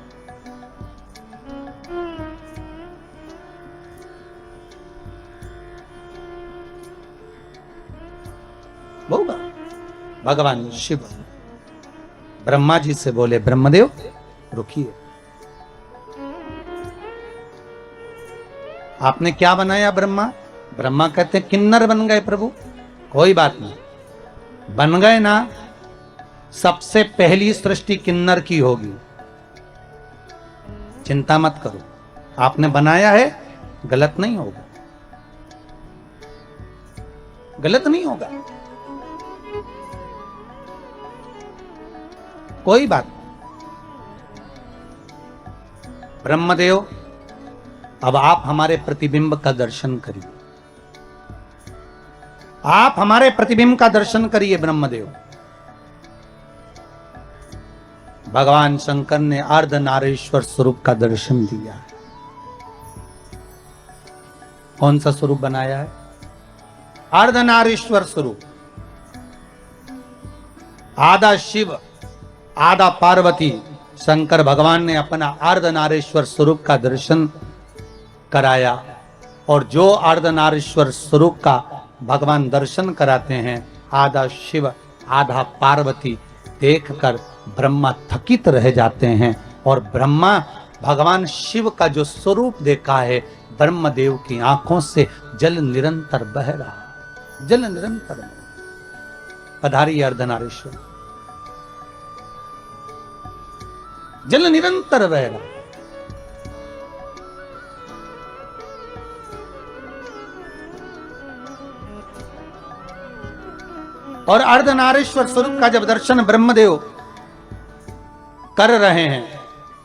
होगा। भगवान शिव ब्रह्मा जी से बोले, ब्रह्मदेव रुकिए, आपने क्या बनाया ब्रह्मा? ब्रह्मा कहते हैं किन्नर बन गए प्रभु। कोई बात नहीं, बन गए ना, सबसे पहली सृष्टि किन्नर की होगी, चिंता मत करो। आपने बनाया है, गलत नहीं होगा, गलत नहीं होगा, कोई बात नहीं। ब्रह्मदेव, अब आप हमारे प्रतिबिंब का दर्शन करिए, आप हमारे प्रतिबिंब का दर्शन करिए ब्रह्मदेव। भगवान शंकर ने अर्धनारीश्वर स्वरूप का दर्शन दिया। कौन सा स्वरूप बनाया है? अर्धनारीश्वर स्वरूप। आधा शिव, आधा पार्वती, शंकर भगवान ने अपना अर्धनारीश्वर स्वरूप का दर्शन कराया। और जो अर्धनारीश्वर स्वरूप का भगवान दर्शन कराते हैं, आधा शिव आधा पार्वती, देखकर ब्रह्मा थकित रह जाते हैं। और ब्रह्मा भगवान शिव का जो स्वरूप देखा है, ब्रह्मदेव की आंखों से जल निरंतर बह रहा, जल निरंतर। पधारी अर्धनारीश्वर, जल निरंतर बह रहा। और अर्धनारीश्वर स्वरूप का जब दर्शन ब्रह्मदेव कर रहे हैं,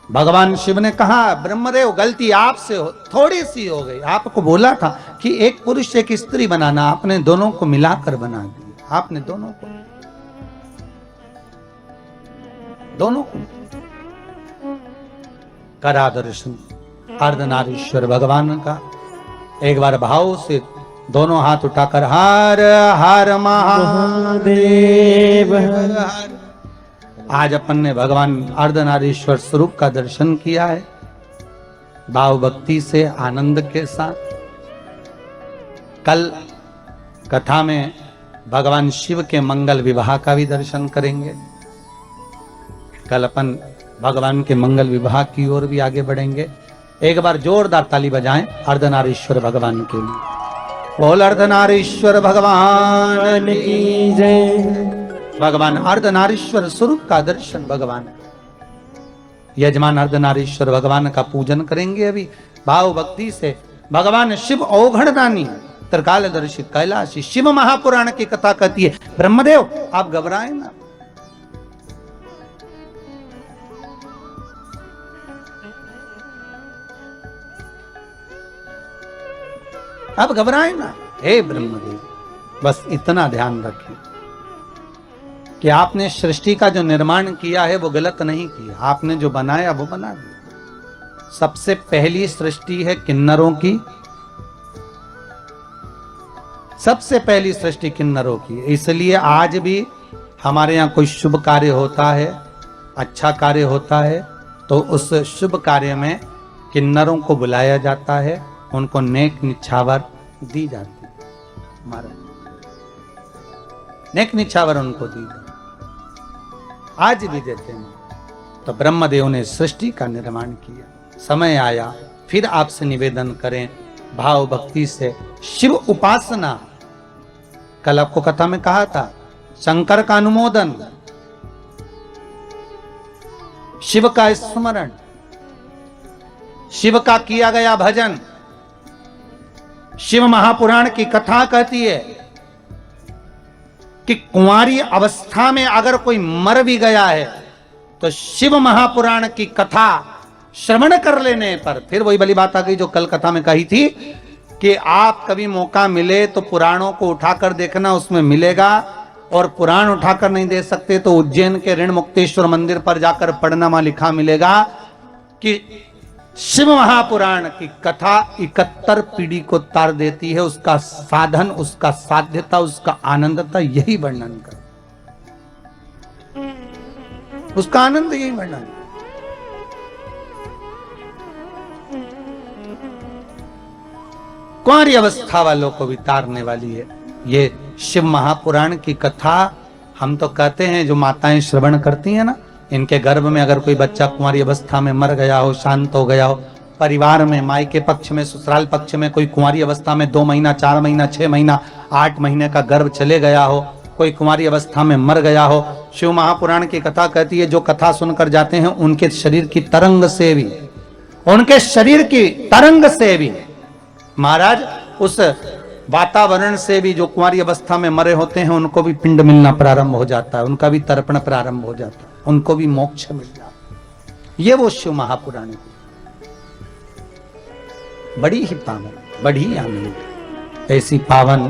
भगवान शिव ने कहा ब्रह्मदेव गलती आपसे थोड़ी सी हो गई, आपको बोला था कि एक पुरुष एक स्त्री बनाना, आपने दोनों को मिलाकर बना दिया, आपने दोनों को करा दर्शन अर्धनारीश्वर भगवान का। एक बार भाव से दोनों हाथ उठाकर हर हर महादेव। आज अपन ने भगवान अर्धनारीश्वर स्वरूप का दर्शन किया है भाव भक्ति से, आनंद के साथ। कल कथा में भगवान शिव के मंगल विवाह का भी दर्शन करेंगे। कल अपन भगवान के मंगल विवाह की ओर भी आगे बढ़ेंगे। एक बार जोरदार ताली बजाएं अर्धनारीश्वर भगवान के लिए। बोल अर्धनारीश्वर भगवान की जय। भगवान अर्धनारीश्वर स्वरूप का दर्शन भगवान, यजमान अर्धनारीश्वर भगवान का पूजन करेंगे अभी भाव भक्ति से। भगवान शिव औघड़दानी त्रिकालदर्शी कैलाशी शिव महापुराण की कथा कहती है, ब्रह्मदेव आप घबराएं ना, आप घबराएं ना। हे ब्रह्मदेव, बस इतना ध्यान रखें कि आपने सृष्टि का जो निर्माण किया है वो गलत नहीं किया, आपने जो बनाया वो बना दिया। सबसे पहली सृष्टि है किन्नरों की, सबसे पहली सृष्टि किन्नरों की। इसलिए आज भी हमारे यहाँ कोई शुभ कार्य होता है, अच्छा कार्य होता है, तो उस शुभ कार्य में किन्नरों को बुलाया जाता है, उनको नेक निछावर दी जाती है। महाराज नेक निछावर उनको दी जाती, आज भी देते हैं। तो ब्रह्मदेव ने सृष्टि का निर्माण किया। समय आया फिर आपसे निवेदन करें भाव भक्ति से शिव उपासना। कल आपको कथा में कहा था शंकर का अनुमोदन, शिव का स्मरण, शिव का किया गया भजन। शिव महापुराण की कथा कहती है कि कुंवारी अवस्था में अगर कोई मर भी गया है तो शिव महापुराण की कथा श्रवण कर लेने पर, फिर वही वाली बात आ गई जो कल कथा में कही थी कि आप कभी मौका मिले तो पुराणों को उठाकर देखना, उसमें मिलेगा। और पुराण उठाकर नहीं दे सकते तो उज्जैन के ऋण मुक्तेश्वर मंदिर पर जाकर पढ़ना, वहां लिखा मिलेगा कि शिव महापुराण की कथा 71 पीढ़ी को तार देती है। उसका साधन, उसका साध्यता, उसका आनंदता यही वर्णन कर, उसका आनंद यही वर्णन। कुंवारी अवस्था वालों को भी तारने वाली है ये शिव महापुराण की कथा। हम तो कहते हैं जो माताएं श्रवण करती हैं ना, इनके गर्भ में अगर कोई बच्चा कुंवारी अवस्था में मर गया हो, शांत हो गया हो, परिवार में माई के पक्ष में ससुराल पक्ष में कोई कुंवारी अवस्था में 2 महीना 4 महीना 6 महीना 8 महीने का गर्भ चले गया हो, कोई कुंवारी अवस्था में मर गया हो, शिव महापुराण की कथा कहती है जो कथा सुनकर जाते हैं उनके शरीर की तरंग से भी, उनके शरीर की तरंग से भी महाराज उस वातावरण से भी जो कुंवारी अवस्था में मरे होते हैं उनको भी पिंड मिलना प्रारंभ हो जाता है, उनका भी तर्पण प्रारंभ हो जाता है, उनको भी मोक्ष मिल जाता है। ये वो शिव महापुराण की बड़ी ही पावन, बड़ी आनंद ऐसी पावन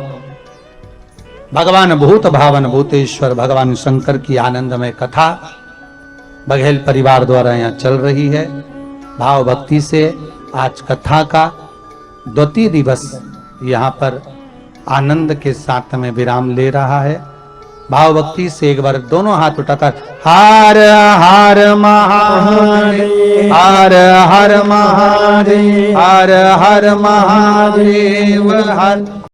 भगवान भूत भावन भूतेश्वर भगवान शंकर की आनंदमय कथा बघेल परिवार द्वारा यहाँ चल रही है भाव भक्ति से। आज कथा का द्वितीय दिवस यहाँ पर आनंद के साथ में विराम ले रहा है। भाव भक्ति से एक बार दोनों हाथ उठाकर हर हर महादेव, हर हर महादेव, हर हर महादेव, हर